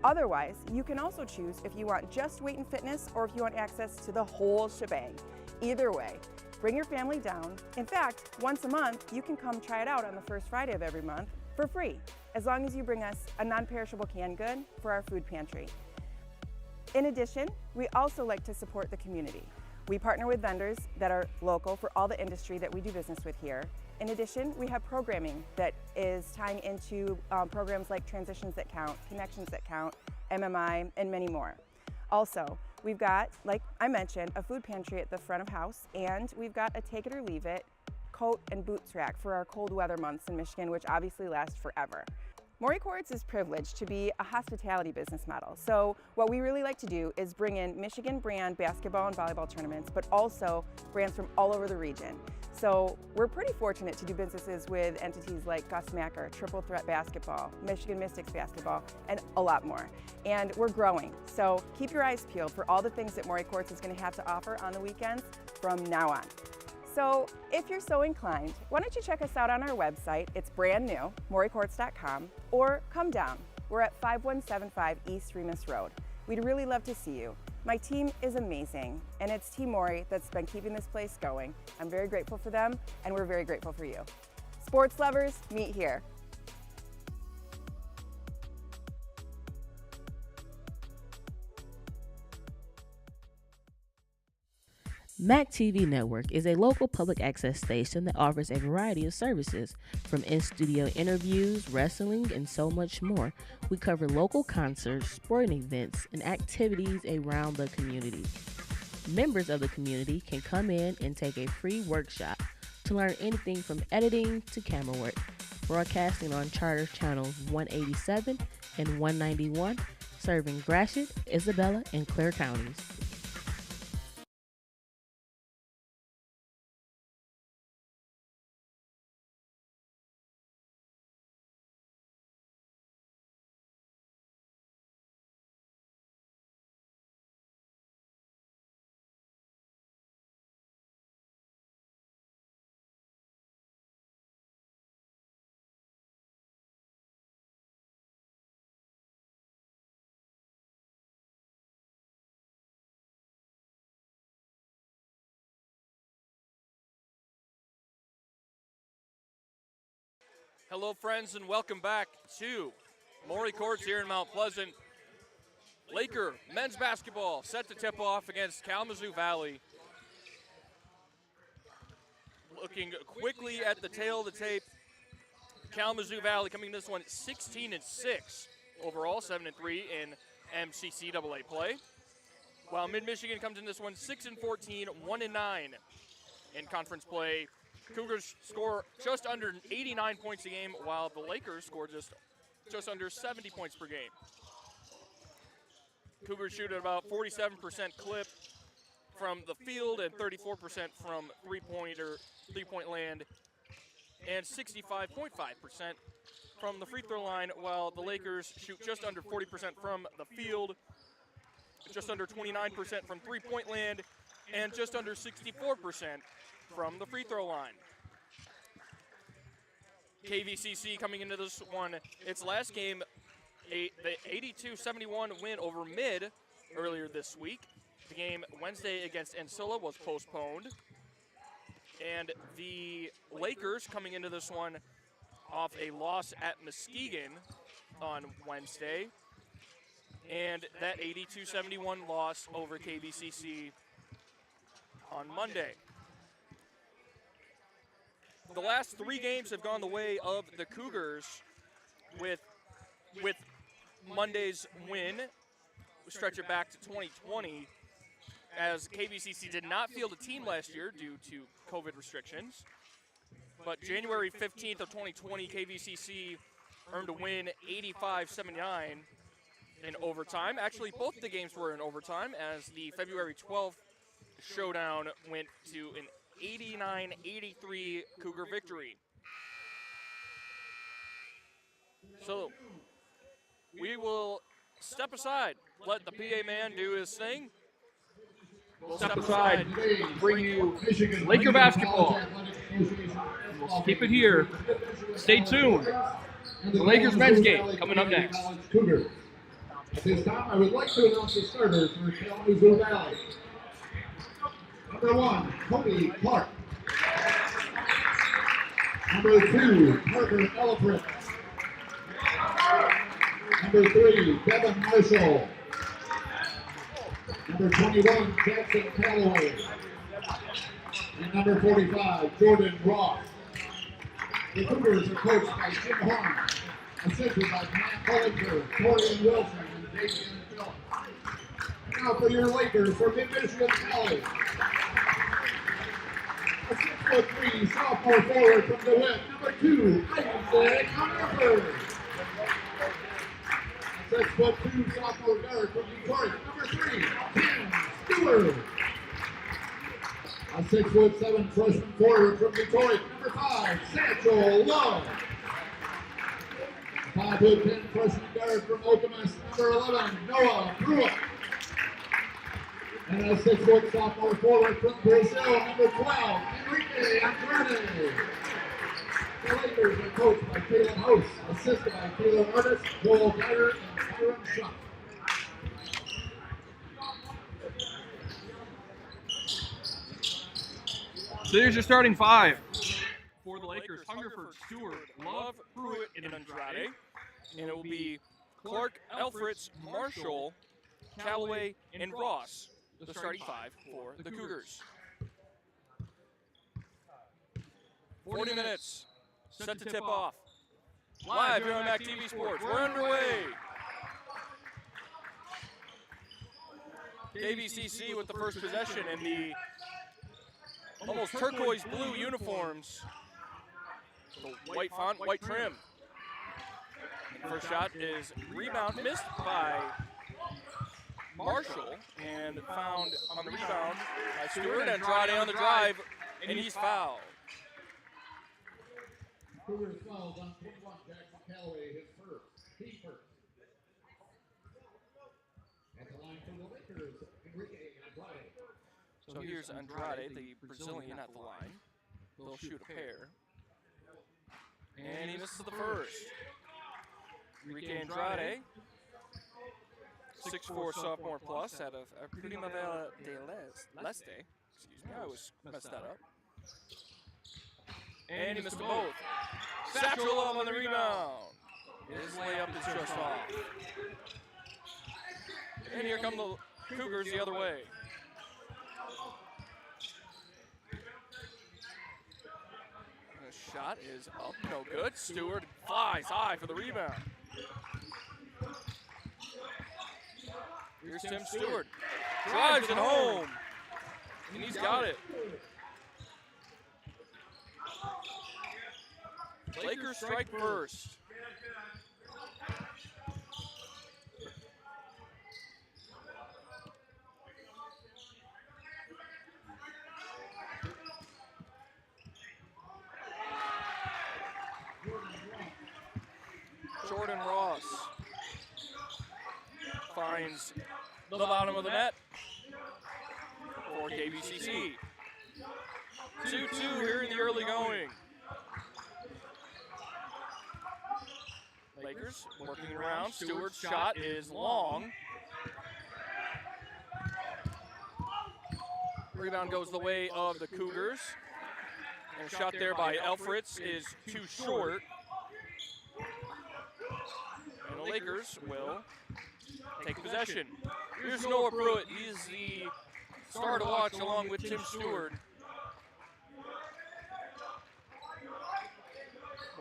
Otherwise, you can also choose if you want just weight and fitness or if you want access to the whole shebang. Either way, bring your family down. In fact, once a month, you can come try it out on the first Friday of every month for free, as long as you bring us a non-perishable canned good for our food pantry. In addition, we also like to support the community. We partner with vendors that are local for all the industry that we do business with here. In addition, we have programming that is tying into programs like Transitions That Count, Connections That Count, MMI, and many more. Also, we've got, like I mentioned, a food pantry at the front of house, and we've got a take it or leave it coat and boots rack for our cold weather months in Michigan, which obviously last forever. Maury Courts is privileged to be a hospitality business model. So what we really like to do is bring in Michigan brand basketball and volleyball tournaments, but also brands from all over the region. So we're pretty fortunate to do businesses with entities like Gus Macker, Triple Threat Basketball, Michigan Mystics Basketball, and a lot more. And we're growing. So keep your eyes peeled for all the things that Maury Courts is going to have to offer on the weekends from now on. So if you're so inclined, why don't you check us out on our website? It's brand new, maurycourts.com, or come down. We're at 5175 East Remus Road. We'd really love to see you. My team is amazing, and it's Team Maury that's been keeping this place going. I'm very grateful for them, and we're very grateful for you. Sports lovers, meet here. MAC TV Network is a local public access station that offers a variety of services, from in-studio interviews, wrestling, and so much more. We cover local concerts, sporting events, and activities around the community. Members of the community can come in and take a free workshop to learn anything from editing to camera work. Broadcasting on Charter Channels 187 and 191, serving Gratiot, Isabella, and Clare counties. Hello, friends, and welcome back to Maury Courts here in Mount Pleasant. Laker men's basketball set to tip off against Kalamazoo Valley. Looking quickly at the tail of the tape, Kalamazoo Valley coming in this one 16-6 overall, 7-3 in MCCAA play. While Mid-Michigan comes in this one 6-14, 1-9 in conference play. Cougars score just under 89 points a game, while the Lakers score just under 70 points per game. Cougars shoot at about 47% clip from the field and 34% from three-point land, and 65.5% from the free throw line, while the Lakers shoot just under 40% from the field, just under 29% from three-point land, and just under 64% from the free throw line. KVCC coming into this one, its last game, the 82-71 win over Mid earlier this week. The game Wednesday against Ancilla was postponed. And the Lakers coming into this one off a loss at Muskegon on Wednesday. And that 82-71 loss over KVCC on Monday. The last three games have gone the way of the Cougars with Monday's win. We stretch it back to 2020 as KVCC did not field a team last year due to COVID restrictions. But January 15th of 2020, KVCC earned a win 85-79 in overtime. Actually, both the games were in overtime as the February 12th showdown went to an 89-83 Cougar victory. So we will step aside, let the PA man do his thing. We'll step aside, bring you Laker basketball. We'll keep it here. Stay tuned. The Lakers men's game coming up next. At this time, I would like to announce the starters for Kalamazoo Valley. Number 1, Cody Clark. Number 2, Parker Elfrid. Number 3, Devin Marshall. Number 21, Jackson Calloway. And number 45, Jordan Ross. The Cougars are coached by Jim Horn, assisted by Matt Hollinger, Torian Wilson, and Jason Phillips. And now for your Lakers from Mid-Michigan Valley. A 6'3" sophomore forward from DeWitt, number 2, Isaac Hungerford. A 6'2" sophomore guard from Detroit, number 3, Tim Stewart. A 6'7" freshman forward from Detroit, number 5, Satchel Love. 5'10" freshman guard from Okemos, number 11, Noah Pruitt. And a 6' sophomore forward from Brazil, number 12, Enrique Andrade. The Lakers are coached by Caleb House, assisted by Caleb Artis, Joel Geiger, and Byron Schuck. So here's your starting five. For the Lakers, Hungerford, Stewart, Love, Pruitt, and Andrade. And it will be Clark, Elfritz, Marshall, Callaway, and Ross, the starting five for the Cougars. 40 minutes, set to tip off. Live here on Mac TV Sports, we're underway. KVCC with the first possession in the almost turquoise blue uniforms. The white font, white trim. And the first shot is rebound missed by Marshall and found on the rebound by Stewart. Andrade on the drive, and he's fouled. Cougars fouls on 21, Jackson Calloway, his first, team first. At the line for the Lakers, Enrique Andrade. So here's Andrade, the Brazilian, at the line. They'll shoot a pair. And he misses the first. Enrique Andrade, 6'4" sophomore plus out of Primavera de Leste. Excuse me, I always messed that up. And he missed them both. Satchel Love on the rebound. His layup is just off. And here come the Cougars the other way. The shot is up, no good. Stewart flies high for the rebound. Here's Tim Stewart. Drives it home. And he's got it. Lakers strike first. Jordan Ross finds the bottom of the net for KBCC. 2-2 here in the early going. Lakers working around. Stewart's shot is long. Rebound goes the way of the Cougars. And a shot there by Elfritz is too short. And the Lakers will take possession. Here's Noah Pruitt. He's the star to watch along with Tim Stewart.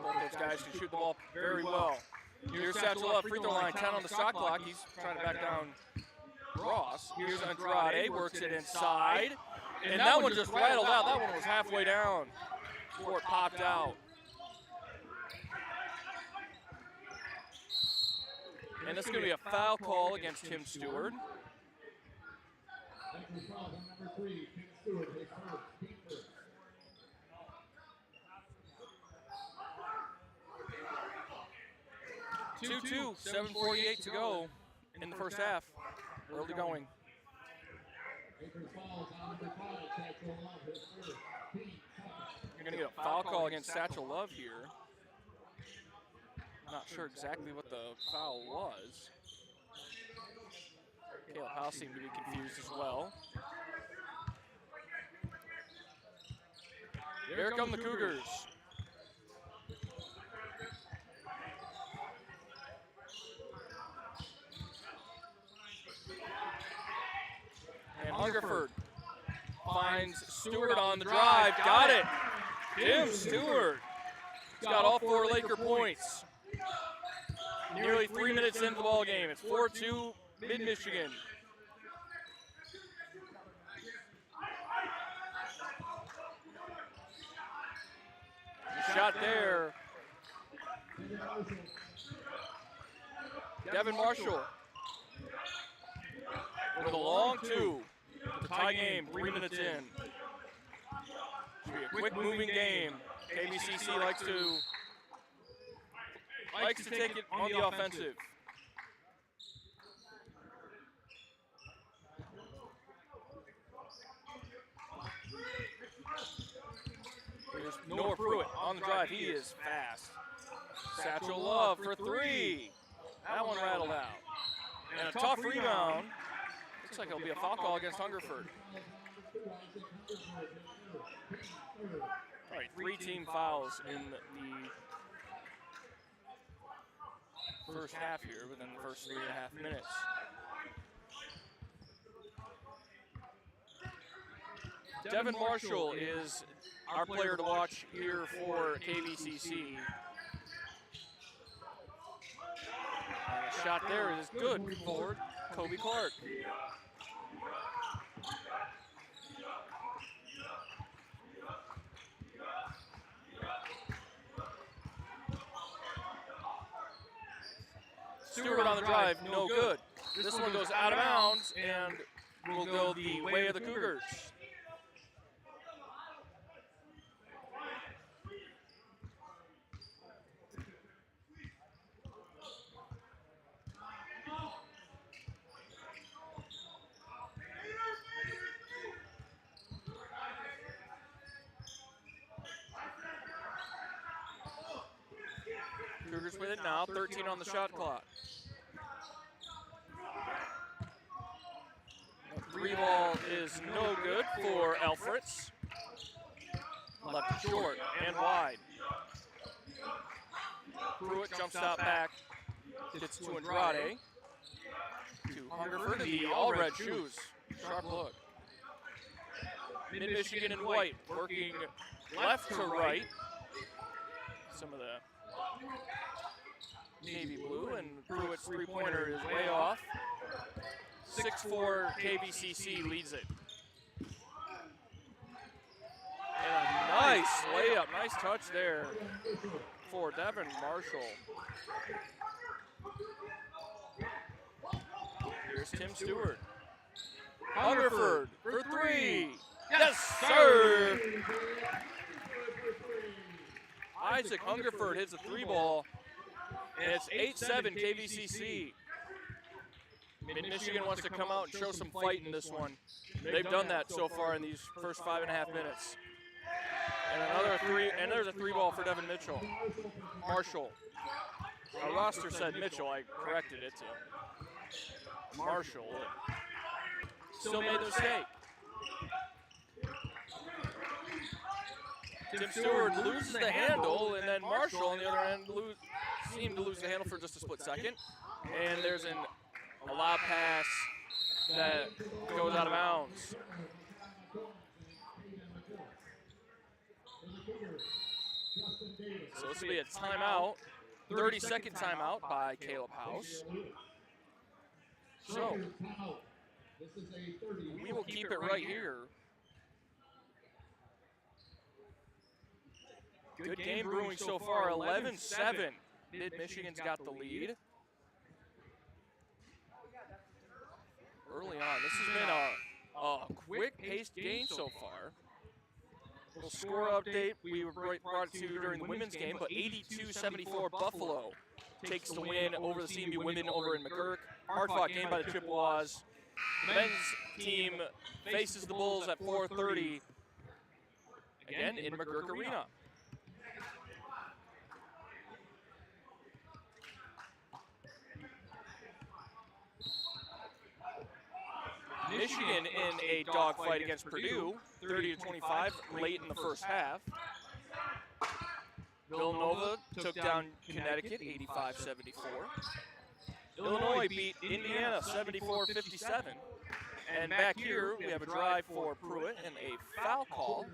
Both those guys can shoot the ball very well. Here's Satchel Love, free throw line, 10 on the shot clock. He's trying to back down Ross. Here's Andrade, works it inside. And that one just rattled out. That one was halfway down before it popped out. And this is going to be a foul call against Tim Stewart. Number 3, Tim Stewart, his first. 2-2, 7:48 to go in the first half. Early going. You're going to get a foul call against Satchel Love here. Not sure exactly what the foul was. Caleb House seemed to be confused as well. Here come the Cougars. And Hungerford finds Stewart on the drive. Got it. Tim Stewart. He's got all 4 Laker points. Nearly 3 minutes into the ball game. It's 4-2 Mid-Michigan. Shot there. Devin Marshall with a long 2. The tie game, 3 minutes in. Should be a quick moving game. KBCC likes to take it on the offensive. Here's Noah Pruitt on the drive. He is fast. Satchel Love for 3. That one rattled out. And a tough rebound. Looks like it'll be a foul call against Hungerford. All right, 3 team fouls in the first half here, within the first 3.5 minutes. Devin Marshall is our player to watch here for KBCC. And a shot there is good for Kobe Clark. Stewart on the drive, no good. This one goes out of bounds and will go the way of the Cougars. Cougars with it now, 13 on the shot clock. The 3 ball is no good for Elfritz. Left short and wide. Pruitt jump stop back. Gets to Andrade. To Hungerford in the all red shoes. Sharp look. Mid-Michigan in white, working left to right. Some of the navy blue, and Pruitt's three-pointer is way off. 6'4" KVCC leads it. And a nice layup, nice touch there for Devin Marshall. Here's Tim Stewart. Hungerford for three. Yes, sir! Isaac Hungerford hits a three ball, and it's 8-7 KVCC. Mid-Michigan wants to come out and show some fight in this one. They've done that so far in these first 5.5 minutes. And another three, and there's a three ball for Devin Marshall. Our roster said Mitchell, I corrected it to Marshall. Still made the mistake. Tim Stewart loses the handle, and then Marshall on the other end seemed to lose the handle for just a split second. And there's a lob pass that goes out of bounds. So this will be a timeout, 30-second timeout by Caleb House. So we will keep it right here. Good game brewing so far, 11-7. Mid-Michigan's got the lead. Early on, this has been a quick-paced game so far. Little score update, we brought it to you during the women's game, but 82-74 Buffalo takes the win over the CMU women over in McGurk. Hard-fought game by the Chippewas. The men's team faces the Bulls at 4:30, again in McGurk Arena. Michigan in a dogfight against Purdue, 30-25, late in the first half. Villanova took down Connecticut, 85-74. Illinois beat Indiana, 74-57. And back here, we have a drive for Pruitt and a foul call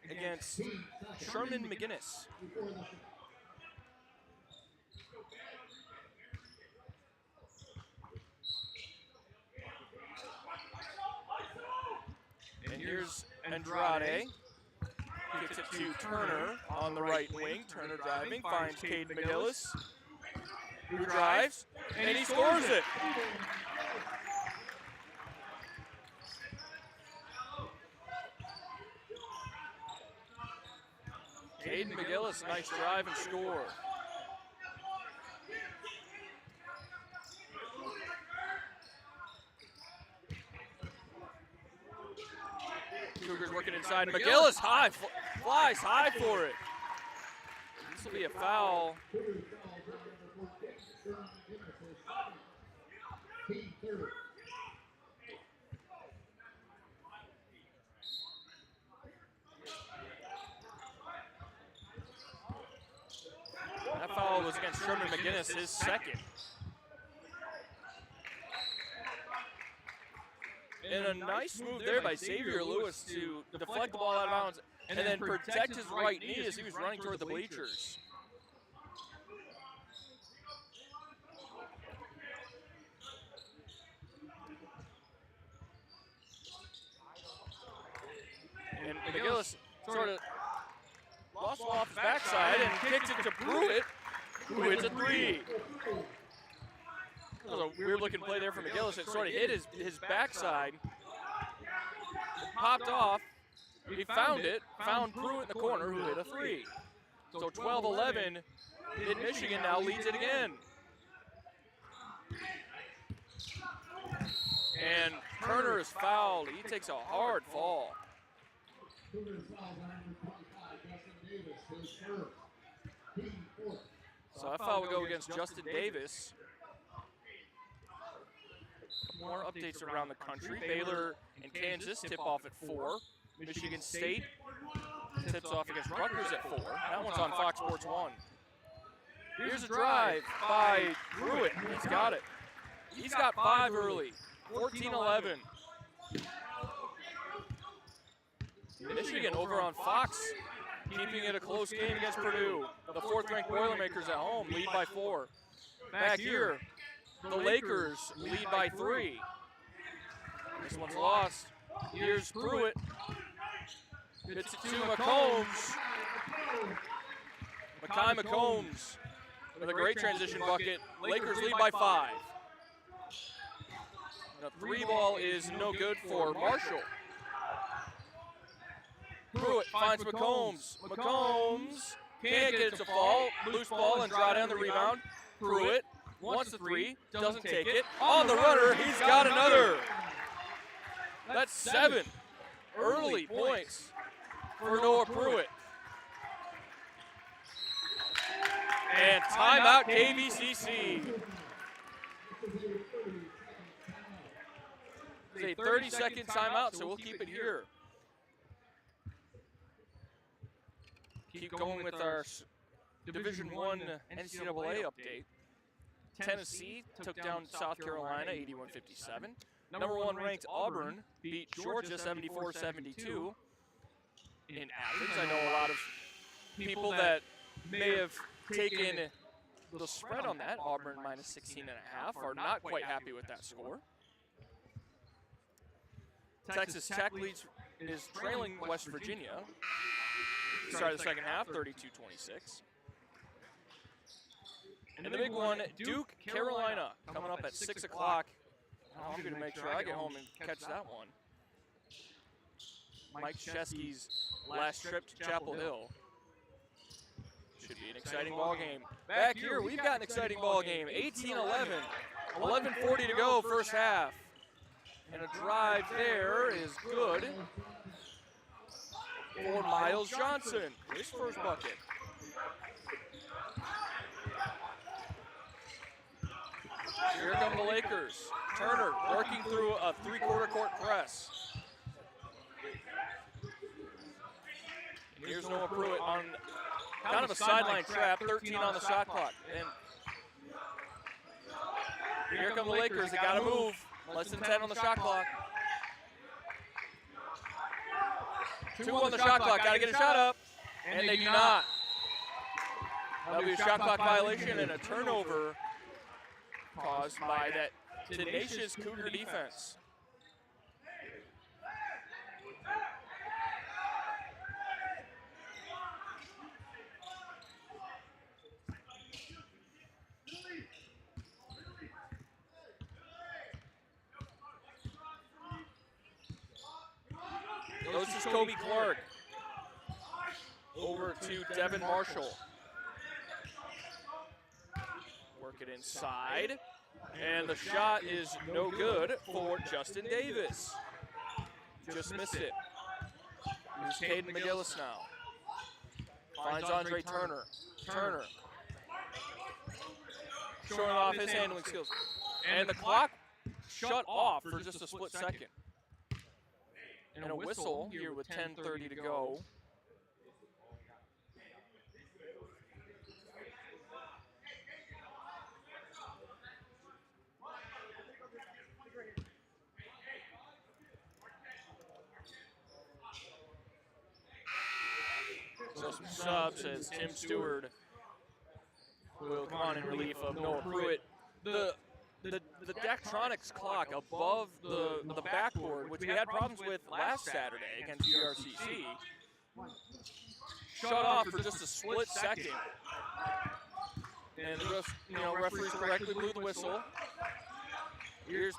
against Sherman McGinnis. And here's Andrade. Kicks it to Turner on the right wing. Turner driving, finds Caden McGillis, who drives, and he scores it. Caden McGillis, nice drive and score. Cougars working inside. McGillis high, flies high for it. This will be a foul. That foul was against Sherman McGinnis, his second. And a nice move there by Xavier Lewis to deflect the ball out of bounds and then protect his right knee as he was running toward the bleachers. And McGillis sort of lost one off his backside and kicked it to Pruitt, who hits a three. That was a weird-looking play there for McGillis. It sort of hit his backside. It popped off. He found it, found Pruitt in the corner, who hit a three. So 12-11, Mid-Michigan now leads it again. And Turner is fouled. He takes a hard fall. So that foul will go against Justin Davis. more updates around the country. Baylor and Kansas tip off at 4. Michigan State tips off against Rutgers at 4. That one's on Fox Sports 1. Here's a drive by Pruitt. He's got it. He's got 5 early. 14-11. Michigan over on Fox, keeping it a close game against Purdue. The 4th-ranked Boilermakers at home lead by 4. Back here, the Lakers lead by 3. This one's lost. Here's Pruitt. It's to McCombs. Makai McCombs with a great transition bucket. Lakers lead by 5. The 3 ball is no good for Marshall. Pruitt finds McCombs. McCombs can't get it to fall. Loose ball and draw down the rebound. Pruitt wants the 3, doesn't take it. On the runner, he's got another. That's 7 early points for Noah Pruitt. And timeout KVCC. It's a 30-second timeout, so we'll keep it here. Keep going with our Division I NCAA update. Tennessee took down South Carolina 81-57. Number 1 ranked Auburn beat Georgia 74-72 in Athens. I know a lot of people that may have taken the spread on that. Auburn minus 16.5 are not quite happy with that score. Texas Tech is trailing West Virginia. Start of the second half, 32-26. And the big one, Duke, Carolina, coming up at 6 o'clock. Oh, I'm going to make sure I get home and catch that one. Mike Krzyzewski's last trip to Chapel Hill. Should be an exciting ball game. Back here, we've got an exciting ball game. 18-11, 11:40 to go, first half. And a drive there is good for Miles Johnson. His first bucket. Here come the Lakers. Turner working through a 3/4 court press. And here's Noah Pruitt on kind of a sideline trap, 13 on the shot clock. And here come the Lakers, they gotta move. Less than 10 on the shot clock. 2 on the shot clock, gotta get a shot up. And they do not. That'll be a shot clock violation and a turnover caused by that tenacious Cougar defense. Goes to Kobe Clark. Over to Devin Marshall. Work it inside. And the shot is no good for Justin Davis. Just missed it. Here's Caden McGillis now. Finds Andre Turner. Turner. Showing off his handling skills. And the clock shut off for just a split second. And a whistle here with 10:30 to go. So some subs as Tim Stewart will come on in relief of Noah Pruitt. The Daktronics clock above the backboard, which we had problems with last Saturday against GRCC, shut off for just a split second. And just, referees correctly blew the whistle. Here's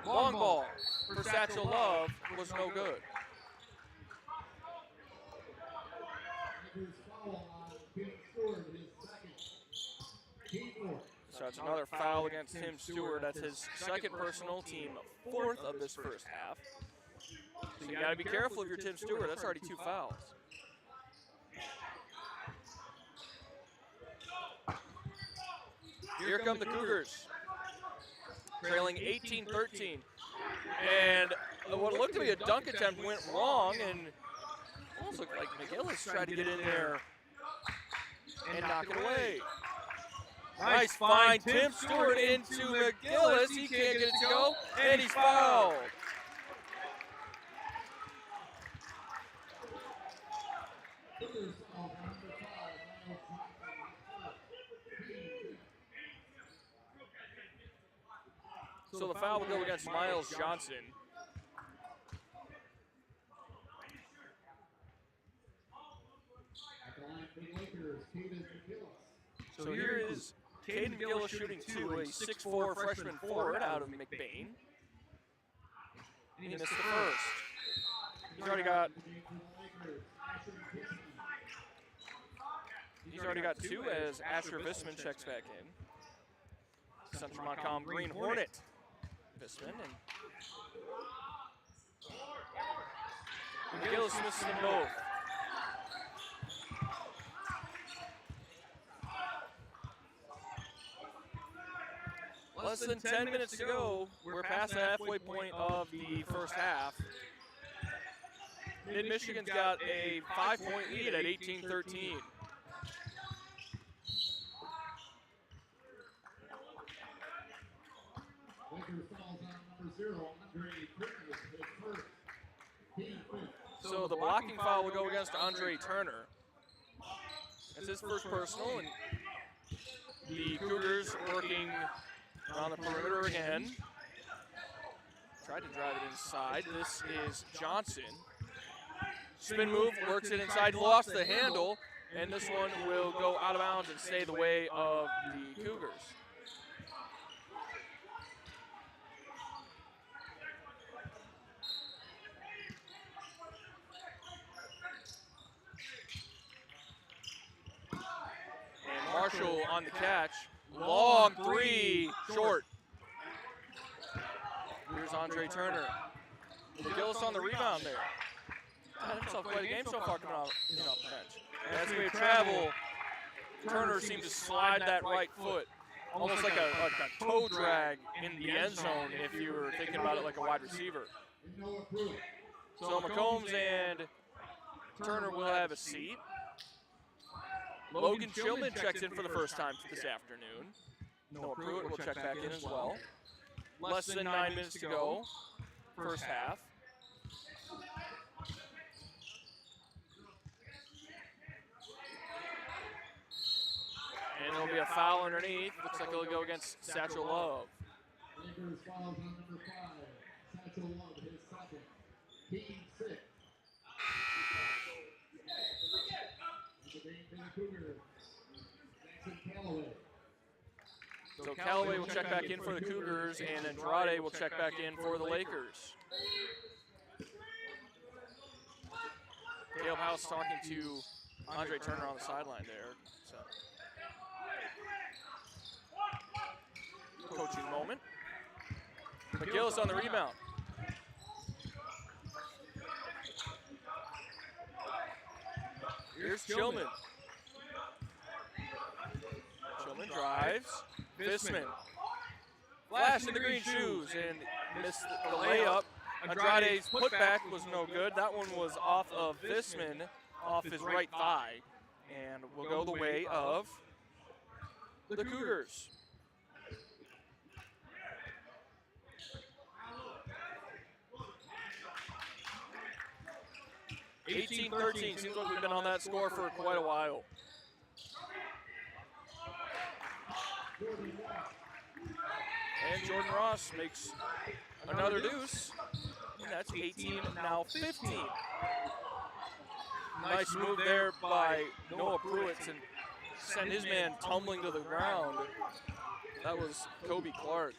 long ball for Satchel Love was no good. So that's another foul against Tim Stewart. That's his second personal, team 4th of this first half. So you got to be careful if you're Tim Stewart. That's already 2 fouls. Here come the Cougars. trailing 18-13. And what looked to be a dunk attempt went wrong, and almost looked like McGillis tried to get in there and knock it away. Nice find, Tim Stewart into McGillis. He can't get it to go, and he's fouled. So the foul will go against Miles Johnson. So here is Caden McGillis shooting two, a 6'4" freshman forward out of McBain. He missed the first. He's already got two as Asher Visman checks back in. Central Montcalm Green Hornet. Visman and McGillis misses them both. Less than 10 minutes to go. We're past the halfway point of the first half. Mid-Michigan's got a 5-point lead at 18-13. So the blocking foul will go against Andre Turner. That's his first personal, and the Cougars working around the perimeter again. Tried to drive it inside. This is Johnson. Spin move, works it inside, lost the handle, and this one will go out of bounds and stay the way of the Cougars. And Marshall on the catch. Long three, short. Here's Andre Turner. McGillis on the rebound there. Had himself quite a game so far coming off the bench. That's great travel. Turner seemed to slide that right foot, almost like a toe drag in the end zone if you were thinking about it like a wide receiver. So McCombs and Turner will have a seat. Logan Chillman checks in for the first time this afternoon. Noah Pruitt will check back in as well. Less than 9 minutes to go, first half. And there'll be a foul underneath. Looks like it'll go against Satchel Love. Lakers fouls on number 5. Satchel Love, his second. Team 6. So Callaway will check back in for the Cougars, and Andrade will check back in for the Lakers. Caleb House talking to Andre Turner on the sideline there. So. Coaching moment. McGillis on the rebound. Here's Chillman. Chillman drives. Visman. Flash in the green shoes and missed the layup. Andrade's putback was no good. That one was off of Visman, off his right thigh, and will go the way of the Cougars. 18-13, seems like we've been on that score for quite a while. And Jordan Ross makes another deuce, and that's 18, now 15. Nice move there by Noah Pruitt to send his man tumbling to the ground. That was Kobe Clark.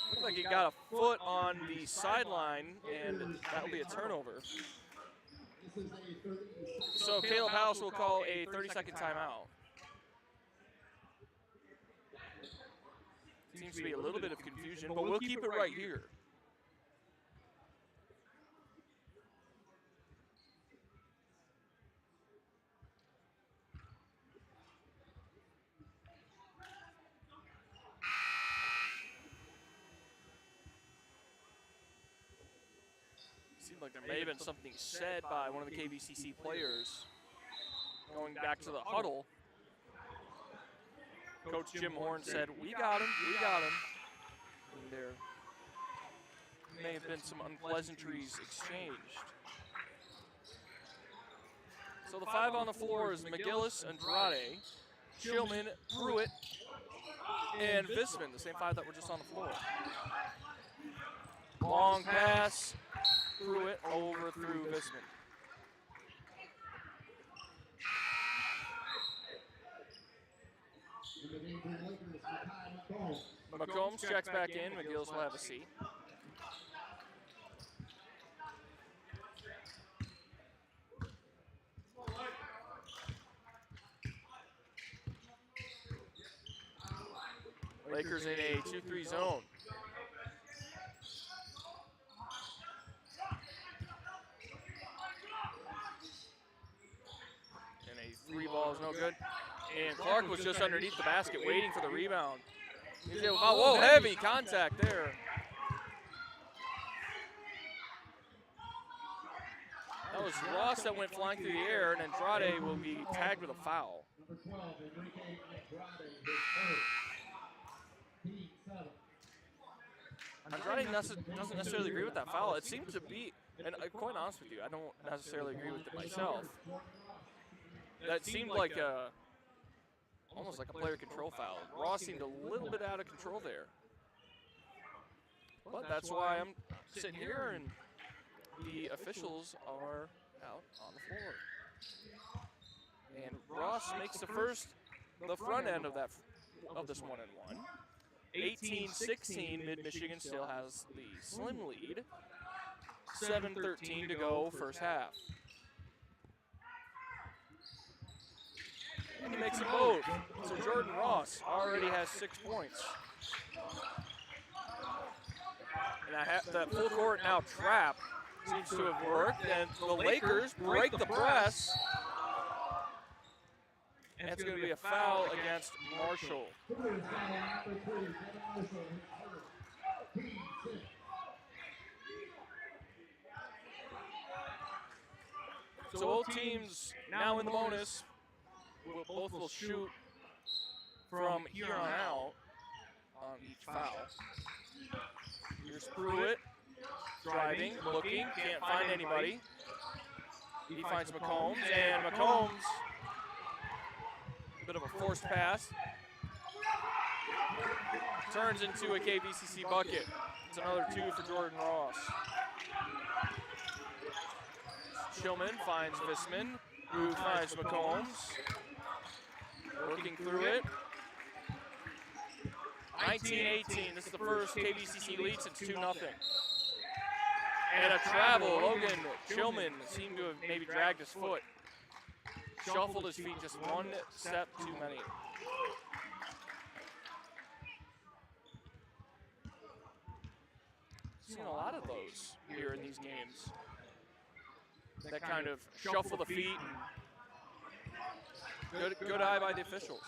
Looks like he got a foot on the sideline, and that'll be a turnover. So Caleb House will call a 30-second timeout. Seems to be a little bit of confusion, but we'll keep it right here. Seemed like there may have been something said by one of the KVCC players going back to the huddle. Coach Jim Horn said, "We got him, we got him." And there may have been some unpleasantries exchanged. So the 5 on the floor is McGillis, Andrade, Shillman, Pruitt, and Visman, the same 5 that were just on the floor. Long pass, Pruitt overthrew Visman. McCombs checks back in. McGillis will have a seat. Lakers in a 2-3 zone. And a 3 ball is no good. And Clark was just underneath the basket waiting for the rebound. Oh, whoa, heavy contact there. That was Ross that went flying through the air, and Andrade will be tagged with a foul. Andrade doesn't necessarily agree with that foul. It seems to be, and quite honest with you, I don't necessarily agree with it myself. That seemed like almost like a player control foul. Ross seemed a little bit out of control there. But that's why I'm sitting here and the officials are out on the floor. And Ross makes the front end of this 1-and-1. 18-16, Mid-Michigan still has the slim lead. 7:13 to go, first half. And he makes them both. So Jordan Ross already has 6 points. And that full court now trap seems to have worked. And the Lakers break the press. And it's going to be a foul against Marshall. So both teams now in the bonus. Both will shoot from here on out on each foul. Here's Pruitt, driving, looking, can't find anybody. He finds McCombs, and McCombs, a bit of a forced pass, turns into a KVCC bucket. It's another 2 for Jordan Ross. Shillman finds Visman, who finds McCombs. Working through it. 19-18, this is the first KVCC lead since 2-0. And a travel, Logan Shillman seemed to have maybe dragged his foot. Shuffled his feet just 1 step too many. Seen a lot of those here in these games. That kind of shuffle the feet. Good eye by the officials.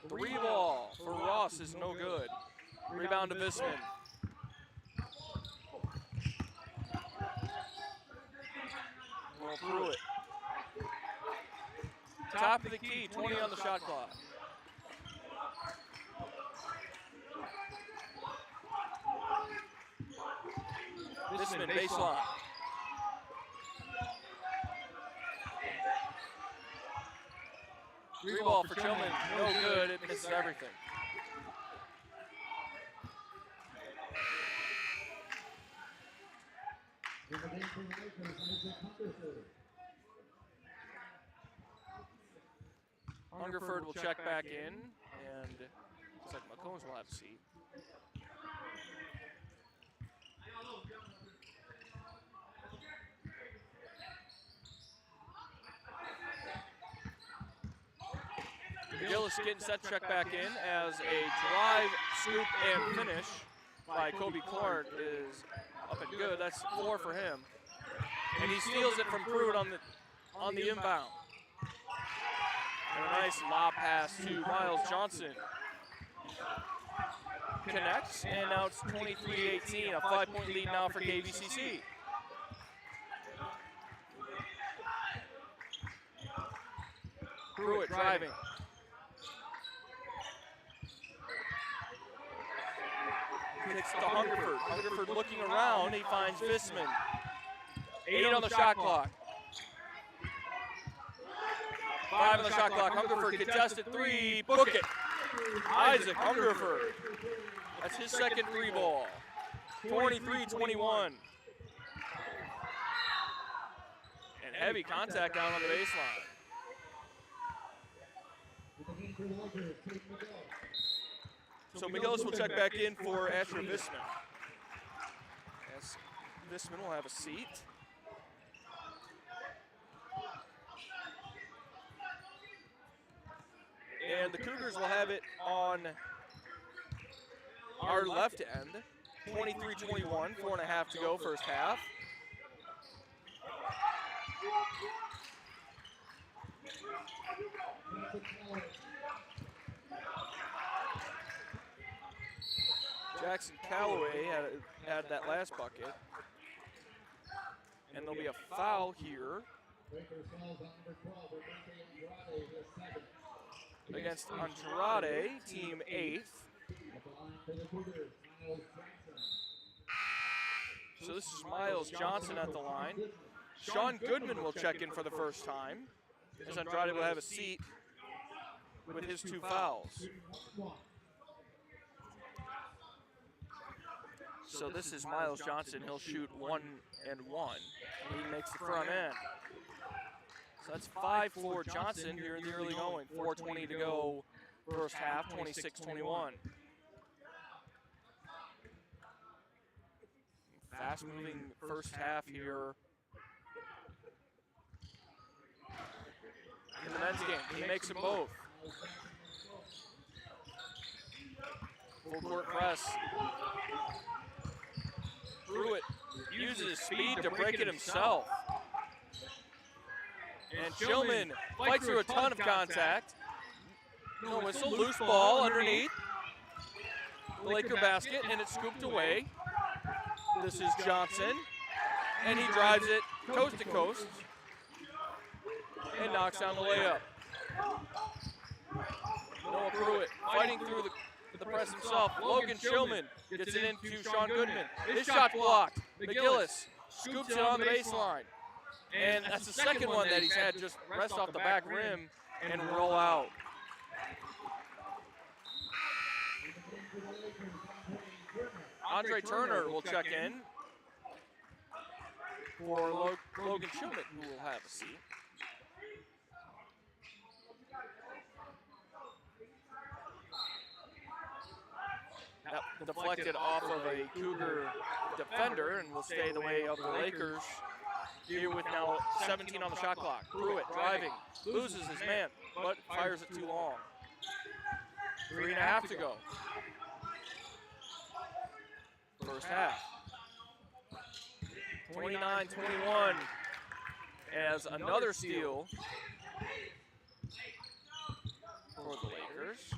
Three ball for Ross is no good. Rebound to Visman. Well, through it. Top of the key, 20 on the shot clock. Visman baseline. Three ball for Tillman, no good, it misses everything. Hungerford will check back in, and looks like McCombs will have a seat. McGillis getting set to check back in as a drive, scoop, and finish by Kobe Clark is up and good. That's 4 for him. And he steals it from Pruitt on the inbound. And a nice lob pass to Miles Johnson. connects, and now it's 23-18, a 5-point lead now for KVCC. Pruitt driving. Kicks to Hungerford. Hungerford looking around, he finds Visman. 8 on the shot clock. 5 on the shot clock. Hungerford contested 3. Book it. Isaac Hungerford. That's his second 3 ball. 23-21. And heavy contact down on the baseline. So McGillis will check back in for Asher Visman. As Visman will have a seat. And the Cougars will have it on our left end. 23-21, 4.5 to go, first half. Jackson Calloway had that last bucket. And there'll be a foul here against Andrade, team 8th. So this is Miles Johnson at the line. Sean Goodman will check in for the first time, as Andrade will have a seat with his 2 fouls. So this is Miles Johnson. He'll shoot 1 and 1. And he makes the front end. So that's 5 for Johnson here in the early going. 4:20 to go, first half, 26-21. Fast-moving first half here in the men's game. He makes them both. Full court press. Pruitt uses his speed to break it himself. And Shillman fights through a ton of contact. No whistle, loose ball underneath the Laker basket, and it's scooped away. This is Johnson, and he drives it coast to coast and knocks down the layup. Noah Pruitt fighting through the press himself. Logan Shillman gets it into Sean Goodman. His shot blocked. McGillis scoops it on the baseline. And that's the second one that he's had just rest off the back rim and roll out. Andre Turner will check in for Logan Shillman, who will have a seat. That deflected off of a Cougar defender and will stay the way of the Lakers. Here with now 17 on the shot clock. Pruitt driving, loses his man, but fires it too long. 3.5 to go. First half. 29-21 as another steal for the Lakers.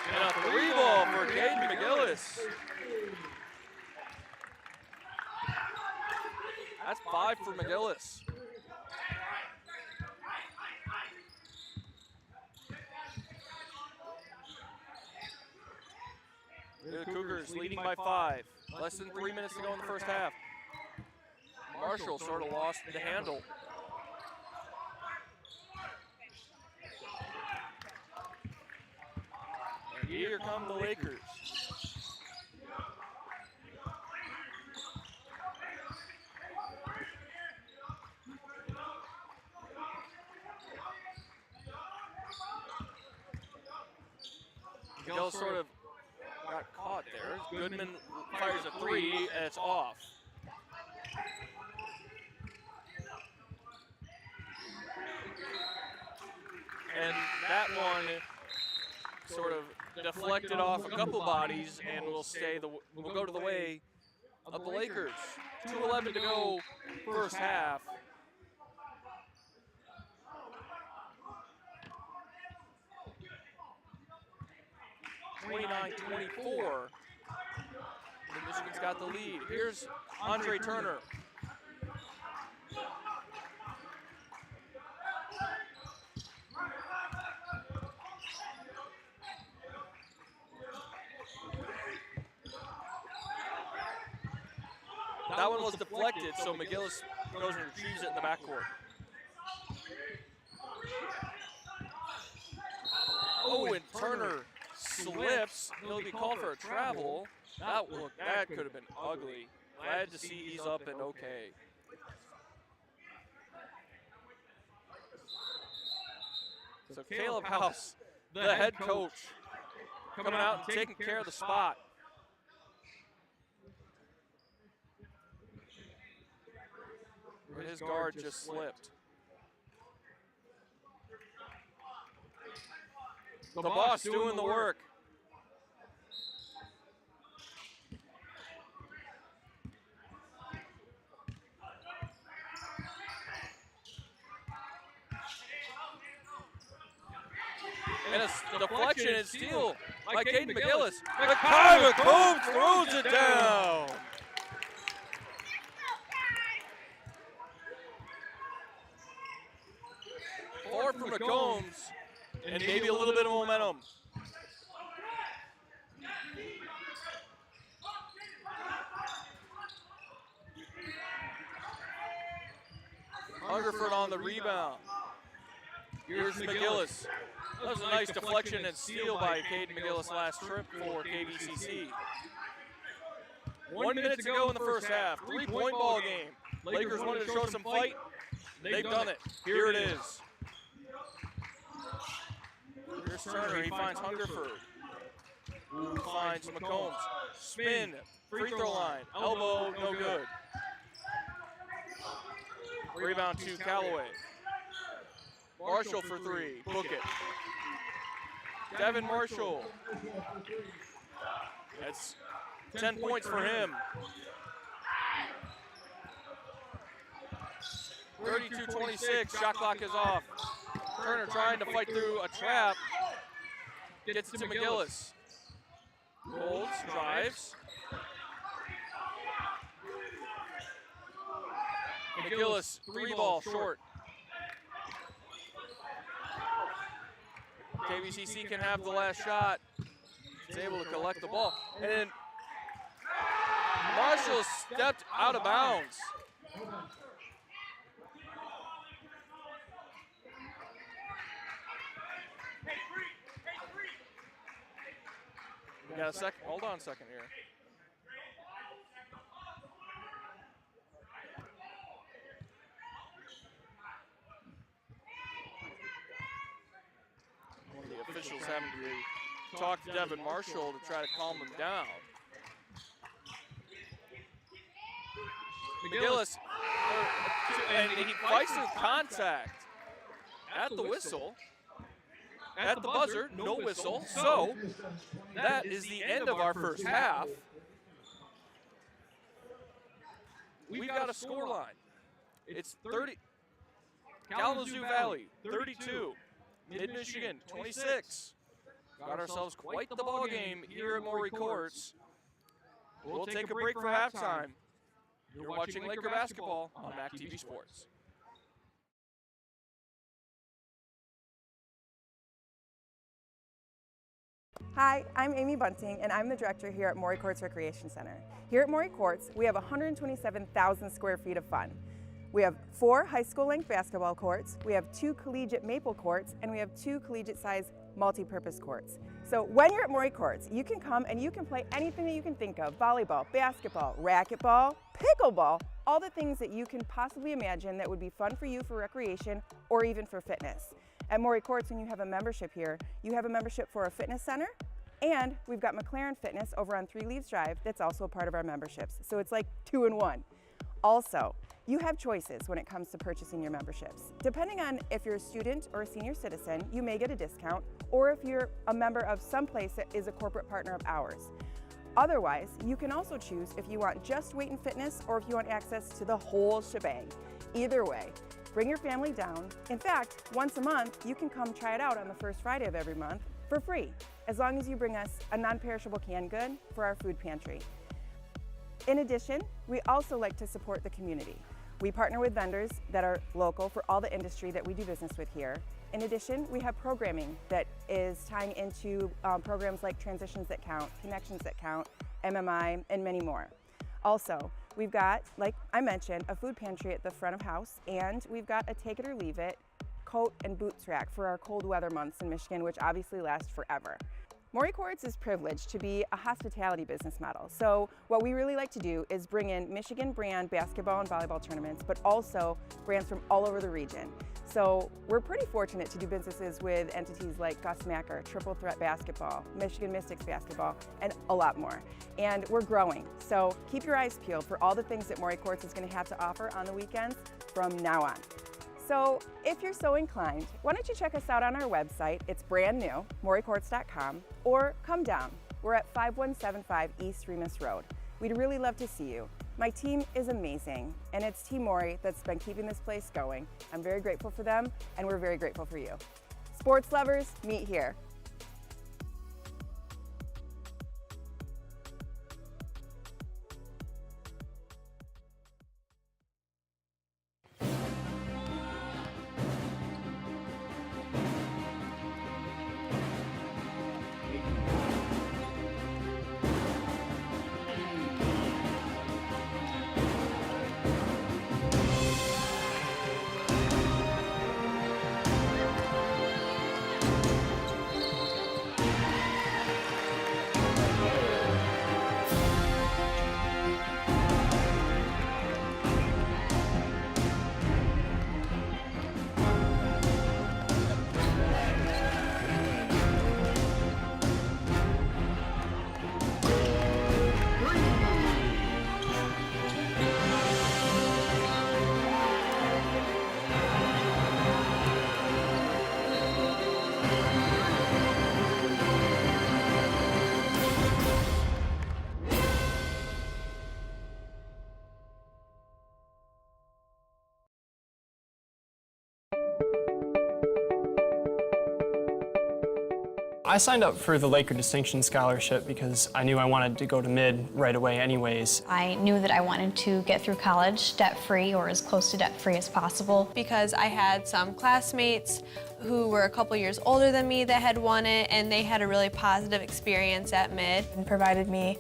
And a 3 ball for Caden McGillis. That's 5 for McGillis. The Cougars leading by 5. Less than 3 minutes to go in the first half. Marshall sort of lost the handle. And here come the Lakers. Miguel sort of got caught there. Goodman fires a 3 and it's off. And that one sort of deflected off a couple bodies and will go to the way of the Lakers. 2:11 to go first half. (29-24). Michigan's got the lead. Here's Andre Turner. That one was deflected, so McGillis goes and retrieves it in the backcourt. Oh, and Turner slips. He'll be called for a travel. That could have been ugly. Glad to see he's up and okay. So Caleb House, the head coach, coming out and taking care of the spot. His guard just slipped. The boss doing the work. And a deflection and steal by Caden McGillis. Kyra Combs throws it down. Four for McCombs, and maybe a little bit of momentum. Hungerford on the rebound. Here's McGillis. That was a nice deflection and steal by Caden McGillis last trip for KVCC. 1 minute to go in the first half. 3-point ball game. Lakers wanted to show some fight. They've done it. Here it is. Here's Turner. He finds Hungerford. Who finds McCombs. Spin. Free throw line. Elbow. No good. Rebound to Callaway. Marshall for three. Book it. Devin Marshall. That's 10 points for him. 32-26. Shot clock is off. Turner trying to fight through a trap. Gets to McGillis. Holds, drives. McGillis, three ball short. KVCC can have the last shot. He's able to collect the ball. And then Marshall stepped out of bounds. We got a second. Hold on a second here. One of the officials having to talk to Devin Marshall to try to calm him down. McGillis, and he fights through contact at the whistle. At the buzzer, no whistle. So that is the end of our first half. We've got a score line. It's 30. Kalamazoo Valley, 32. Mid-Michigan, 26. Got ourselves quite the ball game here at Maury Courts. We'll take a break for halftime. You're watching Laker basketball on MAC TV Sports. Hi, I'm Amy Bunting, and I'm the director here at Maury Courts Recreation Center. Here at Maury Courts, we have 127,000 square feet of fun. We have 4 high school length basketball courts, we have 2 collegiate maple courts, and we have 2 collegiate size multi-purpose courts. So when you're at Maury Courts, you can come and you can play anything that you can think of: volleyball, basketball, racquetball, pickleball, all the things that you can possibly imagine that would be fun for you for recreation or even for fitness. At Maury Courts, when you have a membership here, you have a membership for a fitness center, and we've got McLaren Fitness over on 3 Leaves Drive that's also a part of our memberships. So it's like 2 in 1. Also, you have choices when it comes to purchasing your memberships. Depending on if you're a student or a senior citizen, you may get a discount, or if you're a member of some place that is a corporate partner of ours. Otherwise, you can also choose if you want just weight and fitness or if you want access to the whole shebang. Either way, bring your family down. In fact, once a month, you can come try it out on the first Friday of every month for free, as long as you bring us a non-perishable canned good for our food pantry. In addition, we also like to support the community. We partner with vendors that are local for all the industry that we do business with here. In addition, we have programming that is tying into programs like Transitions That Count, Connections That Count, MMI, and many more. Also, we've got, like I mentioned, a food pantry at the front of house, and we've got a take it or leave it coat and boots rack for our cold weather months in Michigan, which obviously last forever. Maury Courts is privileged to be a hospitality business model. So what we really like to do is bring in Michigan brand basketball and volleyball tournaments, but also brands from all over the region. So we're pretty fortunate to do businesses with entities like Gus Macker, Triple Threat Basketball, Michigan Mystics Basketball, and a lot more. And we're growing. So keep your eyes peeled for all the things that Maury Courts is going to have to offer on the weekends from now on. So if you're so inclined, why don't you check us out on our website? It's brand new, maurycourts.com, or come down. We're at 5175 East Remus Road. We'd really love to see you. My team is amazing, and it's Team Maury that's been keeping this place going. I'm very grateful for them, and we're very grateful for you. Sports lovers, meet here. I signed up for the Laker Distinction Scholarship because I knew I wanted to go to mid right away anyways. I knew that I wanted to get through college debt-free or as close to debt-free as possible. Because I had some classmates who were a couple years older than me that had won it, and they had a really positive experience at Mid. And provided me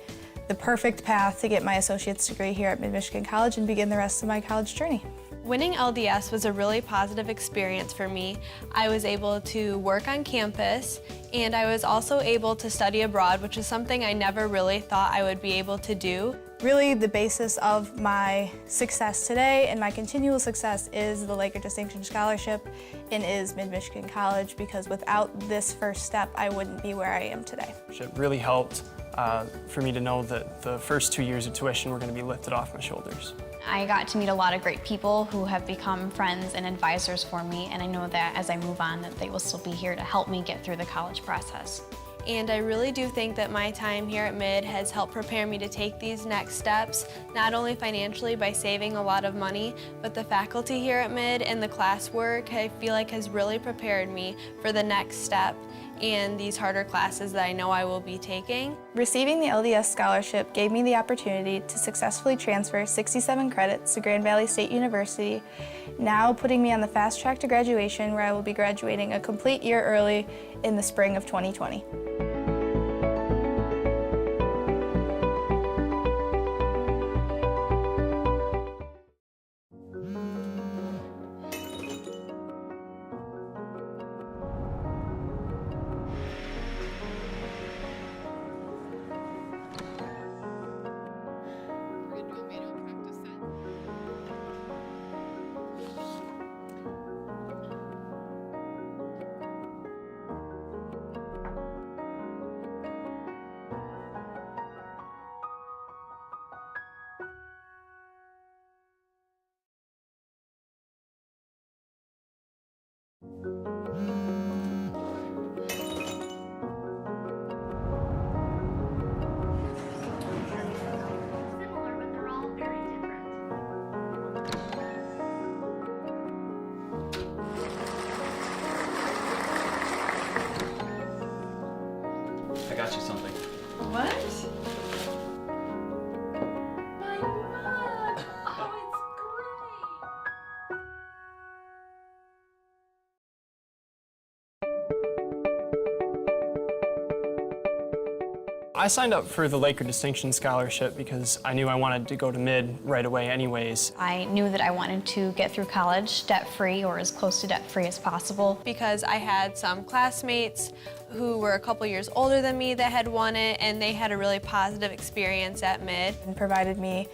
the perfect path to get my associate's degree here at Mid-Michigan College and begin the rest of my college journey. Winning LDS was a really positive experience for me. I was able to work on campus, and I was also able to study abroad, which is something I never really thought I would be able to do. Really, the basis of my success today and my continual success is the Laker Distinction Scholarship and is Mid-Michigan College, because without this first step, I wouldn't be where I am today. It really helped for me to know that the first 2 years of tuition were going to be lifted off my shoulders. I got to meet a lot of great people who have become friends and advisors for me, and I know that as I move on that they will still be here to help me get through the college process. And I really do think that my time here at Mid has helped prepare me to take these next steps, not only financially by saving a lot of money, but the faculty here at Mid and the classwork I feel like has really prepared me for the next step and these harder classes that I know I will be taking. Receiving the LDS scholarship gave me the opportunity to successfully transfer 67 credits to Grand Valley State University, now putting me on the fast track to graduation, where I will be graduating a complete year early in the spring of 2020. got you something. What? My mug! Oh, it's great! I signed up for the Laker Distinction Scholarship because I knew I wanted to go to mid right away anyways. I knew that I wanted to get through college debt-free or as close to debt-free as possible. Because I had some classmates who were a couple years older than me that had won it, and they had a really positive experience at Mid. And provided me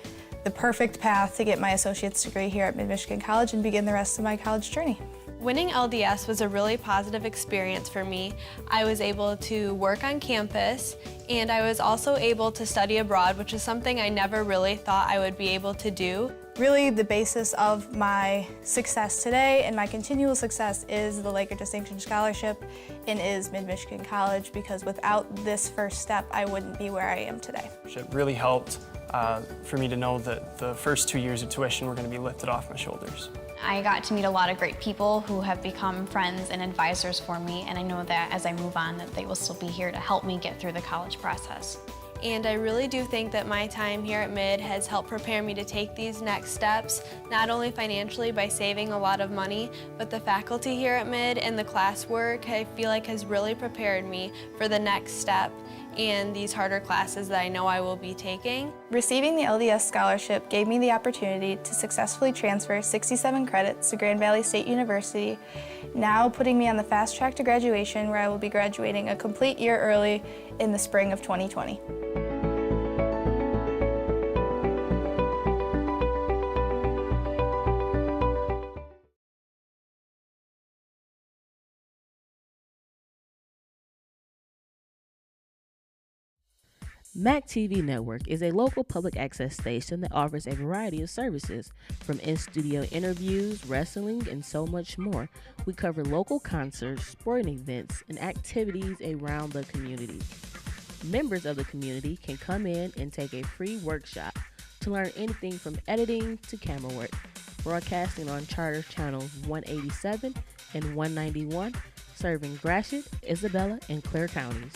the perfect path to get my associate's degree here at Mid-Michigan College and begin the rest of my college journey. Winning LDS was a really positive experience for me. I was able to work on campus, and I was also able to study abroad, which is something I never really thought I would be able to do. Really, the basis of my success today and my continual success is the Laker Distinction Scholarship and is Mid-Michigan College, because without this first step, I wouldn't be where I am today. It really helped for me to know that the first 2 years of tuition were going to be lifted off my shoulders. I got to meet a lot of great people who have become friends and advisors for me, and I know that as I move on that they will still be here to help me get through the college process. And I really do think that my time here at Mid has helped prepare me to take these next steps, not only financially by saving a lot of money, but the faculty here at Mid and the classwork I feel like has really prepared me for the next step and these harder classes that I know I will be taking. Receiving the LDS scholarship gave me the opportunity to successfully transfer 67 credits to Grand Valley State University, now putting me on the fast track to graduation, where I will be graduating a complete year early in the spring of 2020. MAC TV Network is a local public access station that offers a variety of services, from in-studio interviews, wrestling, and so much more. We cover local concerts, sporting events, and activities around the community. Members of the community can come in and take a free workshop to learn anything from editing to camera work. Broadcasting on Charter Channels 187 and 191, serving Gratiot, Isabella, and Clare counties.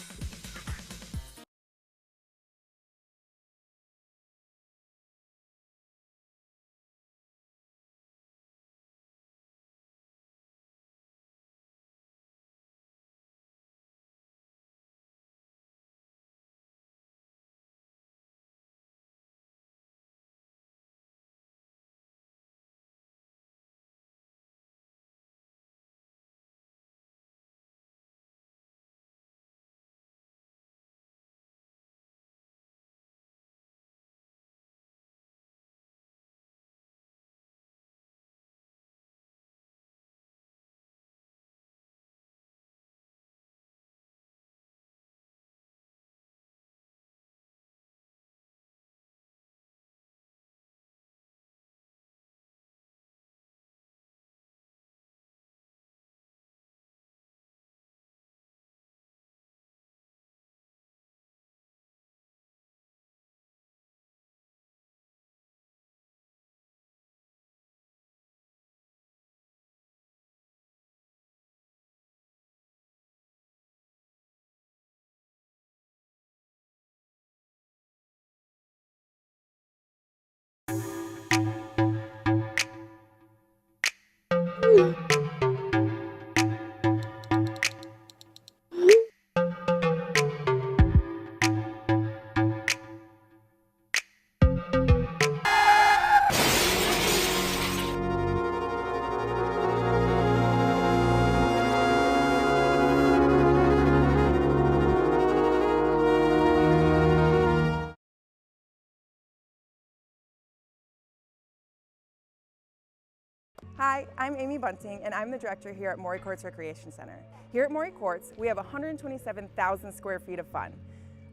Hi, I'm Amy Bunting, and I'm the director here at Maury Courts Recreation Center. Here at Maury Courts, we have 127,000 square feet of fun.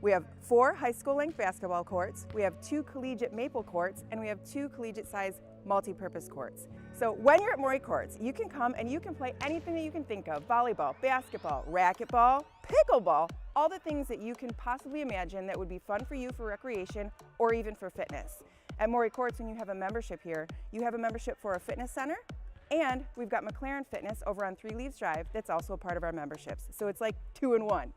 We have 4 high school-length basketball courts, we have 2 collegiate maple courts, and we have 2 collegiate-sized multi-purpose courts. So when you're at Maury Courts, you can come and you can play anything that you can think of: volleyball, basketball, racquetball, pickleball, all the things that you can possibly imagine that would be fun for you for recreation or even for fitness. At Maury Courts, when you have a membership here, you have a membership for a fitness center, and we've got McLaren Fitness over on 3 Leaves Drive that's also a part of our memberships. So it's like 2 in 1.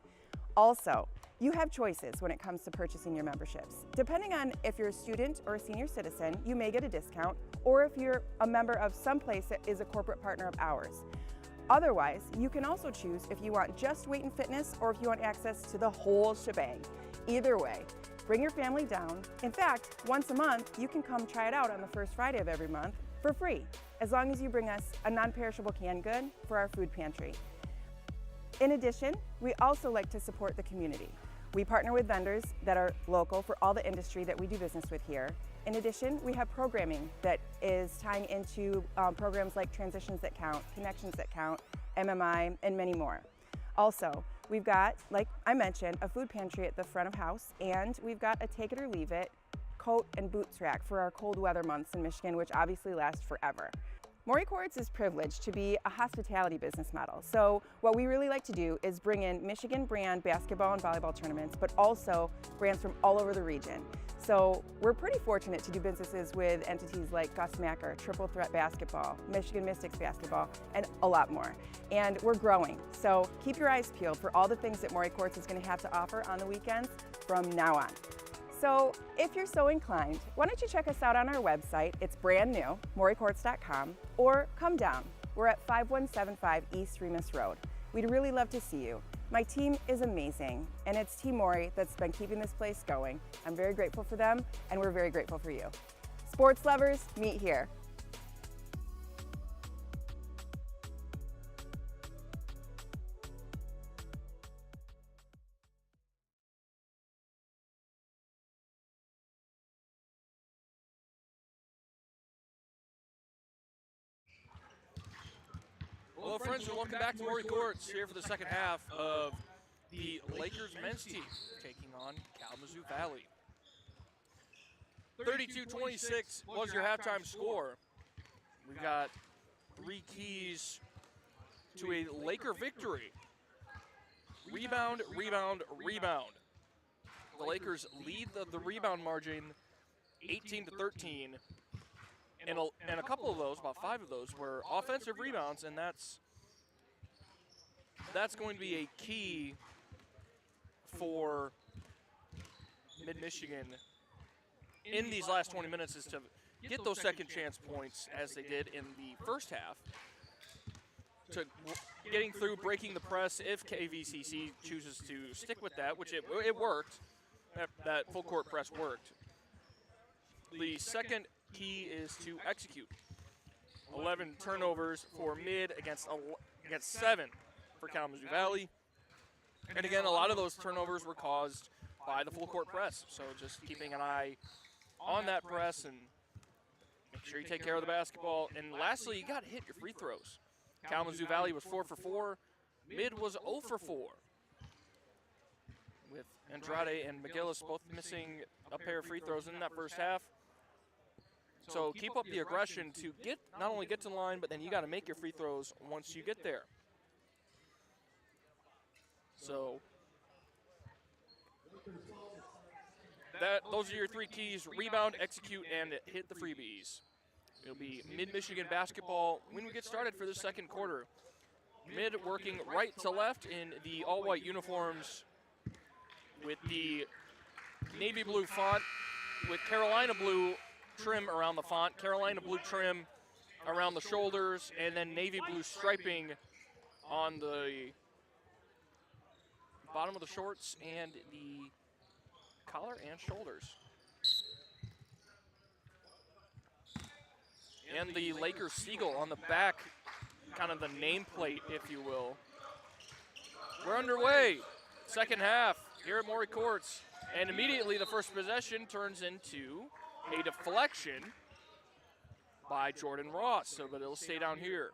Also, You have choices when it comes to purchasing your memberships. Depending on if you're a student or a senior citizen, you may get a discount, or if you're a member of some place that is a corporate partner of ours. Otherwise, you can also choose if you want just weight and fitness or if you want access to the whole shebang. Either way, bring your family down. In fact, once a month, you can come try it out on the first Friday of every month for free, as long as you bring us a non-perishable canned good for our food pantry. In addition, we also like to support the community. We partner with vendors that are local for all the industry that we do business with here. In addition, we have programming that is tying into programs like Transitions That Count, Connections That Count, MMI, and many more. Also, we've got, like I mentioned, a food pantry at the front of house, and we've got a take it or leave it coat and boots rack for our cold weather months in Michigan, which obviously last forever. Maury Courts is privileged to be a hospitality business model. So what we really like to do is bring in Michigan brand basketball and volleyball tournaments, but also brands from all over the region. So we're pretty fortunate to do businesses with entities like Gus Macker, Triple Threat Basketball, Michigan Mystics Basketball, and a lot more. And we're growing. So keep your eyes peeled for all the things that Maury Courts is going to have to offer on the weekends from now on. So if you're so inclined, why don't you check us out on our website? It's brand new, maurycourts.com, or come down. We're at 5175 East Remus Road. We'd really love to see you. My team is amazing, and it's Team Maury that's been keeping this place going. I'm very grateful for them, and we're very grateful for you. Sports lovers, meet here. Hello, friends, and welcome back to Maury Courts here for the second half of the Lakers men's team taking on Kalamazoo Valley. 32-26 was your halftime score. We've got three keys to a Laker victory. Rebound, rebound, rebound. The Lakers lead the rebound margin 18-13. And a couple of those, about 5 of those, were offensive rebounds, and that's going to be a key for Mid-Michigan in these last 20 minutes, is to get those second chance points as they did in the first half, to getting through, breaking the press if KVCC chooses to stick with that, which it worked. That full court press worked. The second key is to execute. 11 turnovers for Mid against 7 for Kalamazoo Valley. And again, a lot of those turnovers were caused by the full court press. So just keeping an eye on that press and make sure you take care of the basketball. And lastly, you got to hit your free throws. Kalamazoo Valley was 4 for 4. Mid was 0 for 4. With Andrade and McGillis both missing a pair of free throws in that first half. So keep up the aggression to not only get to the line, but then you got to make your free throws once you get there. So those are your three keys: rebound, execute, and hit the freebies. It'll be Mid-Michigan basketball when we get started for the second quarter. Mid working right to left in the all-white uniforms with the navy blue font with Carolina blue trim around the font, Carolina blue trim around the shoulders, and then navy blue striping on the bottom of the shorts and the collar and shoulders. And the Lakers Seagull on the back, kind of the nameplate, if you will. We're underway, second half here at Maury Courts, and immediately the first possession turns into a deflection by Jordan Ross, so that it'll stay down here.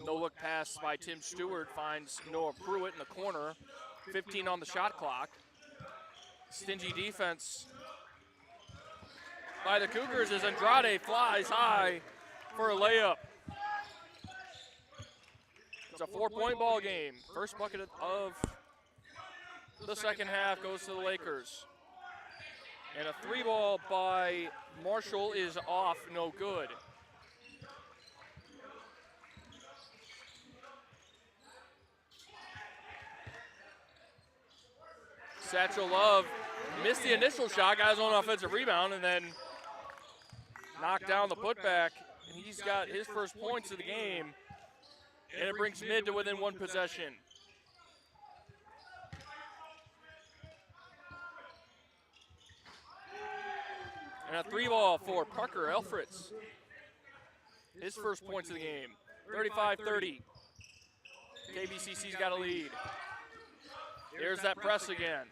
No look pass by Tim Stewart finds Noah Pruitt in the corner. 15 on the shot clock. Stingy defense by the Cougars as Andrade flies high for a layup. It's a 4-point ball game. First bucket of the second half goes to the Lakers. And a 3-ball by Marshall is off, no good. Satchel Love missed the initial shot, got his own offensive rebound, and then knocked down the putback. And he's got his first points of the game, and it brings Mid to within one possession. And a 3-ball for Parker Elfritz. His first points of the game, 35-30. KBCC's got a lead. Here's that press again.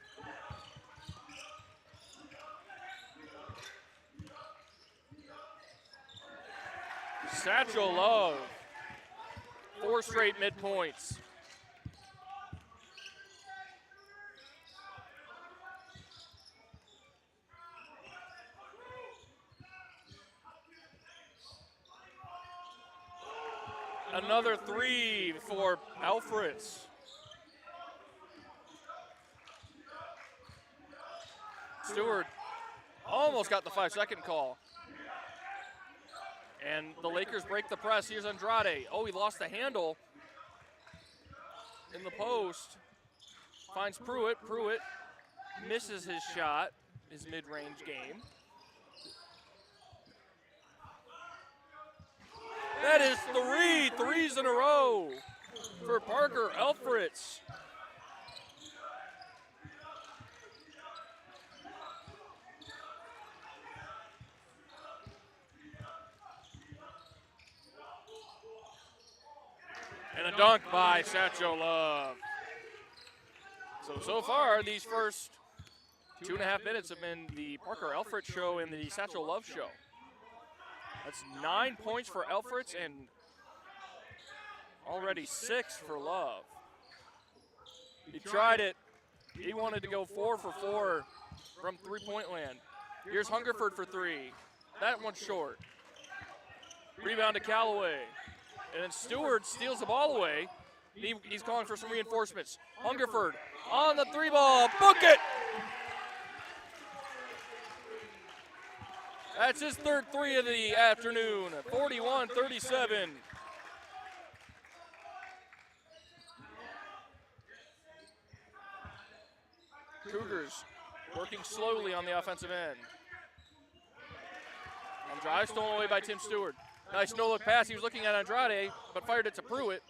Satchel Love, 4 straight mid-points. Another 3 for Alfritz. Stewart almost got the 5-second call. And the Lakers break the press. Here's Andrade. Oh, he lost the handle in the post. Finds Pruitt. Pruitt misses his shot, his mid-range game. That is 3 threes in a row for Parker Elfritz. And a dunk by Satchel Love. So far, these first 2.5 minutes have been the Parker Elfritz show and the Satchel Love show. That's 9 points for Elfritz and already 6 for Love. He tried it. He wanted to go 4 for 4 from three-point land. Here's Hungerford for 3. That one's short. Rebound to Callaway. And then Stewart steals the ball away. He's calling for some reinforcements. Hungerford on the 3-ball. Book it! That's his third 3 of the afternoon. 41-37. Cougars working slowly on the offensive end. And drive stolen away by Tim Stewart. Nice no-look pass. He was looking at Andrade, but fired it to Pruitt.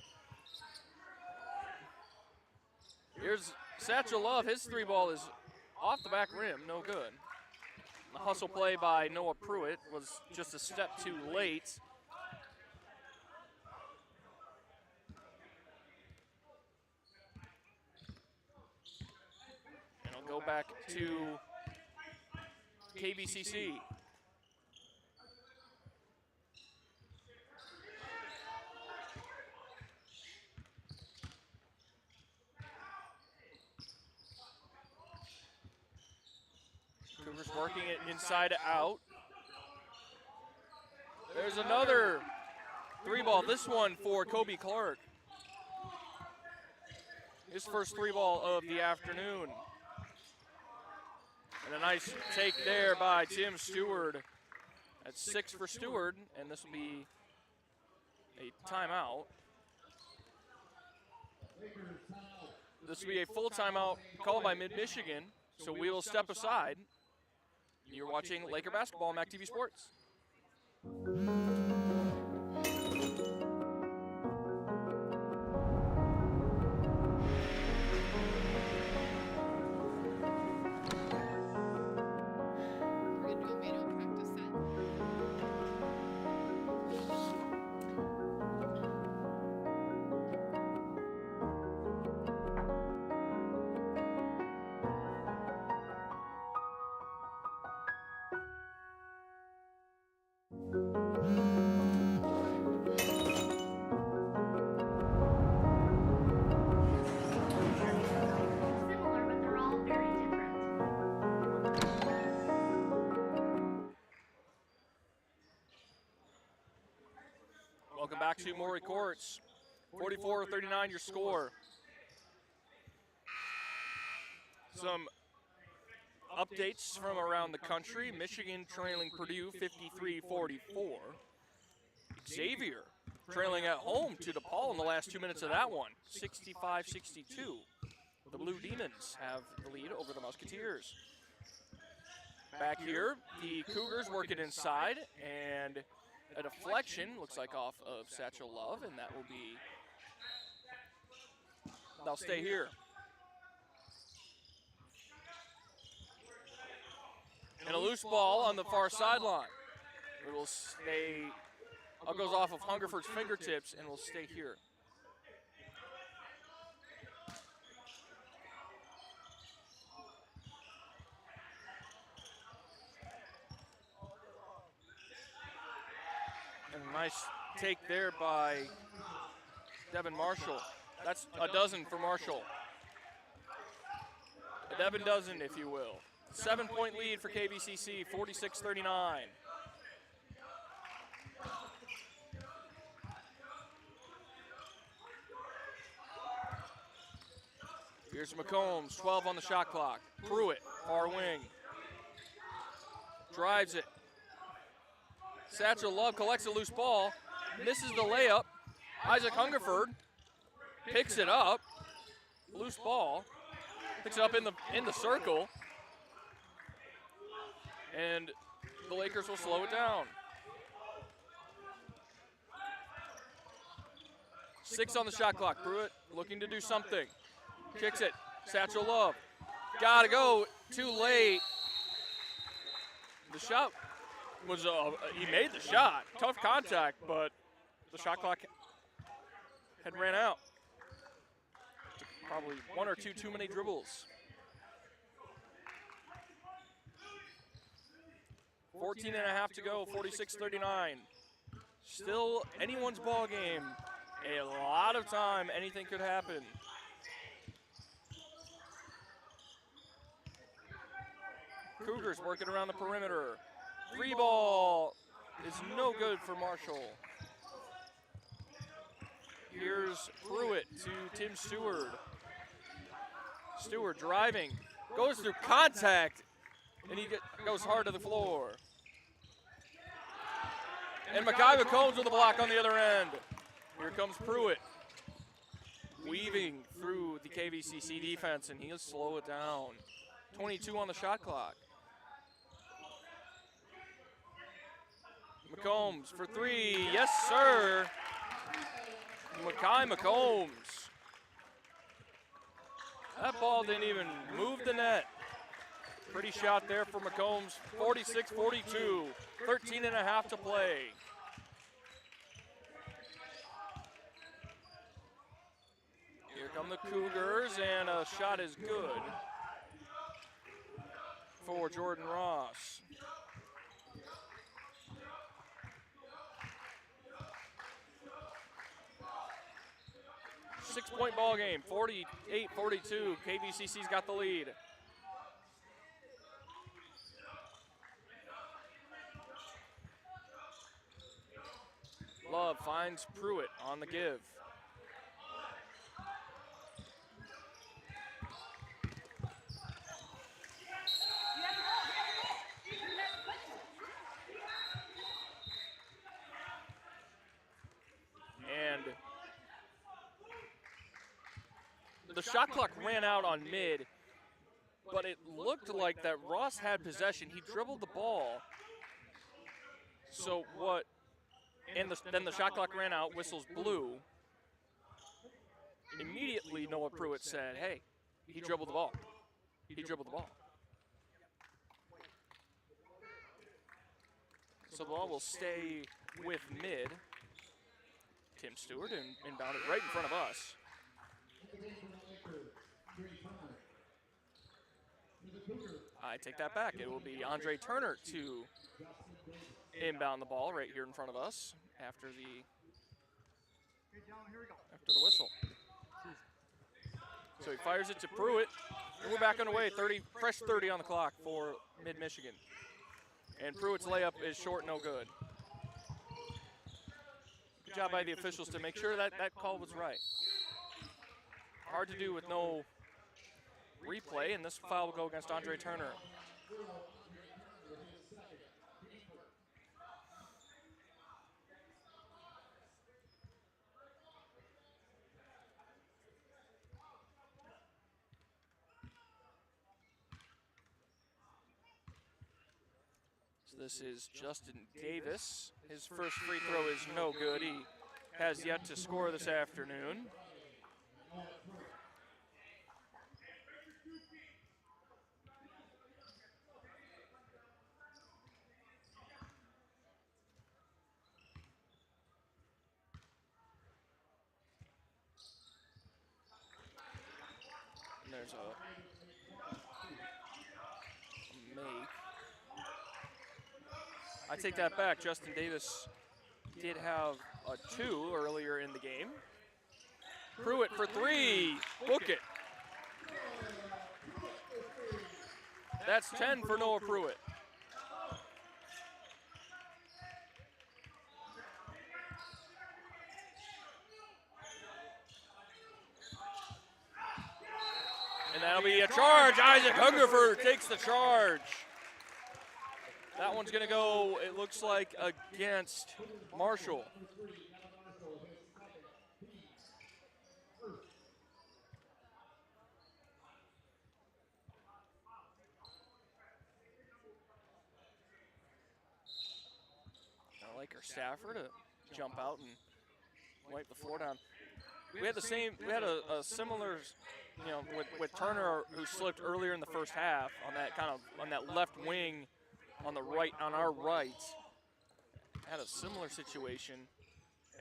Here's Satchel Love. His 3-ball is off the back rim. No good. The hustle play by Noah Pruitt was just a step too late. And it'll go back to KBCC. Cougars working it inside out. There's another 3-ball. This one for Kobe Clark. His first 3-ball of the afternoon. And a nice take there by Tim Stewart. That's 6 for Stewart, and this will be a timeout. This will be a full timeout called by Mid-Michigan, so we will step aside. You're watching Laker basketball on MAC TV Sports. Similar, but they're all very different. Welcome back to Maury Courts. 44-39 your score. Some updates from around the country. Michigan trailing Purdue 53-44. Xavier trailing at home to DePaul in the last 2 minutes of that one, 65-62. the Blue Demons have the lead over the Musketeers. Back here, the Cougars work it inside, and a deflection looks like off of Satchel Love, and that will be, they'll stay here. And a loose ball on the far sideline. It will stay, goes off of Hungerford's fingertips and will stay here. And a nice take there by Devin Marshall. That's a dozen for Marshall. A Devin dozen, if you will. 7-point lead for KVCC, 46-39. Here's McCombs, 12 on the shot clock. Pruitt, far wing. Drives it. Satchel Love collects a loose ball, misses the layup. Isaac Hungerford picks it up. Loose ball. Picks it up in the circle. And the Lakers will slow it down. 6 on the shot clock. Pruitt looking to do something. Kicks it. Satchel Love. Gotta go. Too late. The shot was, he made the shot. Tough contact, but the shot clock had ran out. Probably one or two too many dribbles. 14 and a half to go, 46-39. Still anyone's ball game. A lot of time, anything could happen. Cougars working around the perimeter. Free ball is no good for Marshall. Here's Pruitt to Tim Stewart. Stewart driving, goes through contact, and he goes hard to the floor. And Mackay McCombs with a block on the other end. Here comes Pruitt, weaving through the KVCC defense, and he'll slow it down. 22 on the shot clock. McCombs for 3, yes sir. Mackay McCombs. That ball didn't even move the net. Pretty shot there for McCombs, 46-42, 13 and a half to play. Here come the Cougars, and a shot is good for Jordan Ross. Six-point ball game, 48-42. KVCC's got the lead. Love finds Pruitt on the give. And the shot clock ran out on mid, but it looked like that Ross had possession. He dribbled the ball. So what? And then the shot clock ran out, whistles blew. Immediately Noah Pruitt said, hey, he dribbled the ball. He dribbled the ball. So the ball will stay with mid. Tim Stewart inbound it right in front of us. I take that back. It will be Andre Turner to inbound the ball right here in front of us after the whistle. So he fires it to Pruitt, and we're back underway. Fresh 30 on the clock for Mid-Michigan. And Pruitt's layup is short, no good. Good job by the officials to make sure that call was right. Hard to do with no replay, and this foul will go against Andre Turner. So this is Justin Davis. His first free throw is no good. He has yet to score this afternoon. And there's a make. I take that back. Justin Davis did have a 2 earlier in the game. Pruitt for 3. Book it. That's 10 for Noah Pruitt. And that'll be a charge. Isaac Hungerford takes the charge. That one's going to go, it looks like, against Marshall. I like our staffer to jump out and wipe the floor down. We had a similar, with Turner, who slipped earlier in the first half on that left wing on our right. Had a similar situation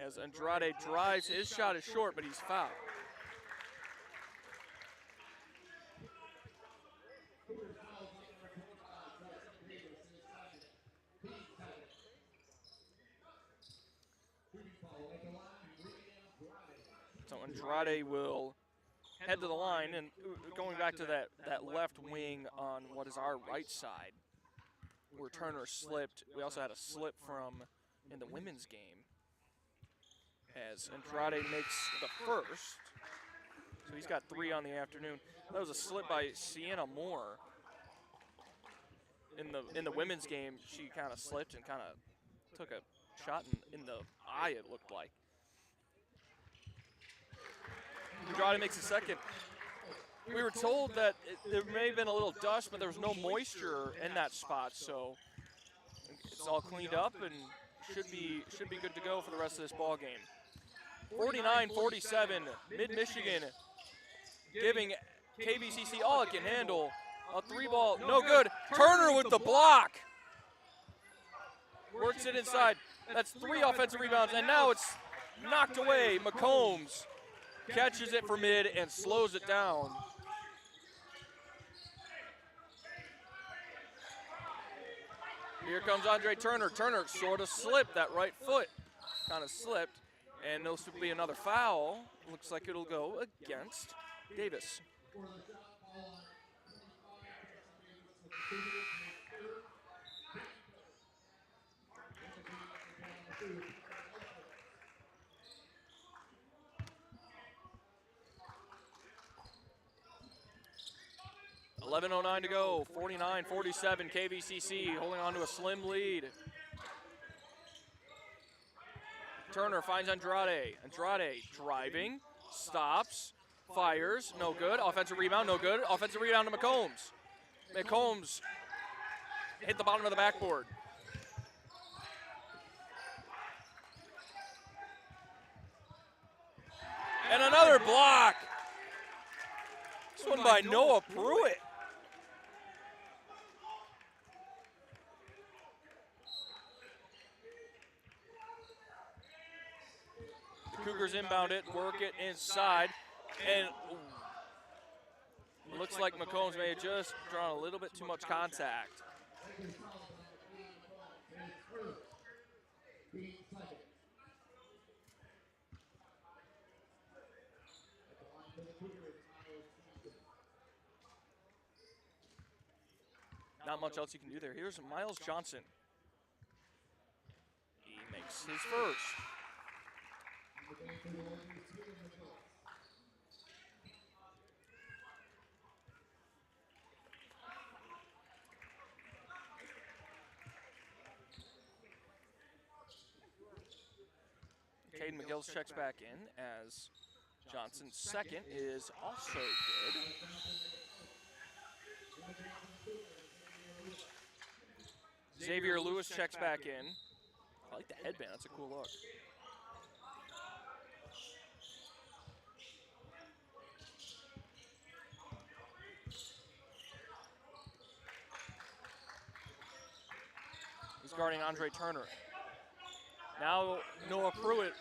as Andrade drives. His shot is short, but he's fouled. So Andrade will head to the line, and going back to that left wing on what is our right side, where Turner slipped. We also had a slip in the women's game as Andrade makes the first. So he's got 3 on the afternoon. That was a slip by Sienna Moore. In the women's game, she kind of slipped and kind of took a shot in the eye, it looked like. Andrade makes a second. We were told that there may have been a little dust, but there was no moisture in that spot, so it's all cleaned up and should be good to go for the rest of this ball game. 49-47, Mid-Michigan giving KVCC all it can handle. A 3-ball, no good. Turner with the block. Works it inside. That's 3 offensive rebounds, and now it's knocked away. McCombs catches it for mid and slows it down. Here comes Andre Turner. Turner sort of slipped, that right foot kind of slipped, and this will be another foul. Looks like it'll go against Davis. 11:09 to go, 49-47, KVCC holding on to a slim lead. Turner finds Andrade. Andrade driving, stops, fires, no good. Offensive rebound, no good. Offensive rebound to McCombs. McCombs hit the bottom of the backboard. And another block. This one by Noah Pruitt. The Cougars inbound it, work it inside, and looks like McCombs may have just drawn a little bit too much contact. Not much else you can do there. Here's Miles Johnson. He makes his first. Caden McGills checks back in as Johnson's second is also good. Xavier Lewis checks back in. I like the headband. That's a cool look. He's guarding Andre Turner. Now Noah Pruitt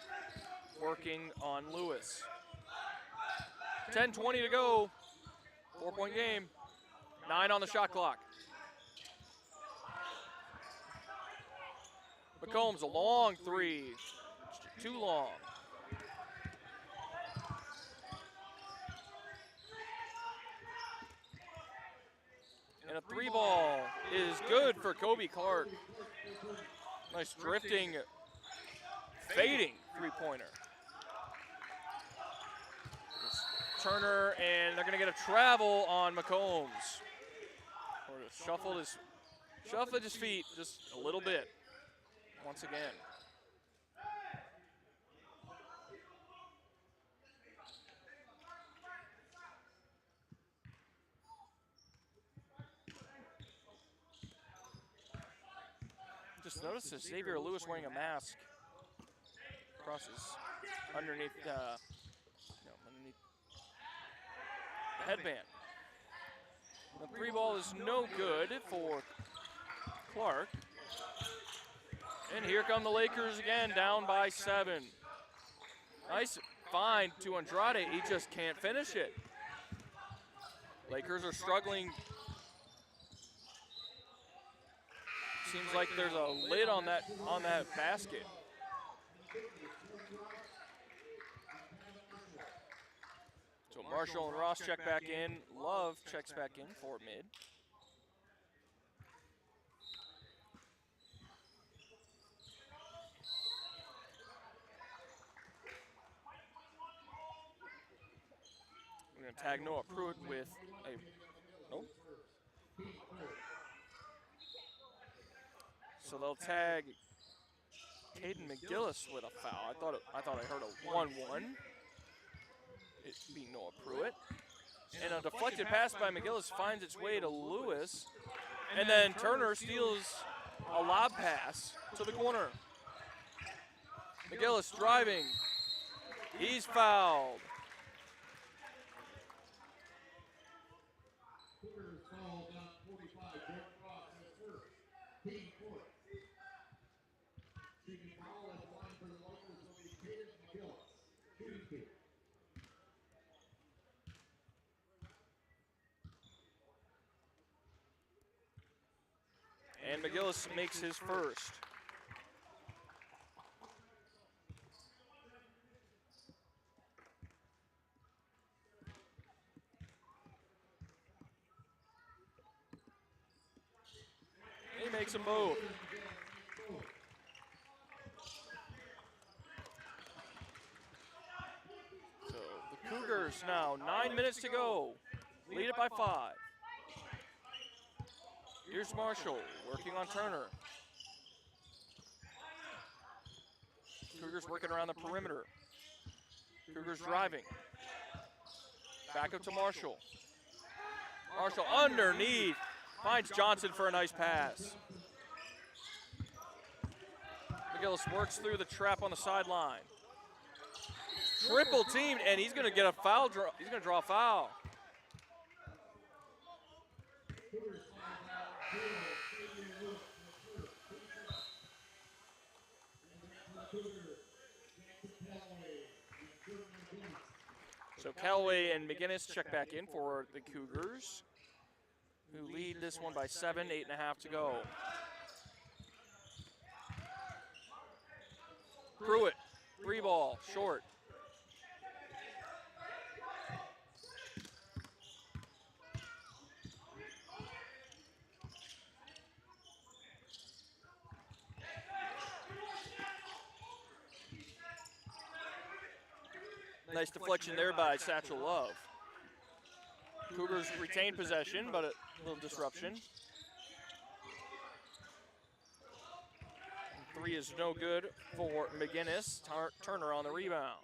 working on Lewis. 10:20 to go. 4-point game. 9 on the shot clock. McCombs, a long three. Too long. And a 3-ball is good for Kobe Clark. Nice drifting, fading three-pointer. Turner, and they're going to get a travel on McCombs. Or shuffled his feet just a little bit once again. Just noticed this Xavier Lewis wearing a mask across his underneath the headband. The 3-ball is no good for Clark. And here come the Lakers again, down by 7. Nice find to Andrade. He just can't finish it. Lakers are struggling. Seems like there's a lid on that basket. So Marshall and Ross check back in. Love checks back in for mid. We're going to tag Noah Pruitt with a nope. So they'll tag Caden McGillis with a foul. I thought I heard a 1-1. It being Noah Pruitt. And a deflected pass by McGillis finds its way to Lewis. And then Turner steals a lob pass to the corner. McGillis driving. He's fouled. And McGillis makes his first. He makes them both. So the Cougars now, 9 minutes to go. Lead it by 5. Here's Marshall working on Turner. Cougars working around the perimeter. Cougars driving. Back up to Marshall. Marshall underneath. Finds Johnson for a nice pass. McGillis works through the trap on the sideline. Triple teamed, and he's going to get a foul draw. He's going to draw a foul. So Callaway and McGinnis check back in for the Cougars, who lead this one by 7, 8.5 to go. Pruitt, 3-ball, short. Nice deflection there by Satchel Love. Cougars retain possession, but a little disruption. 3 is no good for McGinnis. Turner on the rebound.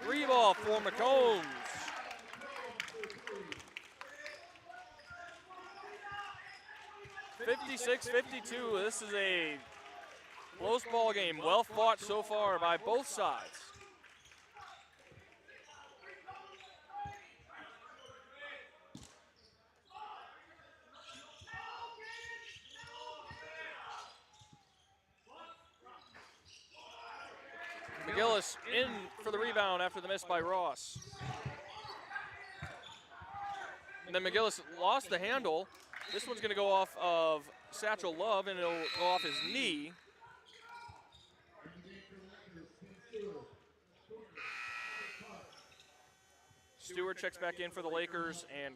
3-ball for McCombs. 56-52. This is a close ball game. Well fought so far by both sides. McGillis in for the rebound after the miss by Ross. And then McGillis lost the handle. This one's going to go off of Satchel Love, and it'll go off his knee. Stewart checks back in for the Lakers, and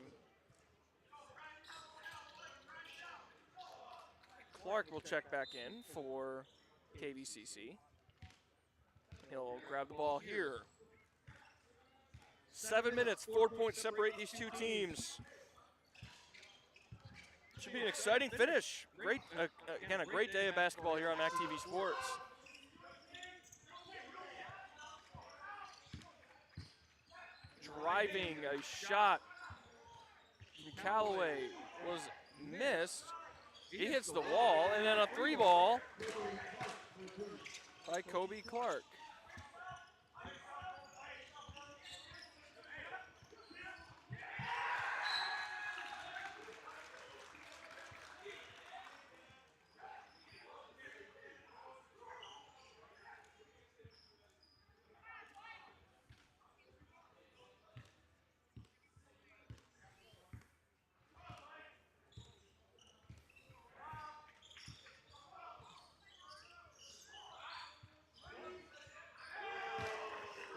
Clark will check back in for KVCC. He'll grab the ball here. 7 minutes, 4 points separate these two teams. Should be an exciting finish. Great, again, a great day of basketball here on MAC TV Sports. Driving a shot from Callaway was missed. He hits the wall, and then a three ball by Kobe Clark.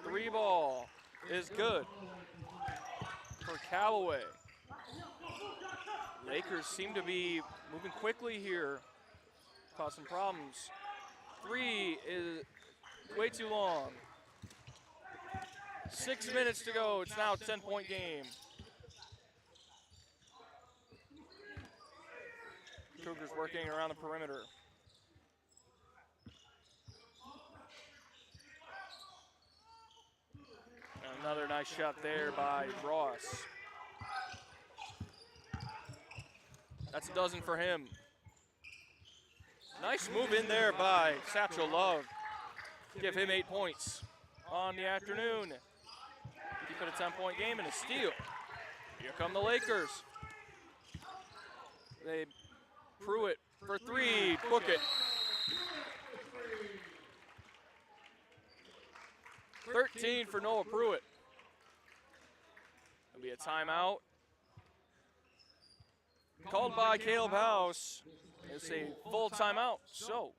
Three ball is good for Callaway. Lakers seem to be moving quickly here. Cause some problems. Three is way too long. 6 minutes to go. It's now a 10-point game. Cougars working around the perimeter. Another nice shot there by Ross. That's a dozen for him. Nice move in there by Satchel Love. Give him 8 points on the afternoon. Keep it a 10-point game and a steal. Here come the Lakers. They Pruitt for three, book it. 13 for Noah Pruitt. It'll be a timeout. Called by Caleb House. It's a full timeout, so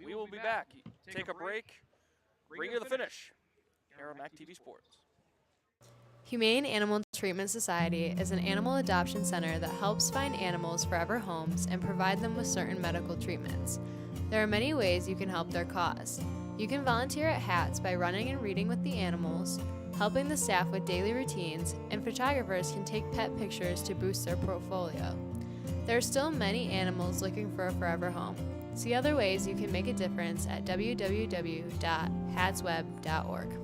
we will be back. Take a break, bring you to the finish here on MAC TV Sports. Humane Animal Treatment Society is an animal adoption center that helps find animals forever homes and provide them with certain medical treatments. There are many ways you can help their cause. You can volunteer at HATS by running and reading with the animals, helping the staff with daily routines, and photographers can take pet pictures to boost their portfolio. There are still many animals looking for a forever home. See other ways you can make a difference at www.hatsweb.org.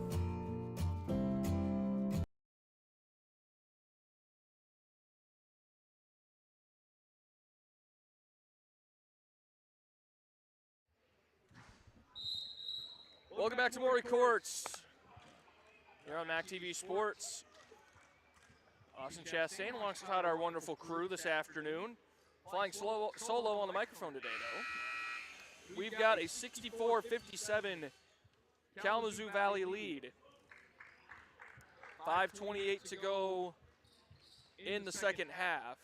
Welcome back to Maury Courts. Here on MAC TV Sports. Austin Chastain alongside our wonderful crew this afternoon. Flying solo on the microphone today, though. We've got a 64-57 Kalamazoo Valley lead. 5:28 to go in the second half.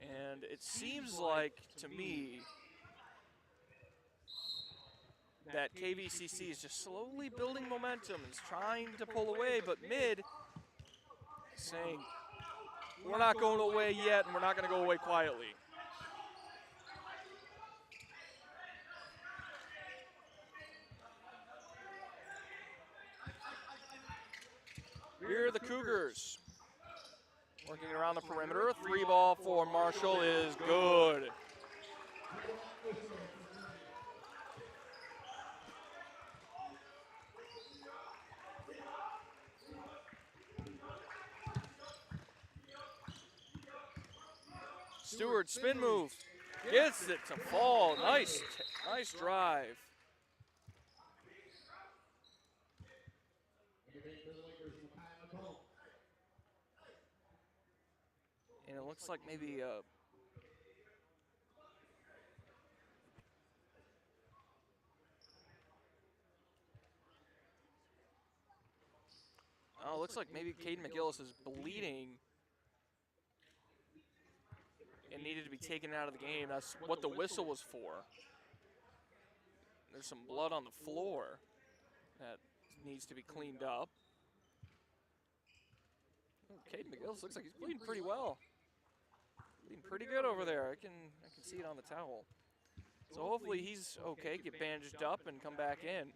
And it seems like, to me, that KVCC is just slowly building momentum and is trying to pull away, but Mid saying, we're not going away yet, and we're not going to go away quietly. Here are the Cougars working around the perimeter. A three ball for Marshall is good. Stewart, spin move. Gets it to fall. Nice drive. And it looks like maybe it looks like maybe Caden McGillis is bleeding and needed to be taken out of the game. That's what the whistle was for. There's some blood on the floor that needs to be cleaned up. Caden McGillis looks like he's bleeding pretty well. Bleeding pretty good over there. I can see it on the towel. So hopefully he's okay, get bandaged up and come back in.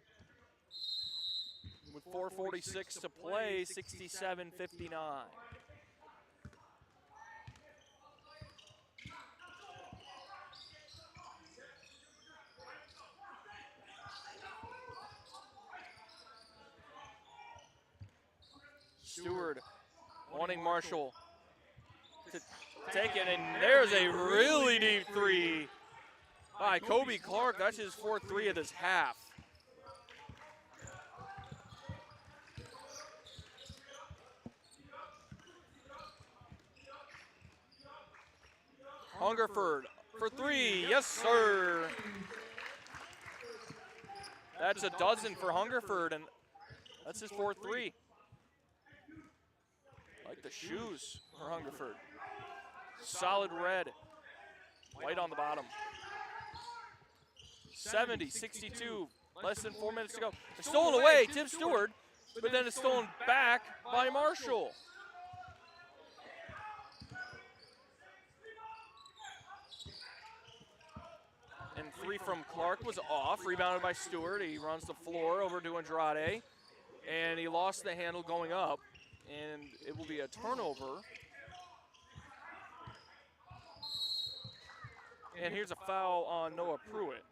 With 4:46 to play, 67-59. Stewart wanting Marshall to take it, and there's a really deep three by Kobe Clark. That's his 4th of this half. Hungerford for 3, yes sir. That's a dozen for Hungerford, and that's his 4th. Like the shoes for Hungerford. Solid red, white on the bottom. 70-62, less than 4 minutes to go. It's stolen away, Tim Stewart, but then it's stolen back by Marshall. And 3 from Clark was off, rebounded by Stewart. He runs the floor over to Andrade, and he lost the handle going up, and it will be a turnover. And here's a foul on Noah Pruitt.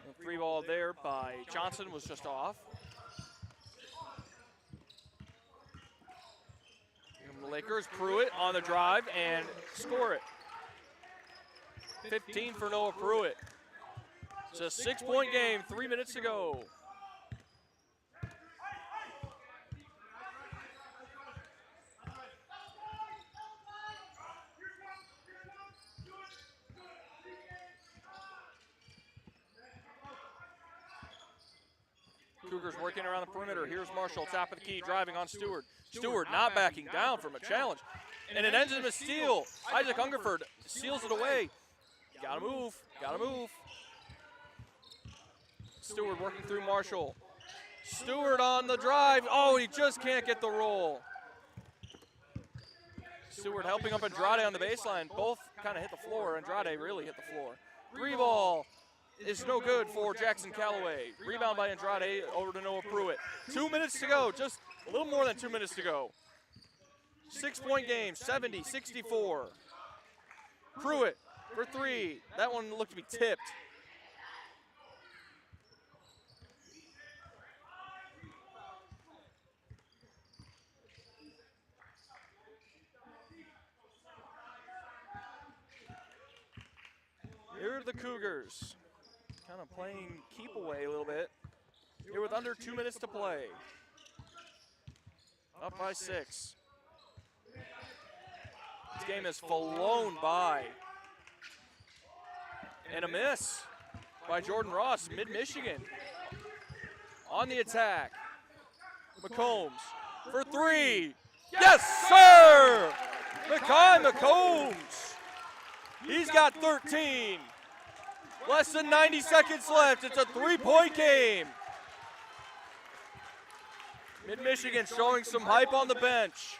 The 3 ball there by Johnson was just off. And the Lakers, Pruitt on the drive and score it. 15 for Noah Pruitt. It's a 6-point game, 3 minutes to go. Cougars working around the perimeter. Here's Marshall, top of the key, driving on Stewart. Stewart not backing down from a challenge. And it ends in a steal. Isaac Hungerford steals it away. Gotta move, gotta move. Stewart working through Marshall. Stewart on the drive. Oh, he just can't get the roll. Stewart helping up Andrade on the baseline. Both kind of hit the floor. Andrade really hit the floor. 3 ball is no good for Jackson Callaway. Rebound by Andrade over to Noah Pruitt. 2 minutes to go, just a little more than 2 minutes to go. 6-point game, 70-64. Pruitt for 3. That one looked to be tipped. Here are the Cougars. Kind of playing keep away a little bit. Here with under 2 minutes to play. Up by 6. This game has flown by. And a miss by Jordan Ross, mid-Michigan. On the attack. McCombs for 3. Yes, sir! Mekhi McCombs. He's got 13. Less than 90 seconds left. It's a 3-point game. Mid-Michigan showing some hype on the bench.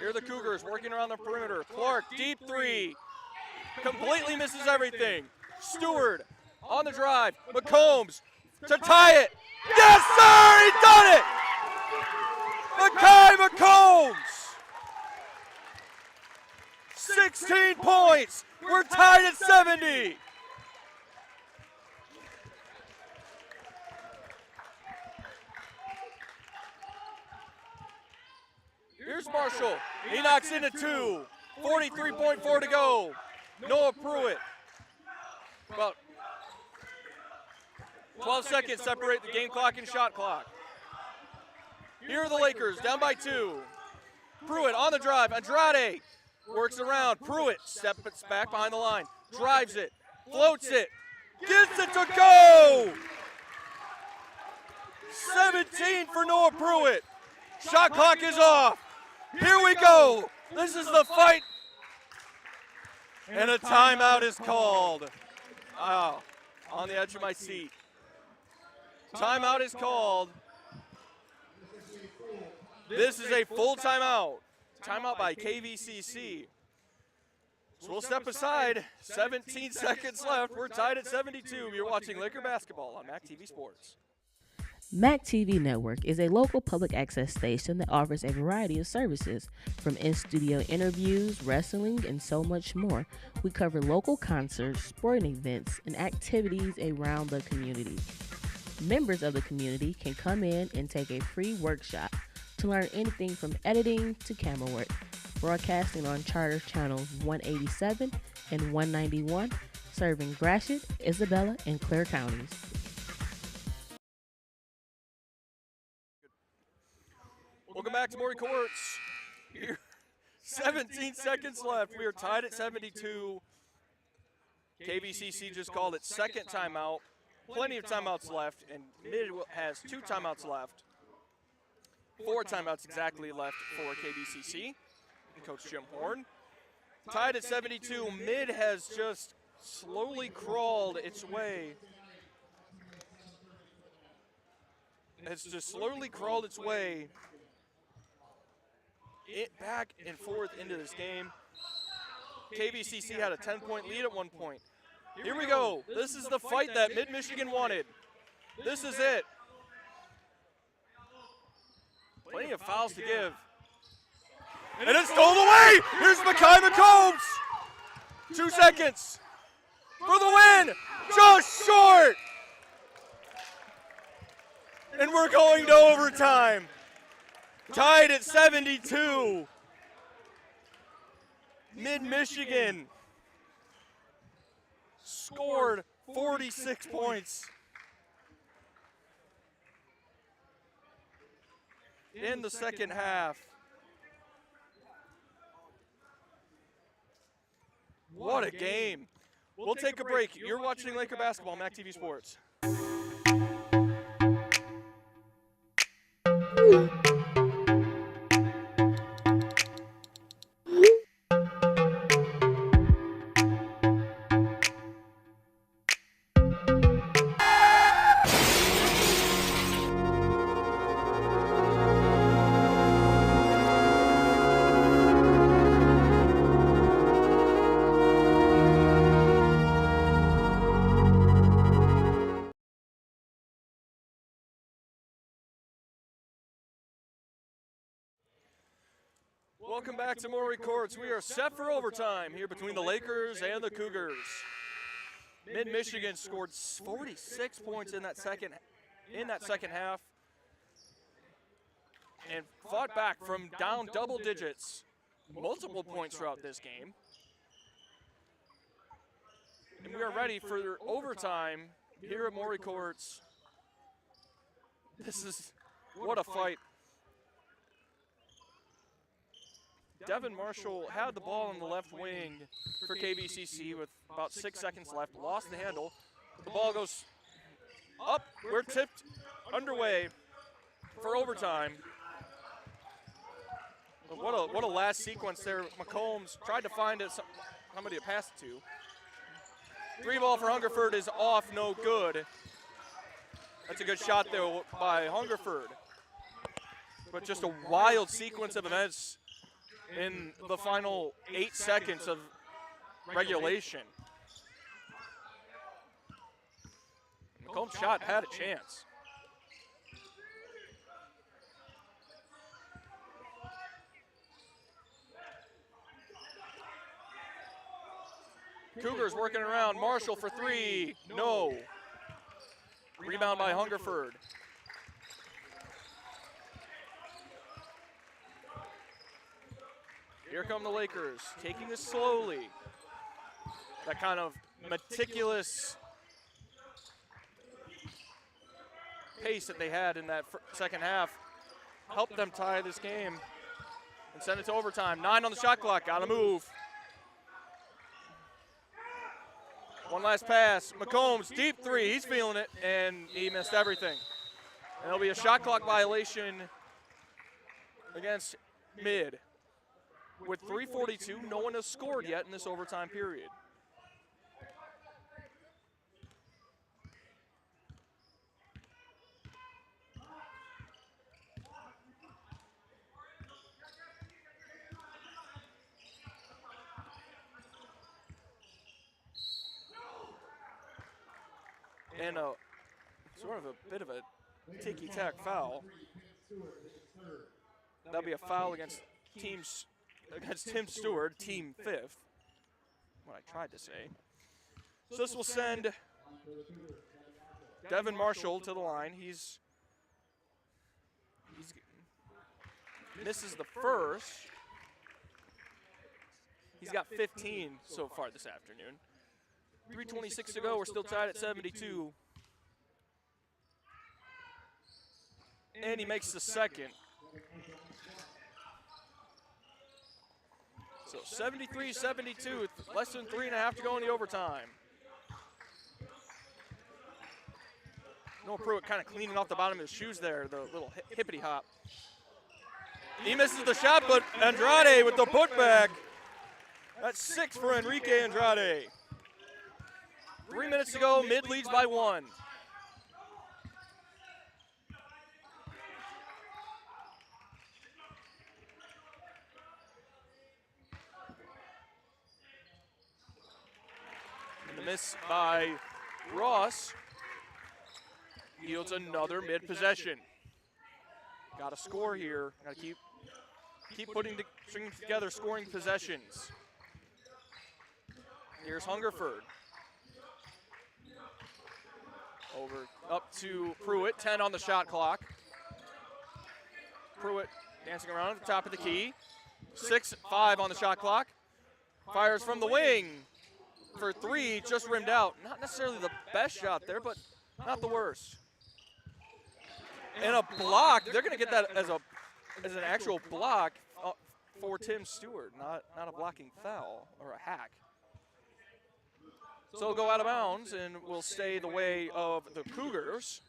Here are the Cougars working around the perimeter. Clark, deep three. Completely misses everything. Stewart on the drive. McCombs to tie it. Yes, sir! He done it! Makai McCombs! 16 points. We're tied at 70. Here's Marshall. He knocks into two. 43.4 to go. Noah Pruitt. About 12 seconds separate the game clock and shot clock. Here are the Lakers, down by 2. Pruitt on the drive. Andrade works around. Pruitt steps back behind the line. Drives it. Floats it. Gets it to go! 17 for Noah Pruitt. Shot clock is off. Here we go. This is the fight. And a timeout is called. Wow, on the edge of my seat. Timeout is called. This is a full timeout. Timeout by KVCC. So we'll step aside. 17 seconds left. We're tied at 72. You're watching Laker basketball on MAC TV Sports. MAC TV Network is a local public access station that offers a variety of services, from in-studio interviews, wrestling, and so much more. We cover local concerts, sporting events, and activities around the community. Members of the community can come in and take a free workshop to learn anything from editing to camera work. Broadcasting on Charter Channels 187 and 191, serving Gratiot, Isabella, and Clare counties. Welcome back to Maury Courts. Here, 17 seconds left. We are tied at 72. KVCC just called it second timeout. Plenty of timeouts left, and Mid has 2 timeouts left. 4 timeouts exactly left for KVCC. Coach Jim Horn. Tied at 72. Mid has just slowly crawled its way. It's just slowly crawled its way back and forth into this game. KVCC had a 10-point lead at one point. Here we go. This is the fight that Mid-Michigan wanted. This is it. Plenty of fouls to give. And it's stolen away. Here's Makai McCombs. 2 seconds for the win. Just short. And we're going to overtime. Tied at 72. Mid-Michigan scored 46 points in the second half. What a game. We'll take a break. You're watching Laker basketball on MAC TV Sports. Welcome back to Maury Courts. We are set for overtime here between the Lakers and the Cougars. Mid-Michigan scored 46 points in that second half and fought back from down double digits, multiple points throughout this game. And we are ready for overtime here at Maury Courts. What a fight. Devin Marshall had the ball on the left wing for KVCC with about 6 seconds left, lost the handle. The ball goes up. We're tipped underway for overtime. But what a last sequence there. McCombs tried to find somebody to pass it to. 3-ball for Hungerford is off, no good. That's a good shot there by Hungerford. But just a wild sequence of events in the final 8 seconds of regulation. McComb's shot had a chance. Cougars working around. Marshall for 3. No. Rebound by Hungerford. Here come the Lakers, taking this slowly. That kind of meticulous pace that they had in that second half helped them tie this game and send it to overtime. 9 on the shot clock, gotta move. One last pass, McCombs, deep 3, he's feeling it, and he missed everything. And there'll be a shot clock violation against Mid. With 3:42, no one has scored yet in this overtime period. And sort of a bit of a ticky-tack foul. That'll be a foul against Tim Stewart, team 5th. What I tried to say. So this will send Devin Marshall to the line. He's misses the first. He's got 15 so far this afternoon. 3:26 to go. We're still tied at 72. And he makes the second. So 73-72, less than 3.5 to go in the overtime. Noah Pruitt kind of cleaning off the bottom of his shoes there, the little hippity hop. He misses the shot, but Andrade with the putback. That's 6 for Enrique Andrade. 3 minutes to go, Mid leads by 1. And the miss by Ross yields another Mid possession. Got to score here. Got to keep stringing together scoring possessions. Here's Hungerford. Over, up to Pruitt, 10 on the shot clock. Pruitt dancing around at the top of the key. 6-5 on the shot clock. Fires from the wing for 3, just rimmed out. Not necessarily the best shot there, but not the worst. And a block, they're gonna get that as an actual block for Tim Stewart, not a blocking foul or a hack. So it'll go out of bounds and will stay the way of the Cougars.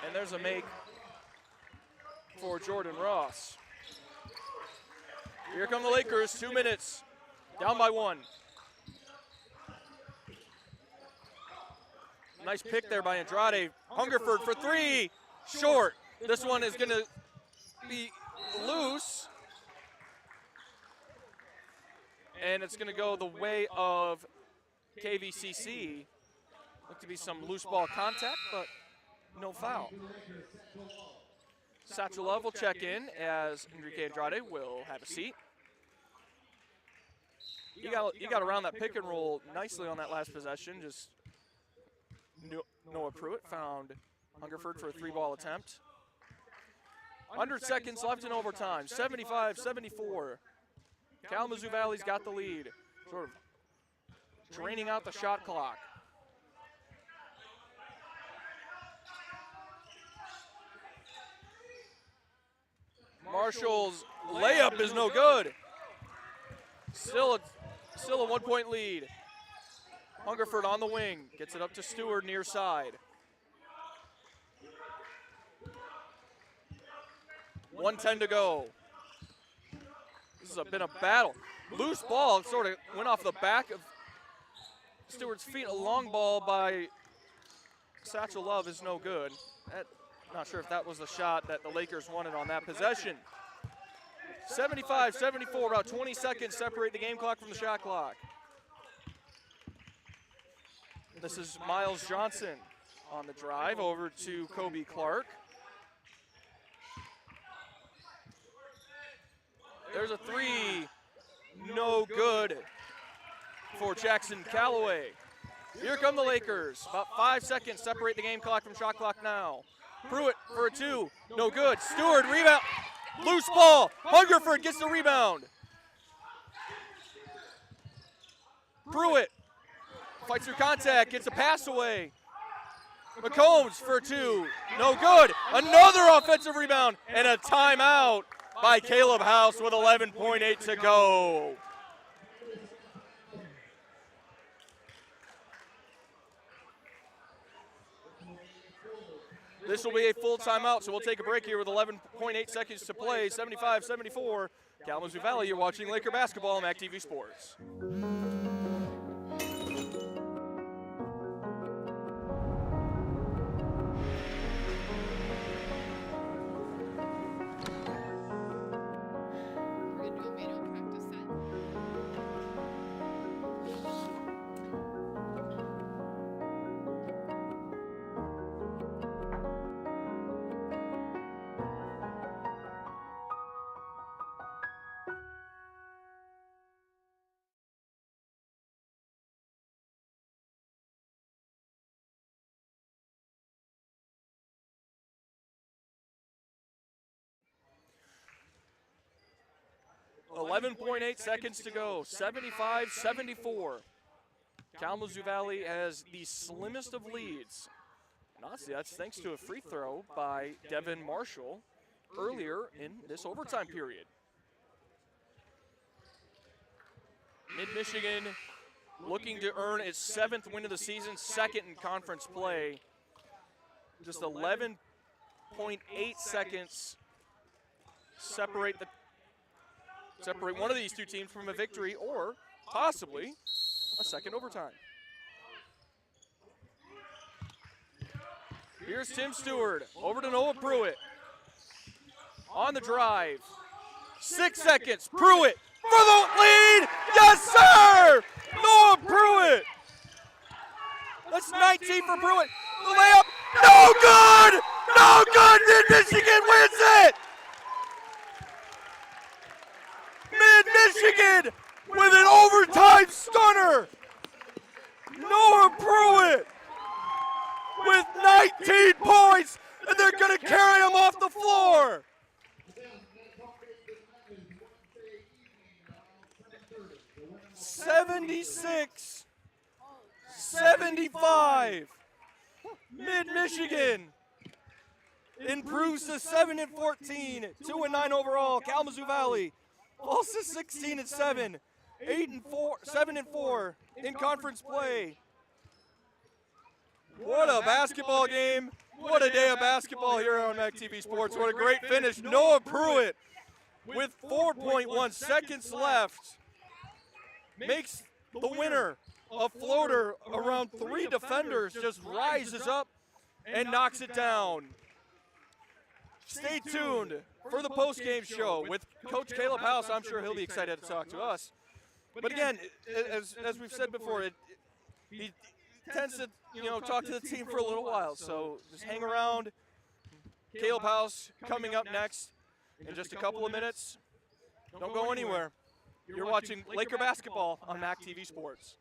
And there's a make for Jordan Ross. Here come the Lakers, 2 minutes, down by 1. Nice pick there by Andrade. Hungerford for 3, short. This one is going to be loose. And it's going to go the way of KVCC. Look to be some loose ball contact, but no foul. Satchelov will check in as Enrique Andrade will have a seat. You got around that pick and roll nicely on that last possession. Just Noah Pruitt found Hungerford for a 3-ball attempt. 100 seconds left in overtime, 75-74. Kalamazoo Valley's got the lead, sort of draining out the shot clock. Marshall's layup is no good. Still a 1-point lead. Hungerford on the wing, gets it up to Stewart near side. 1:10 to go. This has been a battle. Loose ball sort of went off the back of Stewart's feet. A long ball by Satchel Love is no good. Not sure if that was the shot that the Lakers wanted on that possession. 75-74, about 20 seconds separate the game clock from the shot clock. This is Miles Johnson on the drive over to Kobe Clark. There's a three, no good for Jackson Calloway. Here come the Lakers. About 5 seconds separate the game clock from shot clock now. Pruitt for a two, no good. Stewart, rebound, loose ball. Hungerford gets the rebound. Pruitt fights through contact, gets a pass away. McCombs for two, no good. Another offensive rebound and a timeout by Caleb House with 11.8 to go. This will be a full timeout, so we'll take a break here with 11.8 seconds to play. 75-74, Kalamazoo Valley. You're watching Laker basketball on MAC TV Sports. We're gonna do a manual practice set. 11.8 seconds to go, 75-74. Kalamazoo Valley has the slimmest of leads. And honestly, that's thanks to a free throw by Devin Marshall earlier in this overtime period. Mid-Michigan looking to earn its 7th win of the season, 2nd in conference play. Just 11.8 seconds separate one of these two teams from a victory or possibly a second overtime. Here's Tim Stewart over to Noah Pruitt. On the drive. 6 seconds. Pruitt for the lead. Yes, sir! Noah Pruitt. That's 19 for Pruitt. The layup. No good! No good! Mid-Michigan wins it! Mid-Michigan with an overtime stunner. Noah Pruitt with 19 points, and they're going to carry him off the floor. 76-75. Mid-Michigan improves to 7-14, 2-9 overall. Kalamazoo Valley falls to 16-7, 7-4 in conference play. What a basketball game. What a day of basketball here on MAC TV Sports. What a great finish. Noah Pruitt with 4.1 seconds left makes the winner. A floater around 3 defenders just rises up and knocks it down. Stay tuned for the post-game show with Coach Caleb House. I'm sure he'll be excited to talk to us. But again, as we've said before, he tends to talk to the team for a little while. So just hang around. Caleb House coming up next in just a couple of minutes. Don't go anywhere. You're watching Laker basketball on MAC TV Sports.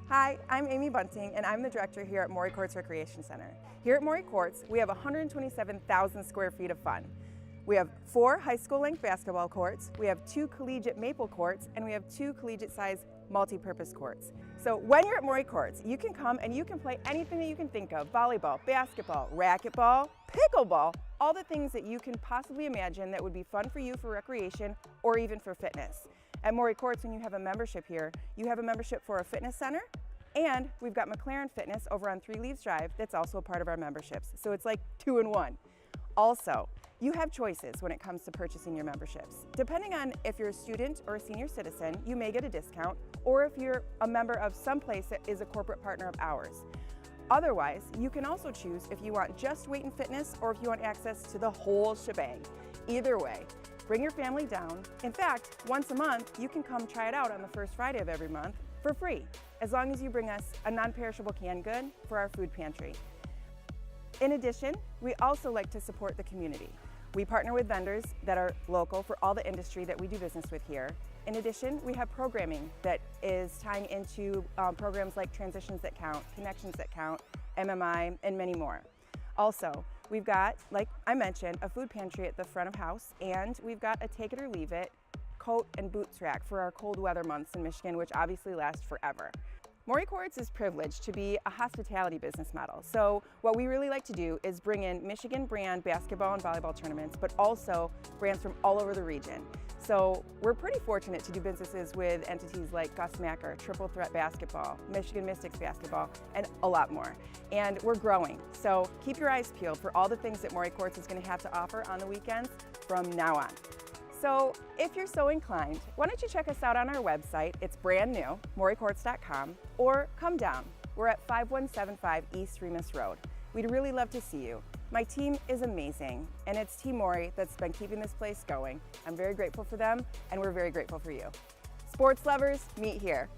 Hi, I'm Amy Bunting, and I'm the director here at Maury Courts Recreation Center. Here at Maury Courts, we have 127,000 square feet of fun. We have 4 high school length basketball courts, we have 2 collegiate maple courts, and we have 2 collegiate size multi-purpose courts. So when you're at Maury Courts, you can come and you can play anything that you can think of: volleyball, basketball, racquetball, pickleball, all the things that you can possibly imagine that would be fun for you for recreation or even for fitness. At Maury Courts, when you have a membership here, you have a membership for a fitness center, and we've got McLaren Fitness over on 3 Leaves Drive that's also a part of our memberships. So it's like 2 in 1. Also, You have choices when it comes to purchasing your memberships. Depending on if you're a student or a senior citizen, you may get a discount, or if you're a member of some place that is a corporate partner of ours. Otherwise, you can also choose if you want just weight and fitness or if you want access to the whole shebang. Either way, bring your family down. In fact, once a month, you can come try it out on the first Friday of every month for free, as long as you bring us a non-perishable canned good for our food pantry. In addition, we also like to support the community. We partner with vendors that are local for all the industry that we do business with here. In addition, we have programming that is tying into programs like Transitions That Count, Connections That Count, MMI, and many more. Also, we've got, like I mentioned, a food pantry at the front of house, and we've got a take it or leave it coat and boots rack for our cold weather months in Michigan, which obviously last forever. Maury Courts is privileged to be a hospitality business model. So what we really like to do is bring in Michigan brand basketball and volleyball tournaments, but also brands from all over the region. So we're pretty fortunate to do businesses with entities like Gus Macker, Triple Threat Basketball, Michigan Mystics Basketball, and a lot more. And we're growing. So keep your eyes peeled for all the things that Maury Courts is going to have to offer on the weekends from now on. So if you're so inclined, why don't you check us out on our website? It's brand new, maurycourts.com, or come down. We're at 5175 East Remus Road. We'd really love to see you. My team is amazing, and it's Team Maury that's been keeping this place going. I'm very grateful for them, and we're very grateful for you. Sports lovers, meet here.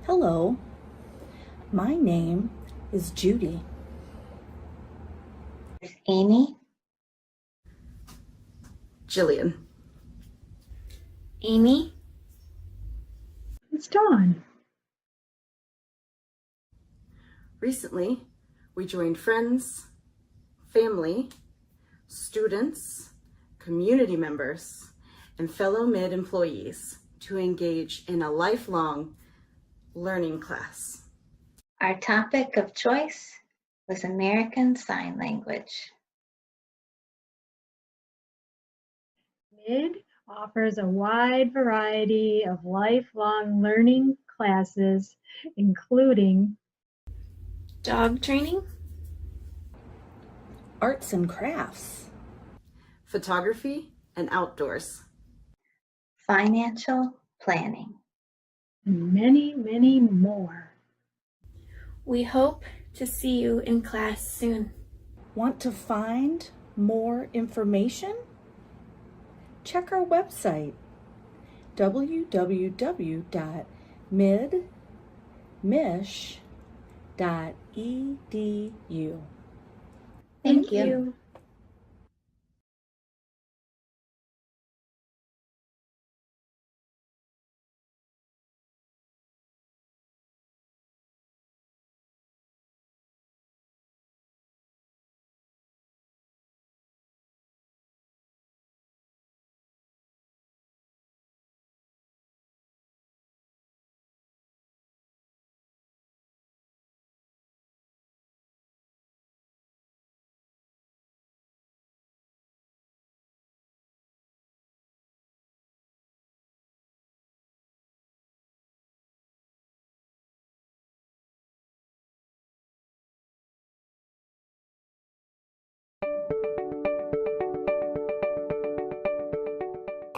Hello, my name is Judy. Amy. Jillian. Amy. It's Dawn. Recently, we joined friends, family, students, community members, and fellow MID employees to engage in a lifelong learning class. Our topic of choice was American Sign Language. MID offers a wide variety of lifelong learning classes, including dog training, arts and crafts, photography and outdoors, Financial planning. and many, many more. We hope to see you in class soon. Want to find more information? Check our website, www.midmish.edu. Thank you.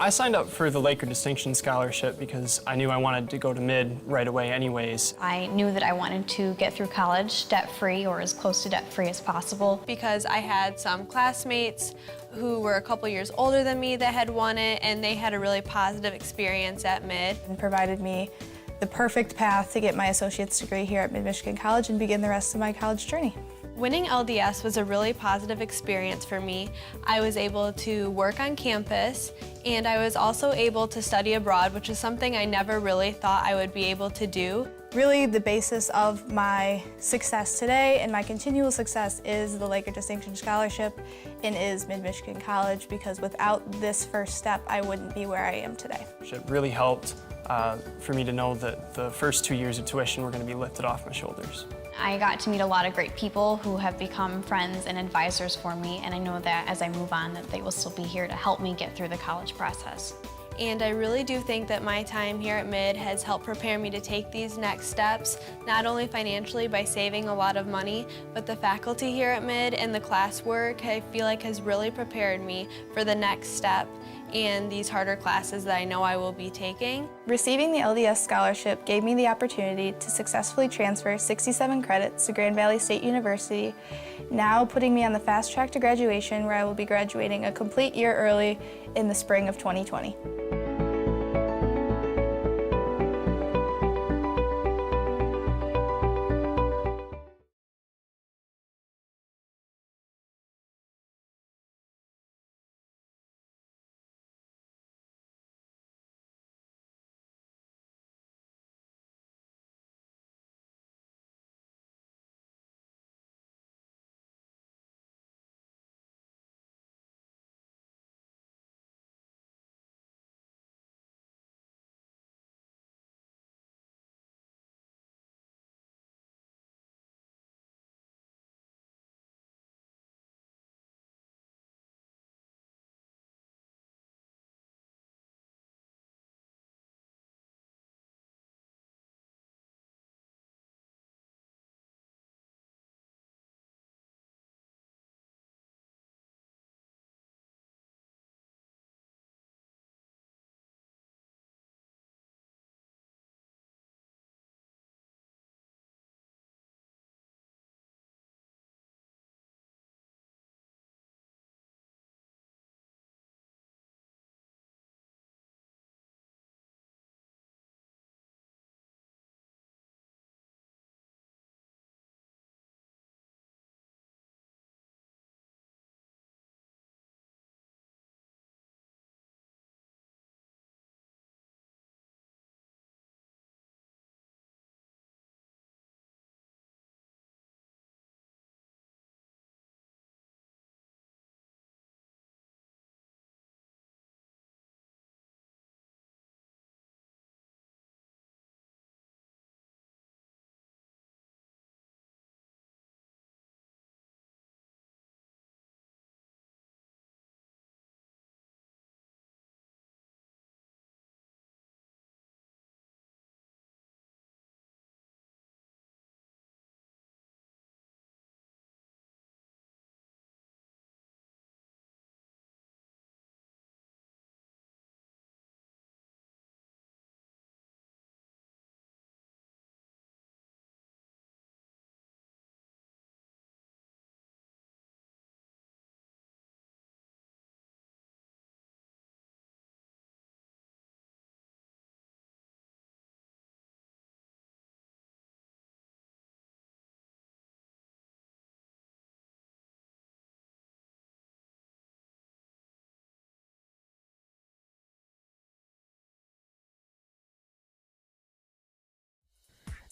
I signed up for the Laker Distinction Scholarship because I knew I wanted to go to mid right away anyways. I knew that I wanted to get through college debt-free or as close to debt-free as possible. Because I had some classmates who were a couple years older than me that had won it, and they had a really positive experience at Mid. And provided me the perfect path to get my associate's degree here at Mid-Michigan College and begin the rest of my college journey. Winning LDS was a really positive experience for me. I was able to work on campus, and I was also able to study abroad, which is something I never really thought I would be able to do. Really, the basis of my success today and my continual success is the Laker Distinction Scholarship and is Mid-Michigan College, because without this first step, I wouldn't be where I am today. It really helped for me to know that the first 2 years of tuition were going to be lifted off my shoulders. I got to meet a lot of great people who have become friends and advisors for me, and I know that as I move on that they will still be here to help me get through the college process. And I really do think that my time here at Mid has helped prepare me to take these next steps, not only financially by saving a lot of money, but the faculty here at Mid and the classwork I feel like has really prepared me for the next step and these harder classes that I know I will be taking. Receiving the LDS scholarship gave me the opportunity to successfully transfer 67 credits to Grand Valley State University, now putting me on the fast track to graduation, where I will be graduating a complete year early in the spring of 2020.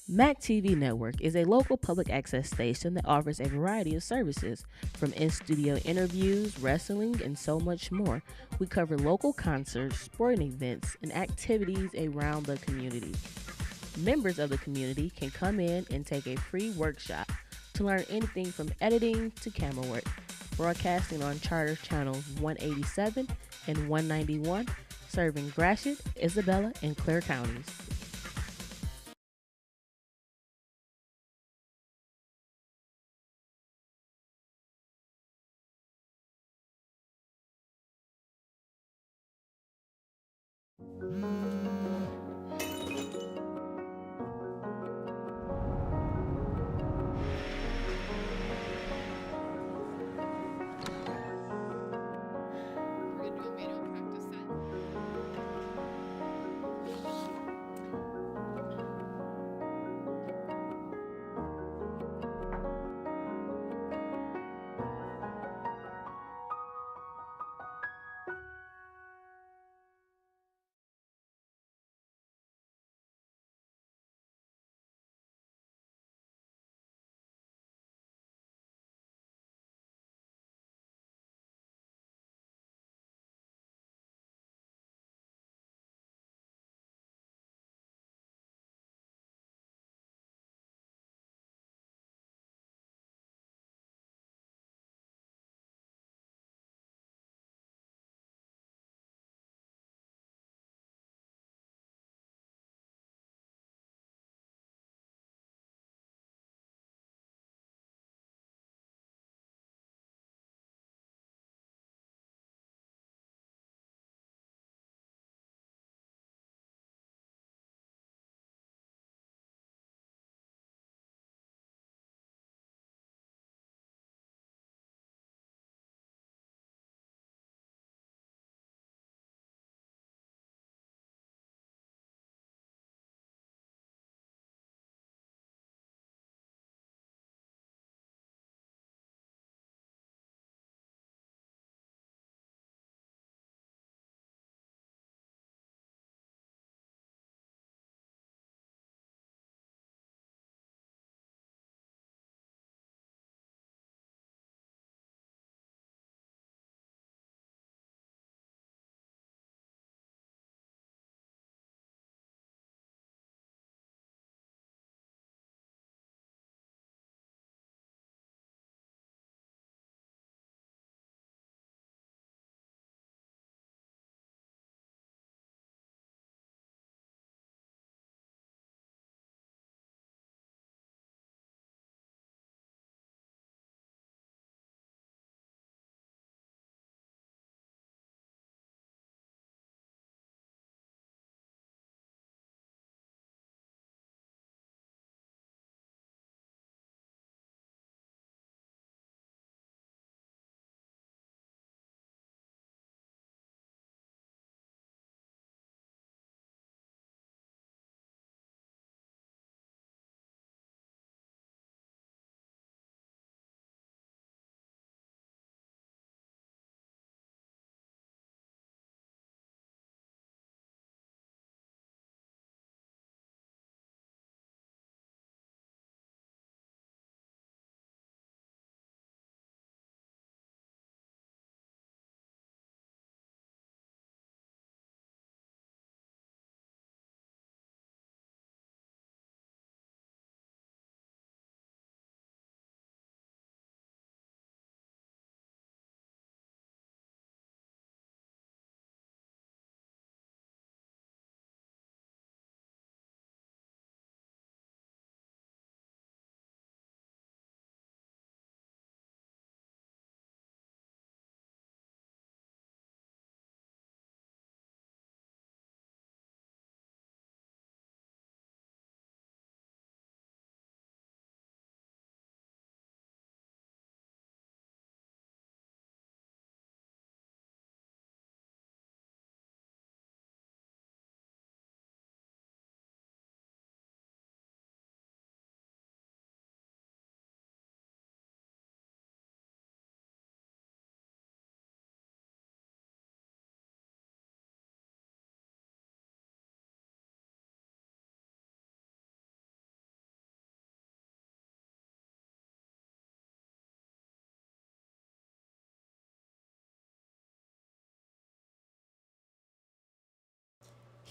MAC TV Network is a local public access station that offers a variety of services, from in-studio interviews, wrestling, and so much more. We cover local concerts, sporting events, and activities around the community. Members of the community can come in and take a free workshop to learn anything from editing to camera work. Broadcasting on Charter Channels 187 and 191, serving Gratiot, Isabella, and Clare counties.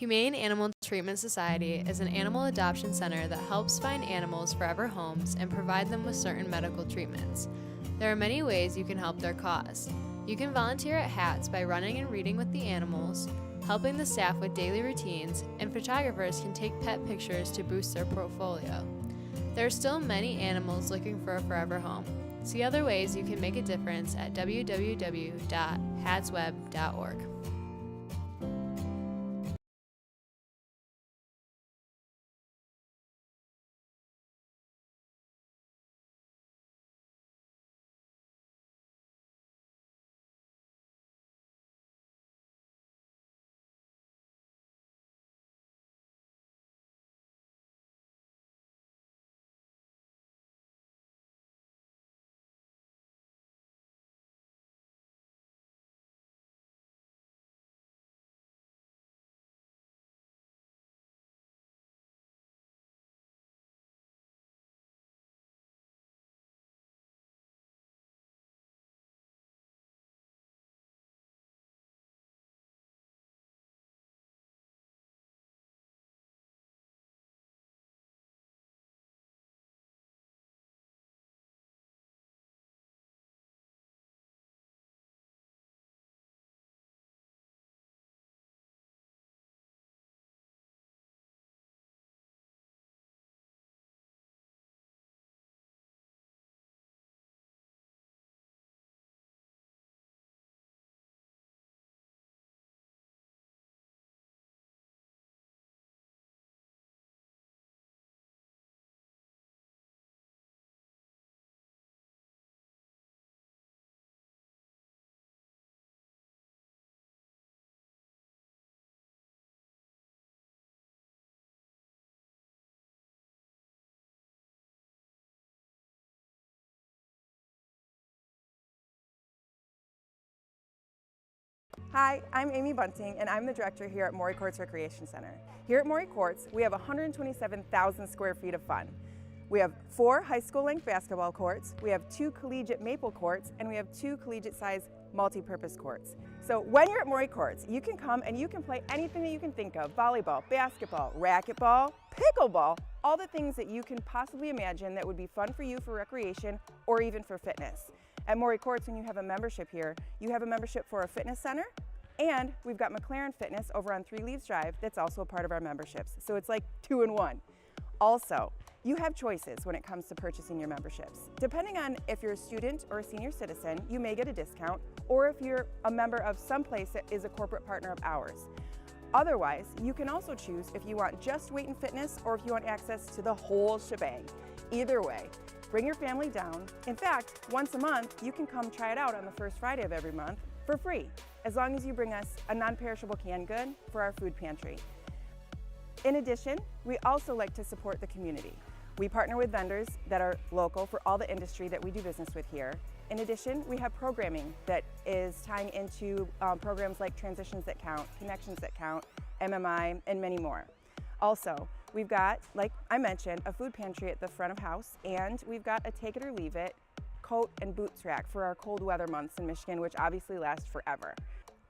Humane Animal Treatment Society is an animal adoption center that helps find animals forever homes and provide them with certain medical treatments. There are many ways you can help their cause. You can volunteer at HATS by running and reading with the animals, helping the staff with daily routines, and photographers can take pet pictures to boost their portfolio. There are still many animals looking for a forever home. See other ways you can make a difference at www.hadsweb.org. Hi, I'm Amy Bunting, and I'm the director here at Maury Courts Recreation Center. Here at Maury Courts, we have 127,000 square feet of fun. We have 4 high school length basketball courts, we have 2 collegiate maple courts, and we have 2 collegiate size multi-purpose courts. So when you're at Maury Courts, you can come and you can play anything that you can think of: volleyball, basketball, racquetball, pickleball, all the things that you can possibly imagine that would be fun for you for recreation or even for fitness. At Maury Courts, when you have a membership here, you have a membership for a fitness center, and we've got McLaren Fitness over on 3 Leaves Drive that's also a part of our memberships. So it's like 2 in 1. Also, you have choices when it comes to purchasing your memberships. Depending on if you're a student or a senior citizen, you may get a discount, or if you're a member of some place that is a corporate partner of ours. Otherwise, you can also choose if you want just weight and fitness or if you want access to the whole shebang. Either way, bring your family down. In fact, once a month, you can come try it out on the first Friday of every month for free, as long as you bring us a non-perishable canned good for our food pantry. In addition, we also like to support the community. We partner with vendors that are local for all the industry that we do business with here. In addition, we have programming that is tying into programs like Transitions That Count, Connections That Count, MMI, and many more. Also, we've got, like I mentioned, a food pantry at the front of house, and we've got a take it or leave it coat and boots rack for our cold weather months in Michigan, which obviously last forever.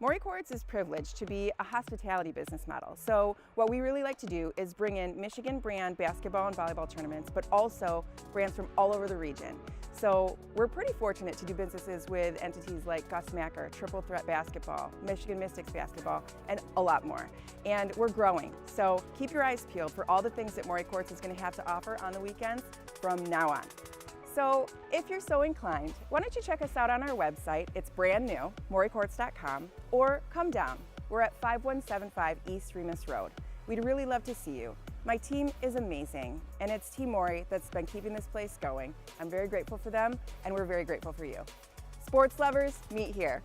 Maury Courts is privileged to be a hospitality business model. So what we really like to do is bring in Michigan brand basketball and volleyball tournaments, but also brands from all over the region. So we're pretty fortunate to do businesses with entities like Gus Macker, Triple Threat Basketball, Michigan Mystics Basketball, and a lot more. And we're growing. So keep your eyes peeled for all the things that Maury Courts is going to have to offer on the weekends from now on. So if you're so inclined, why don't you check us out on our website? It's brand new, maurycourts.com, or come down. We're at 5175 East Remus Road. We'd really love to see you. My team is amazing, and it's Team Maury that's been keeping this place going. I'm very grateful for them, and we're very grateful for you. Sports lovers, meet here.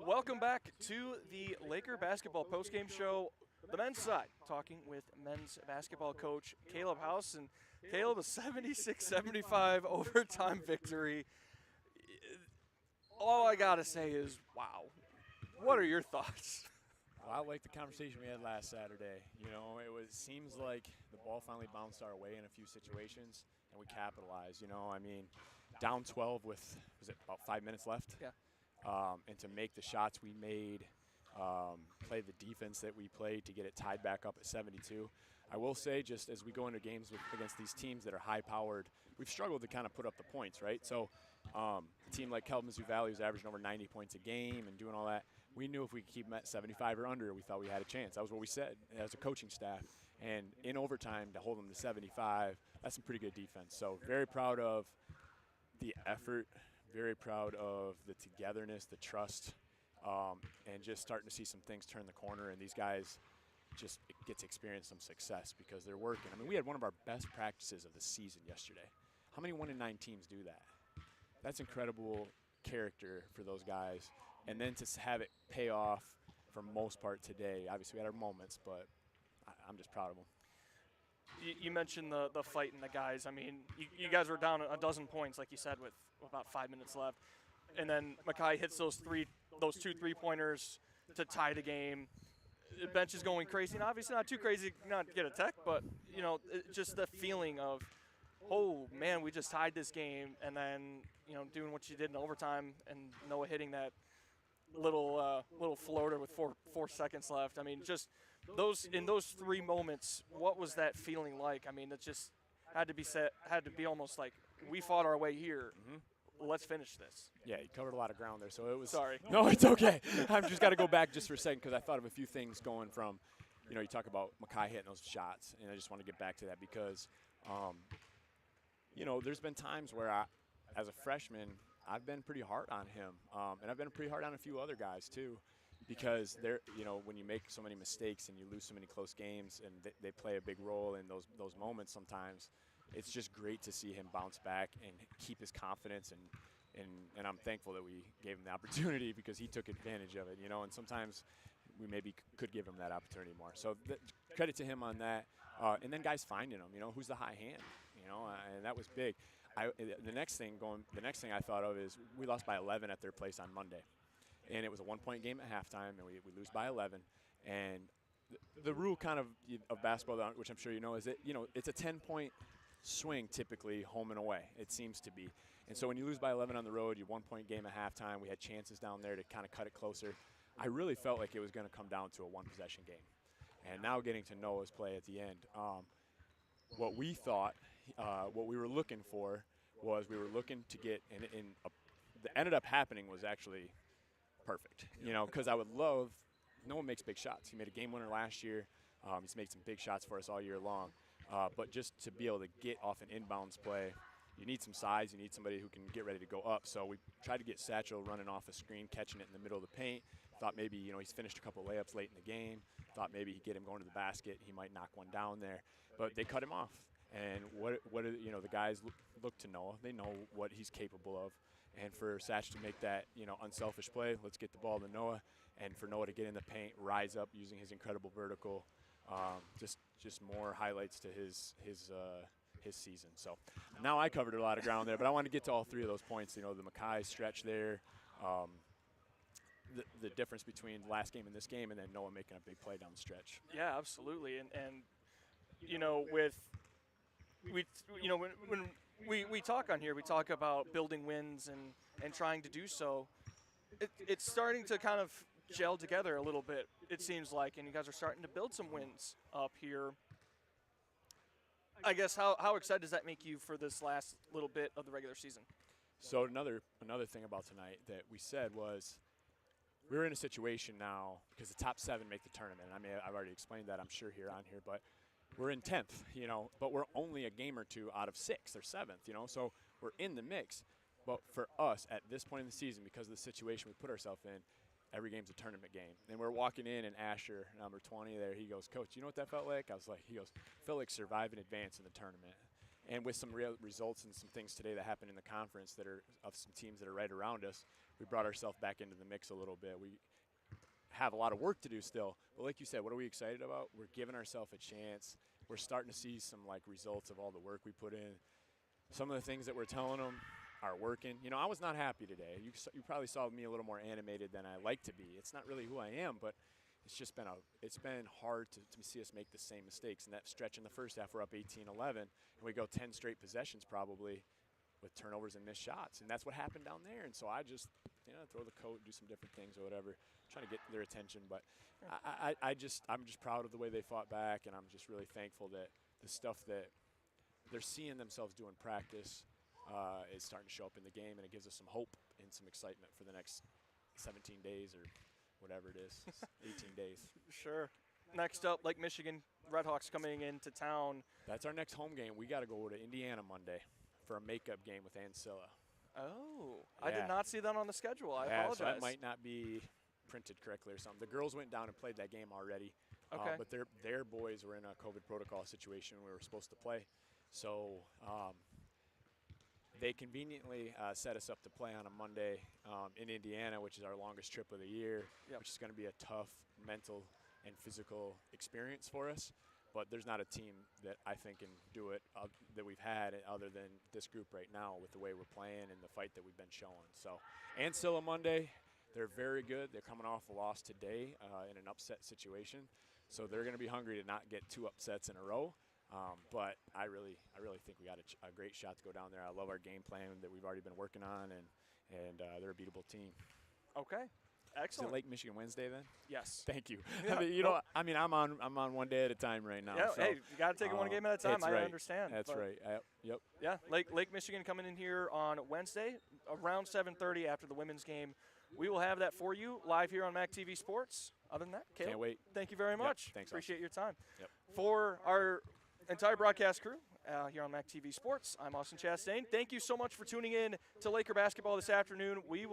Welcome back to the Laker basketball postgame show, the men's side, talking with men's basketball coach Caleb House. And Caleb, a 76-75 overtime victory. All I got to say is, wow. What are your thoughts? Well, I like the conversation we had last Saturday. You know, it seems like the ball finally bounced our way in a few situations, and we capitalized. You know, I mean, down 12 with, was it about 5 minutes left? Yeah. And to make the shots we made, play the defense that we played to get it tied back up at 72. I will say, just as we go into games against these teams that are high-powered, we've struggled to kind of put up the points, right? So a team like Kalamazoo Valley was averaging over 90 points a game and doing all that. We knew if we could keep them at 75 or under, we thought we had a chance. That was what we said as a coaching staff. And in overtime, to hold them to 75, that's some pretty good defense. So very proud of the effort, very proud of the togetherness, the trust, and just starting to see some things turn the corner. And these guys just get to experience some success because they're working. I mean, we had one of our best practices of the season yesterday. How many 1-9 teams do that? That's incredible character for those guys. And then to have it pay off for most part today. Obviously, we had our moments, but I'm just proud of them. You mentioned the fight and the guys. I mean, you guys were down a dozen points, like you said, with about 5 minutes left. And then Mackay hits those two three-pointers to tie the game. The bench is going crazy. And obviously not too crazy not to get a tech, but, you know, just the feeling of, oh, man, we just tied this game. And then, you know, doing what you did in overtime and Noah hitting that little floater with four seconds left. I mean, just in those 3 moments, what was that feeling like? I mean, it just had to be almost like we fought our way here. Mm-hmm. Let's finish this. Yeah, you covered a lot of ground there, so it was. Sorry. No, it's okay. I've just got to go back just for a second because I thought of a few things going from, you know, you talk about Mackay hitting those shots, and I just want to get back to that because, you know, there's been times where as a freshman, I've been pretty hard on him, and I've been pretty hard on a few other guys too, because they're, you know, when you make so many mistakes and you lose so many close games, and they play a big role in those moments sometimes. It's just great to see him bounce back and keep his confidence, and I'm thankful that we gave him the opportunity because he took advantage of it, you know, and sometimes we maybe could give him that opportunity more. So credit to him on that. And then guys finding him, you know, who's the high hand, you know, and that was big. The next thing I thought of is we lost by 11 at their place on Monday, and it was a 1-point game at halftime, and we lose by 11. And the rule kind of basketball, which I'm sure you know, is that, you know, it's a 10-point swing typically home and away. It seems to be. And so when you lose by 11 on the road, you're 1-point game at halftime. We had chances down there to kind of cut it closer. I really felt like it was going to come down to a one-possession game. And now getting to Noah's play at the end, what we thought, what we were looking for was we were looking to get that ended up happening was actually perfect. You know, because I would love, Noah makes big shots. He made a game winner last year. He's made some big shots for us all year long. But just to be able to get off an inbounds play, you need some size. You need somebody who can get ready to go up. So we tried to get Satchel running off a screen, catching it in the middle of the paint. Thought maybe, you know, he's finished a couple layups late in the game. Thought maybe he'd get him going to the basket. He might knock one down there. But they cut him off. And you know, the guys look to Noah. They know what he's capable of. And for Satch to make that, you know, unselfish play, let's get the ball to Noah. And for Noah to get in the paint, rise up using his incredible vertical. Just more highlights to his season. So now I covered a lot of ground there, but I wanted to get to all 3 of those points. You know, the Mackay stretch there, the difference between the last game and this game, and then Noah making a big play down the stretch. Yeah, absolutely. And you know, when we talk on here, we talk about building wins and trying to do so. It's starting to kind of gel together a little bit, it seems like, and you guys are starting to build some wins up here. I guess how excited does that make you for this last little bit of the regular season? So another thing about tonight that we said was we're in a situation now because the top 7 make the tournament. I mean, I've already explained that, I'm sure, on here, but we're in 10th, you know, but we're only a game or 2 out of 6 or 7th, you know, so we're in the mix. But for us at this point in the season, because of the situation we put ourselves in, every game's a tournament game. And we're walking in, and Asher, number 20 there, he goes, "Coach, you know what that felt like?" I was like, he goes, "Felt like survive and advance in the tournament." And with some real results and some things today that happened in the conference that are of some teams that are right around us, we brought ourselves back into the mix a little bit. We have a lot of work to do still, but like you said, what are we excited about? We're giving ourselves a chance. We're starting to see some like results of all the work we put in. Some of the things that we're telling them are working. You know, I was not happy today. You probably saw me a little more animated than I like to be. It's not really who I am, but it's just been hard to see us make the same mistakes. And that stretch in the first half, we're up 18-11, and we go 10 straight possessions probably with turnovers and missed shots. And that's what happened down there. And so I just, throw the coat, do some different things or whatever, trying to get their attention. But I'm just proud of the way they fought back, and I'm just really thankful that the stuff that they're seeing themselves do in practice is starting to show up in the game, and it gives us some hope and some excitement for the next 17 days or whatever it is, 18 days. Sure. Next up, Lake Michigan Redhawks coming into town. That's our next home game. We got to go to Indiana Monday for a makeup game with Ancilla. Oh, yeah. I did not see that on the schedule. I apologize. So that might not be printed correctly or something. The girls went down and played that game already, okay. But their boys were in a COVID protocol situation we were supposed to play. So they conveniently set us up to play on a Monday in Indiana, which is our longest trip of the year, which is going to be a tough mental and physical experience for us. But there's not a team that I think can do it that we've had other than this group right now with the way we're playing and the fight that we've been showing. So, Ancilla Monday, they're very good. They're coming off a loss today in an upset situation. So they're going to be hungry to not get 2 upsets in a row. But I really think we got a great shot to go down there. I love our game plan that we've already been working on, and they're a beatable team. Okay. Excellent. Is it Lake Michigan Wednesday then? Yes. Thank you. Yeah. I'm on one day at a time right now. Yeah. So, Hey, you got to take it one game at a time. I understand. That's right. Yep. Yeah. Lake Michigan coming in here on Wednesday around 7:30 after the women's game. We will have that for you live here on Mac TV Sports. Other than that, Caleb, can't wait. Thank you very much. Yep. Thanks. Appreciate your time. Yep. For our entire broadcast crew here on Mac TV Sports, I'm Austin Chastain. Thank you so much for tuning in to Laker basketball this afternoon. We will